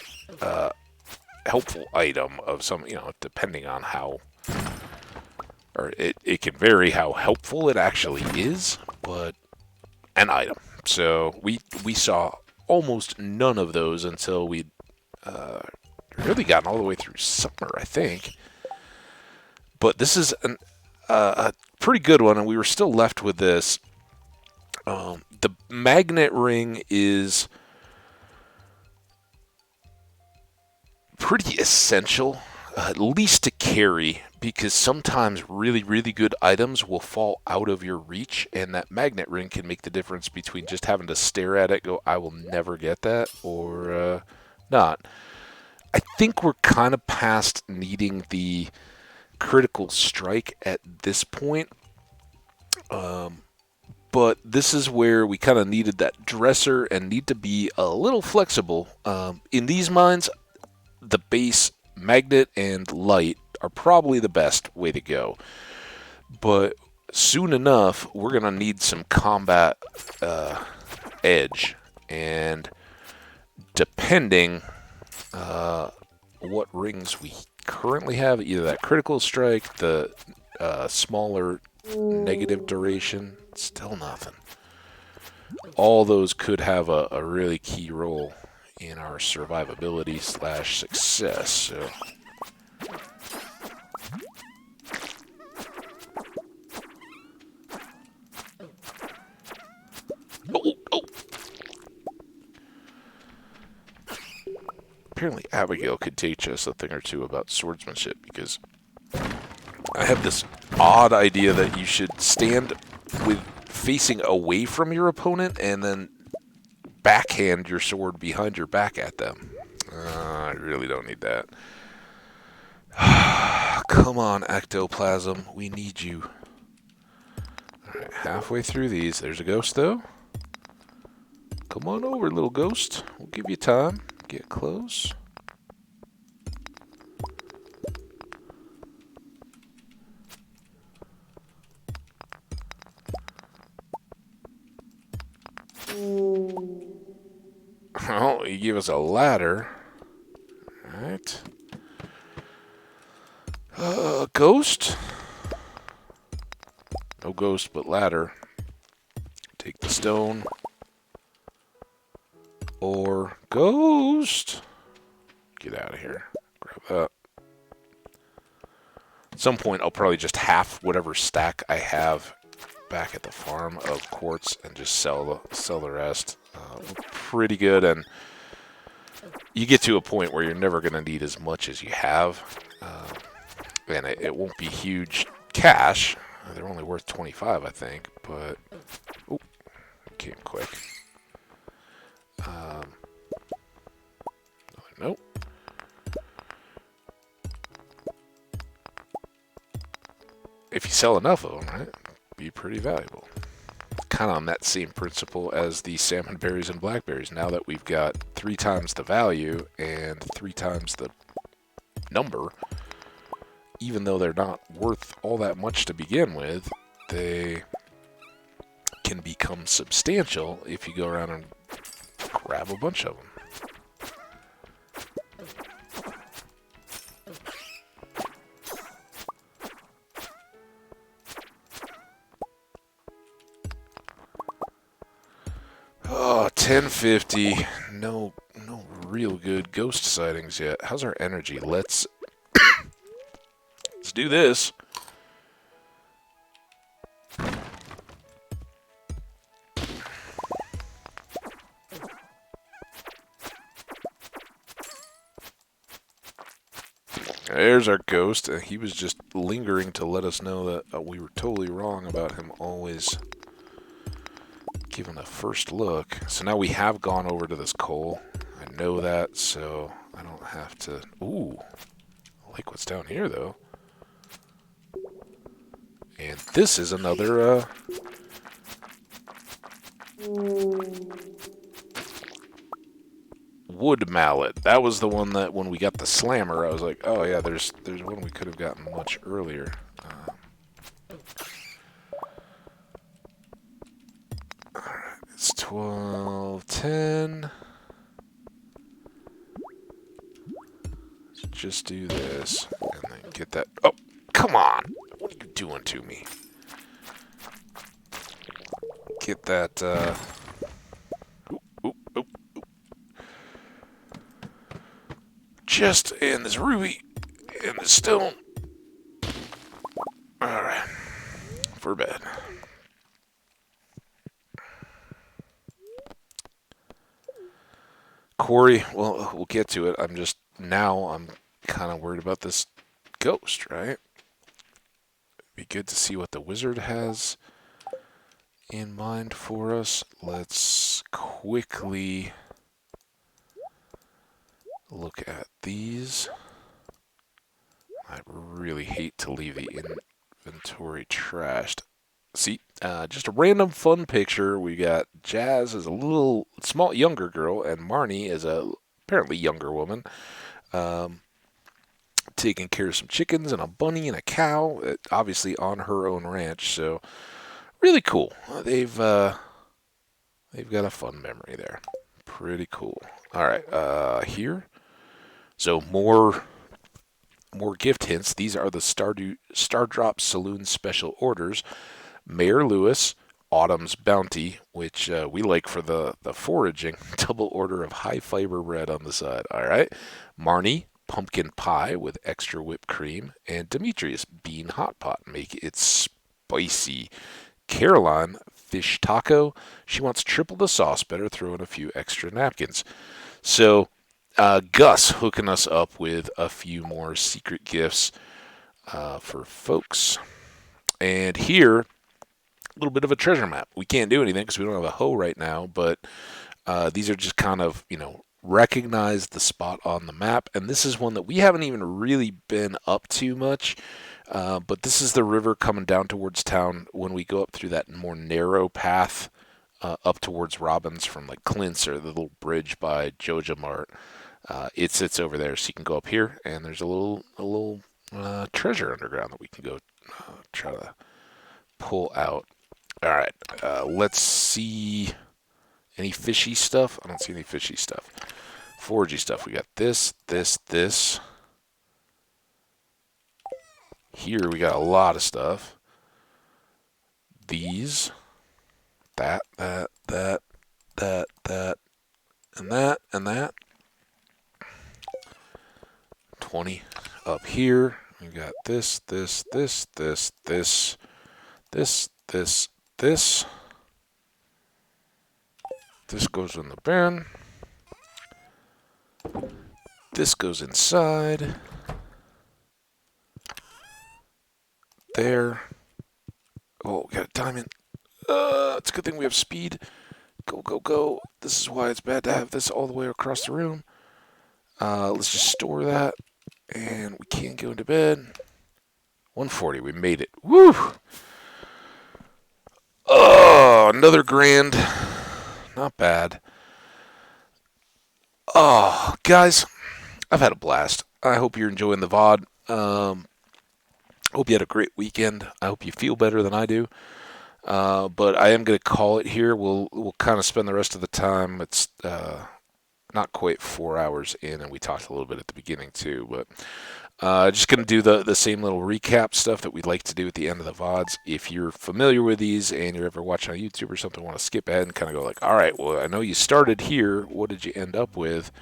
helpful item of some, depending on how, or it can vary how helpful it actually is, but an item. So we saw almost none of those until we'd really gotten all the way through summer, I think. But this is a pretty good one, and we were still left with this. The magnet ring is pretty essential, at least to carry, because sometimes really, really good items will fall out of your reach, and that magnet ring can make the difference between just having to stare at it, go, I will never get that, or not. I think we're kind of past needing the critical strike at this point. But this is where we kind of needed that dresser and need to be a little flexible. In these mines, the base magnet and light are probably the best way to go. But soon enough, we're going to need some combat edge. And depending what rings we currently have, either that critical strike, the smaller negative duration, still nothing. All those could have a really key role in our survivability / success. So apparently Abigail could teach us a thing or two about swordsmanship, because I have this odd idea that you should stand with facing away from your opponent and then backhand your sword behind your back at them. I really don't need that. Come on, ectoplasm. We need you. Alright, halfway through these. There's a ghost, though. Come on over, little ghost. We'll give you time. Get close. Oh, he gave us a ladder. Alright. Ghost? No ghost, but ladder. Take the stone. Or ghost. Get out of here. Grab that. At some point, I'll probably just half whatever stack I have back at the farm of quartz and just sell the rest. Pretty good, and you get to a point where you're never going to need as much as you have, and it won't be huge cash. They're only worth 25, I think, but oh, came quick. Nope. If you sell enough of them, right, be pretty valuable. Kind of on that same principle as the salmon berries and blackberries. Now that we've got 3 times the value and 3 times the number, even though they're not worth all that much to begin with, they can become substantial if you go around and grab a bunch of them. Oh, 1050. No real good ghost sightings yet. How's our energy? Let's do this. There's our ghost. He was just lingering to let us know that we were totally wrong about him always giving a first look. So now we have gone over to this coal. I know that, so I don't have to... Ooh, I like what's down here, though. And this is another, wood mallet. That was the one that when we got the slammer, I was like, oh yeah, there's one we could have gotten much earlier. Alright, it's 12, 10. Let's just do this and then get that. Oh, come on! What are you doing to me? Get that, oop, oop, oop, oop. chest and this ruby and this stone. Alright. For bed. Corey, well, we'll get to it. I'm kind of worried about this ghost, right? Be good to see what the wizard has in mind for us. Let's quickly look at these. I really hate to leave the inventory trashed. See, just a random fun picture. We got Jazz as a little small younger girl, and Marnie as a apparently younger woman, taking care of some chickens and a bunny and a cow, obviously on her own ranch. So really cool. They've got a fun memory there. Pretty cool. All right, here. So more gift hints. These are the Stardrop Saloon special orders. Mayor Lewis, Autumn's Bounty, which we like for the foraging. Double order of high fiber bread on the side. All right. Marnie, pumpkin pie with extra whipped cream. And Demetrius, bean hot pot. Make it spicy. Caroline, fish taco. She wants triple the sauce. Better throw in a few extra napkins. So Gus hooking us up with a few more secret gifts for folks. And here, a little bit of a treasure map. We can't do anything because we don't have a hoe right now, but these are just kind of, recognize the spot on the map. And this is one that we haven't even really been up to much. But this is the river coming down towards town when we go up through that more narrow path up towards Robbins from like Clint's or the little bridge by Joja Mart. It sits over there, so you can go up here, and there's a little treasure underground that we can go try to pull out. All right, let's see any fishy stuff. I don't see any fishy stuff. Foragey stuff. We got this. Here we got a lot of stuff. These, that, and that. 20 up here. We got this. This goes in the bin. This goes inside. There. Oh, we got a diamond. It's a good thing we have speed. Go. This is why it's bad to have this all the way across the room. Let's just store that. And we can't go into bed. 140. We made it. Woo! Oh, another grand. Not bad. Oh, guys, I've had a blast. I hope you're enjoying the VOD. Hope you had a great weekend. I hope you feel better than I do. But I am going to call it here. We'll kind of spend the rest of the time. It's not quite 4 hours in, and we talked a little bit at the beginning too. But just going to do the same little recap stuff that we'd like to do at the end of the VODs. If you're familiar with these and you're ever watching on YouTube or something, want to skip ahead and kind of go like, all right, well, I know you started here. What did you end up with?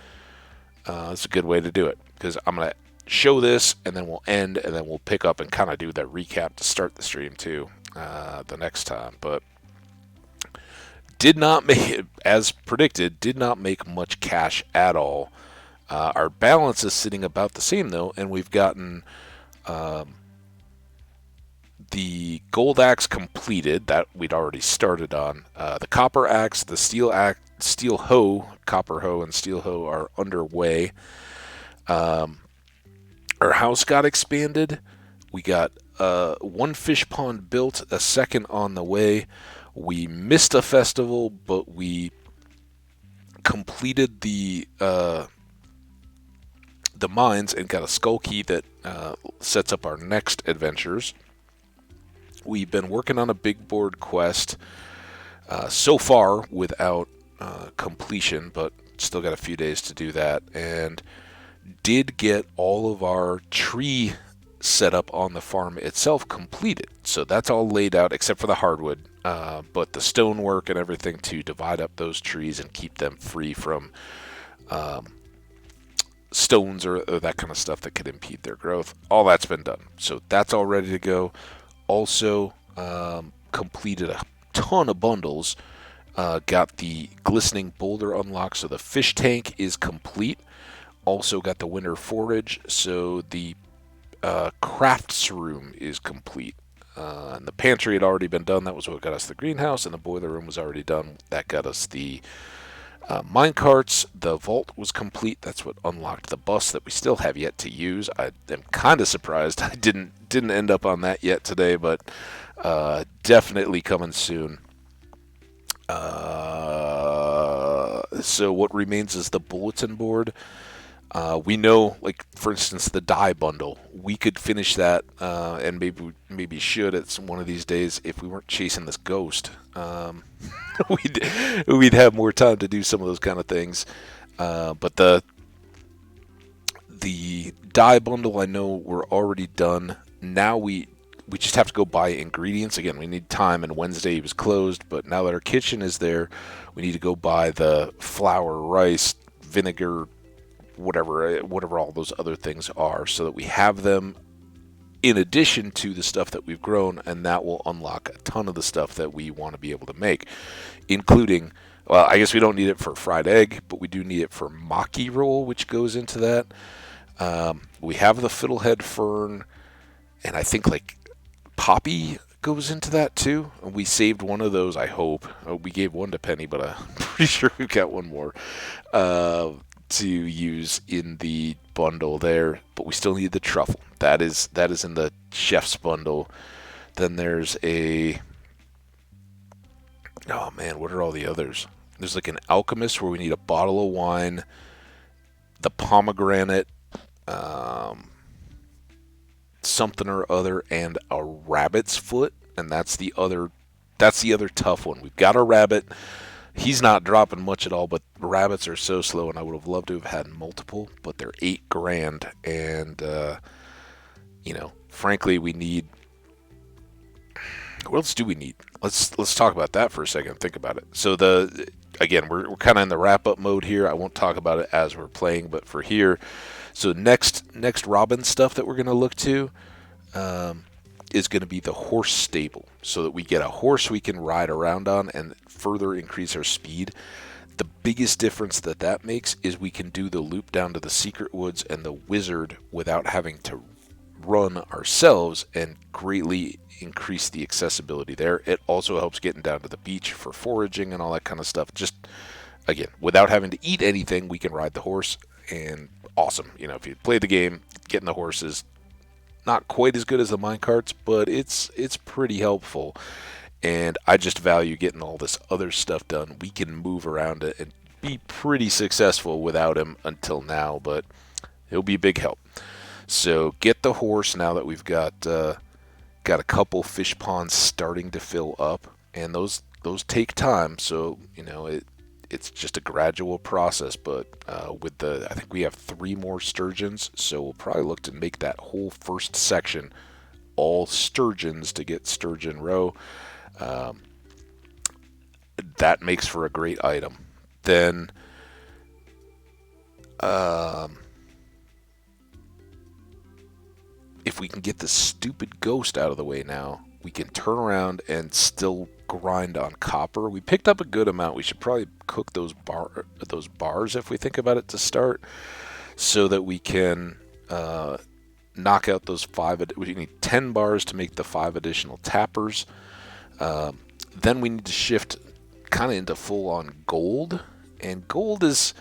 It's a good way to do it because I'm going to show this, and then we'll end, and then we'll pick up and kind of do that recap to start the stream too the next time. But did not make, as predicted, did not make much cash at all. Our balance is sitting about the same though, and we've gotten the gold axe completed that we'd already started on. The copper axe, the steel hoe, copper hoe and steel hoe are underway. Our house got expanded. We got one fish pond built, a second on the way. We missed a festival, but we completed the mines and got a skull key that sets up our next adventures. We've been working on a big board quest so far without completion, but still got a few days to do that. And did get all of our tree set up on the farm itself completed. So that's all laid out except for the hardwood. But the stonework and everything to divide up those trees and keep them free from stones or that kind of stuff that could impede their growth. All that's been done. So that's all ready to go. Also, completed a ton of bundles. Got the glistening boulder unlocked, so the fish tank is complete. Also got the winter forage, so the crafts room is complete. And the pantry had already been done. That was what got us the greenhouse, and the boiler room was already done. That got us the mine carts. The vault was complete. That's what unlocked the bus that we still have yet to use. I am kind of surprised I didn't end up on that yet today, but definitely coming soon. So what remains is the bulletin board. We know, like for instance, the dye bundle. We could finish that, and maybe should at one of these days if we weren't chasing this ghost. We'd have more time to do some of those kind of things. But the dye bundle, I know we're already done. Now we just have to go buy ingredients. Again, we need time, and Wednesday was closed. But now that our kitchen is there, we need to go buy the flour, rice, vinegar, whatever all those other things are, so that we have them in addition to the stuff that we've grown, and that will unlock a ton of the stuff that we want to be able to make, including, well, I guess we don't need it for fried egg, but we do need it for maki roll, which goes into that. We have the fiddlehead fern, and I think like poppy goes into that too. And we saved one of those, I hope. We gave one to Penny, but I'm pretty sure we've got one more to use in the bundle there. But we still need the truffle. That is in the chef's bundle. Then there's oh man, what are all the others? There's like an alchemist where we need a bottle of wine, the pomegranate, something or other, and a rabbit's foot, and that's the other tough one. We've got a rabbit. He's not dropping much at all, but rabbits are so slow, and I would have loved to have had multiple, but they're $8,000, and frankly, we need. What else do we need? Let's talk about that for a second. Think about it. So again, we're kind of in the wrap up mode here. I won't talk about it as we're playing, but for here, so next Robin stuff that we're going to look to is going to be the horse stable, so that we get a horse we can ride around on and further increase our speed. The biggest difference that makes is we can do the loop down to the secret woods and the wizard without having to run ourselves, and greatly increase the accessibility there. It also helps getting down to the beach for foraging and all that kind of stuff. Just, again, without having to eat anything, we can ride the horse, and awesome. If you play the game, getting the horse is not quite as good as the minecarts, but it's pretty helpful. And I just value getting all this other stuff done. We can move around it and be pretty successful without him until now, but he'll be a big help. So get the horse now that we've got a couple fish ponds starting to fill up, and those take time. So it's just a gradual process. But I think we have 3 more sturgeons, so we'll probably look to make that whole first section all sturgeons to get sturgeon roe. That makes for a great item. Then if we can get the stupid ghost out of the way now, we can turn around and still grind on copper. We picked up a good amount. We should probably cook those bars if we think about it to start, so that we can knock out those 5. We need 10 bars to make the 5 additional tappers. Then we need to shift kind of into full-on gold, and gold is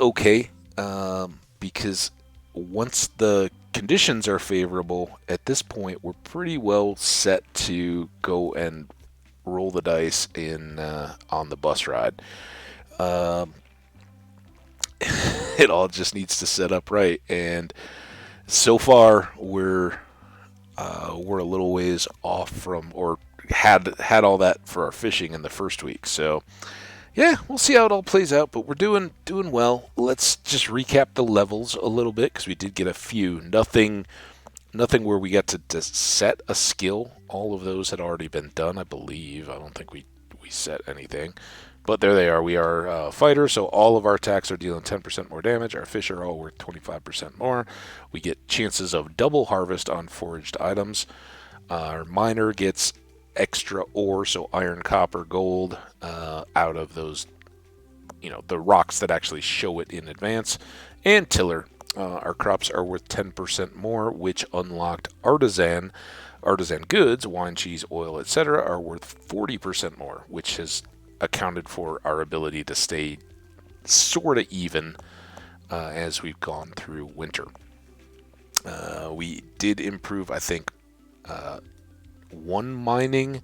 okay because once the conditions are favorable, at this point we're pretty well set to go and roll the dice in on the bus ride. It all just needs to set up right, and so far we're a little ways off from, or had all that for our fishing in the first week. So yeah, we'll see how it all plays out, but we're doing well. Let's just recap the levels a little bit, because we did get a few. Nothing where we got to set a skill. All of those had already been done, I believe. I don't think we we set anything. But there they are. We are fighters, so all of our attacks are dealing 10% more damage. Our fish are all worth 25% more. We get chances of double harvest on foraged items. Our miner gets extra ore, so iron, copper, gold, out of those, the rocks that actually show it in advance. And tiller. Our crops are worth 10% more, which unlocked artisan goods, wine, cheese, oil, etc., are worth 40% more, which has accounted for our ability to stay sort of even as we've gone through winter. We did improve, I think, one mining,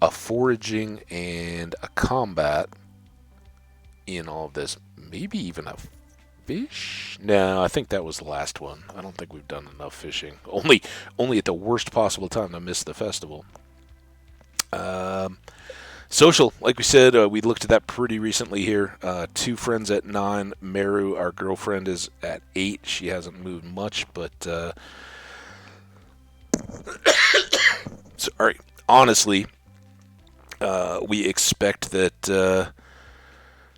a foraging, and a combat in all of this. Maybe even a fish? No, I think that was the last one. I don't think we've done enough fishing. Only at the worst possible time to miss the festival. Social, like we said, we looked at that pretty recently here. 2 friends at 9. Meru, our girlfriend, is at 8. She hasn't moved much, but sorry. Honestly, we expect that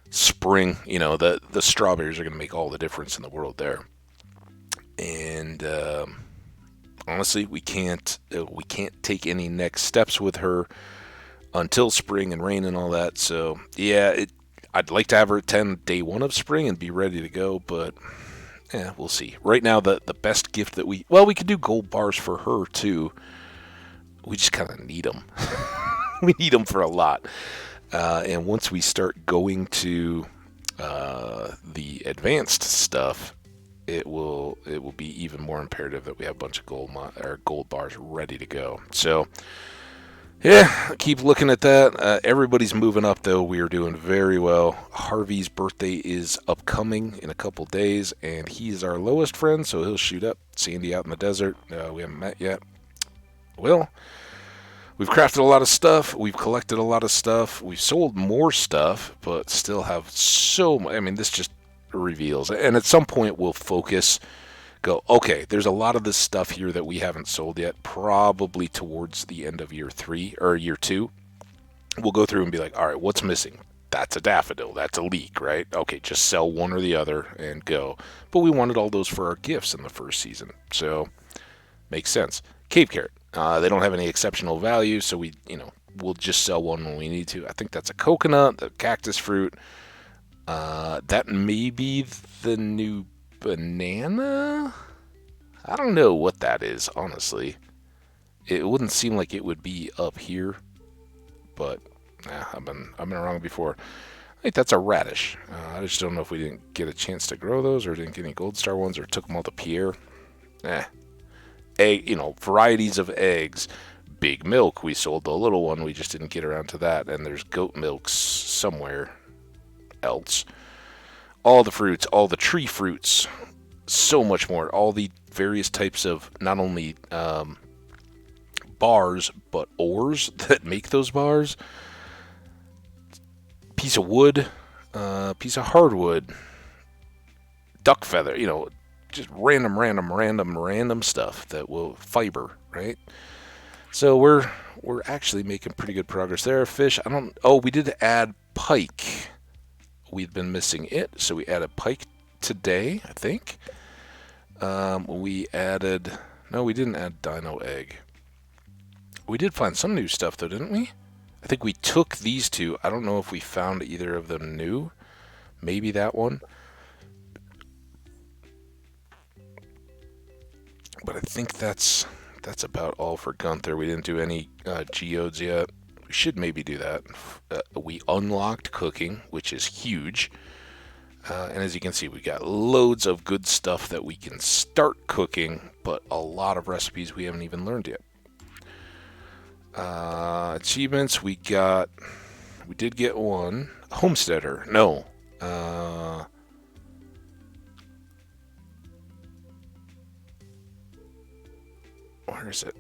spring, the strawberries are going to make all the difference in the world there. And honestly, we can't take any next steps with her until spring and rain and all that. So yeah, I'd like to have her attend day 1 of spring and be ready to go, but we'll see. Right now, the best gift that we could do gold bars for her too. We just kind of need them. We need them for a lot. And once we start going to the advanced stuff, it will be even more imperative that we have a bunch of gold bars ready to go. So yeah, keep looking at that. Everybody's moving up, though. We are doing very well. Harvey's birthday is upcoming in a couple days, and he's our lowest friend, so he'll shoot up. Sandy out in the desert. We haven't met yet. Well, we've crafted a lot of stuff. We've collected a lot of stuff. We've sold more stuff, but still have so much. I mean, this just reveals. And at some point, we'll focus. Go, okay, there's a lot of this stuff here that we haven't sold yet, probably towards the end of year 3 or year 2. We'll go through and be like, all right, what's missing? That's a daffodil. That's a leek, right? Okay, just sell one or the other and go. But we wanted all those for our gifts in the first season, so makes sense. Cave carrot. They don't have any exceptional value, so we'll just sell one when we need to. I think that's a coconut, the cactus fruit. That may be the new banana? I don't know what that is, honestly. It wouldn't seem like it would be up here, but I've been wrong before. I think that's a radish. I just don't know if we didn't get a chance to grow those, or didn't get any gold star ones, or took them all to Pierre. Egg, varieties of eggs. Big milk, we sold the little one, we just didn't get around to that. And there's goat milks somewhere else. All the fruits, all the tree fruits, so much more. All the various types of not only bars, but ores that make those bars. Piece of wood, piece of hardwood, duck feather, just random stuff that will fiber, right? So we're actually making pretty good progress there. Fish, we did add pike. We'd been missing it, so we added pike today, I think. We didn't add dino egg. We did find some new stuff, though, didn't we? I think we took these 2. I don't know if we found either of them new. Maybe that one. But I think that's about all for Gunther. We didn't do any geodes yet. We should maybe do that. We unlocked cooking, which is huge. And as you can see, we got loads of good stuff that we can start cooking, but a lot of recipes we haven't even learned yet. Achievements, we did get one. Homesteader, no. Where is it?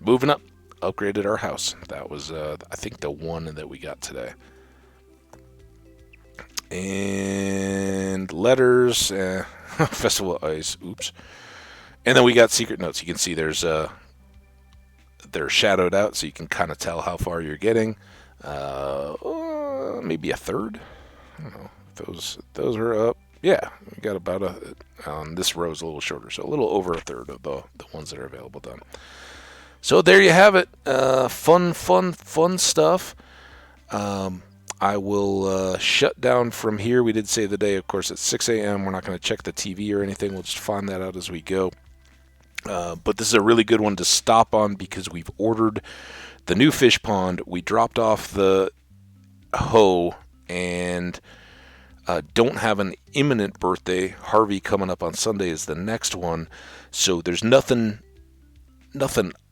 Moving up, upgraded our house. That was, I think, the one that we got today. And letters, Festival of Ice, oops. And then we got secret notes. You can see there's they're shadowed out so you can kind of tell how far you're getting. Maybe a third. I don't know. Those are up. Yeah, we got about this row is a little shorter, so a little over a third of the ones that are available done. So there you have it. Fun stuff. I will shut down from here. We did save the day, of course, at 6 a.m. We're not going to check the TV or anything. We'll just find that out as we go. But this is a really good one to stop on because we've ordered the new fish pond. We dropped off the hoe and don't have an imminent birthday. Harvey coming up on Sunday is the next one. So there's nothing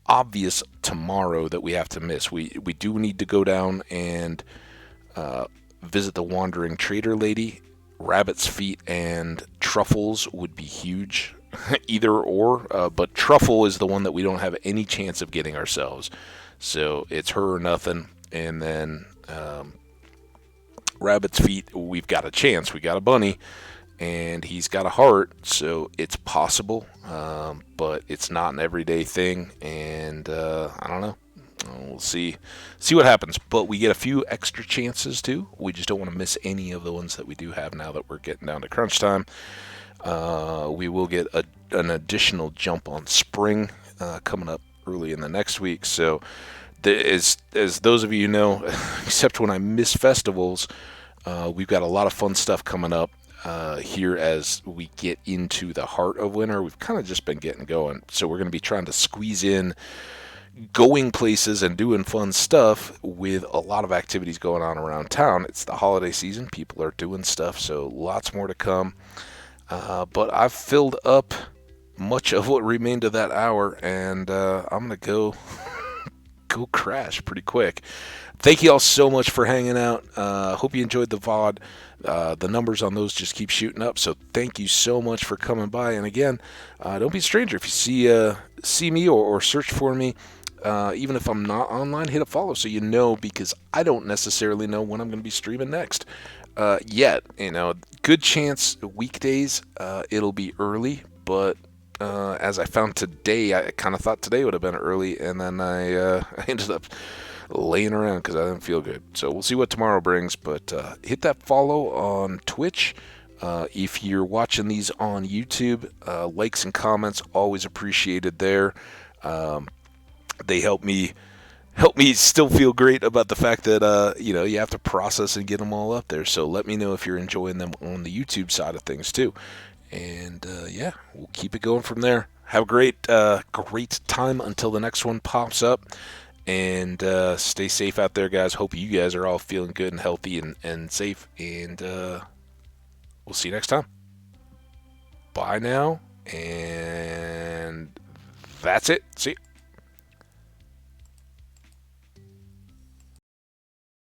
obvious tomorrow that we have to miss. We do need to go down and visit the wandering trader lady. Rabbit's feet and truffles would be huge. Either or, but truffle is the one that we don't have any chance of getting ourselves. So it's her or nothing. And then Rabbit's feet, we've got a chance. We got a bunny, and he's got a heart, so it's possible, but it's not an everyday thing. And I don't know. We'll see what happens. But we get a few extra chances too. We just don't want to miss any of the ones that we do have now that we're getting down to crunch time. We will get an additional jump on spring coming up early in the next week. So as those of you know, except when I miss festivals, we've got a lot of fun stuff coming up here as we get into the heart of winter. We've kind of just been getting going. So we're going to be trying to squeeze in going places and doing fun stuff with a lot of activities going on around town. It's the holiday season. People are doing stuff, so lots more to come. But I've filled up much of what remained of that hour, and I'm going to go crash pretty quick. Thank you all so much for hanging out. Hope you enjoyed the VOD. The numbers on those just keep shooting up, so thank you so much for coming by. And again, don't be a stranger. If you see me or search for me, even if I'm not online, hit a follow so you know, because I don't necessarily know when I'm going to be streaming next. Yet, good chance weekdays it'll be early, but as I found today, I kind of thought today would have been early, and then I ended up laying around because I didn't feel good. So we'll see what tomorrow brings, but hit that follow on Twitch. If you're watching these on YouTube, likes and comments always appreciated there. They help me still feel great about the fact that you have to process and get them all up there. So let me know if you're enjoying them on the YouTube side of things too. And we'll keep it going from there. Have a great time until the next one pops up. And stay safe out there, guys. Hope you guys are all feeling good and healthy and safe. And we'll see you next time. Bye now. And that's it. See you.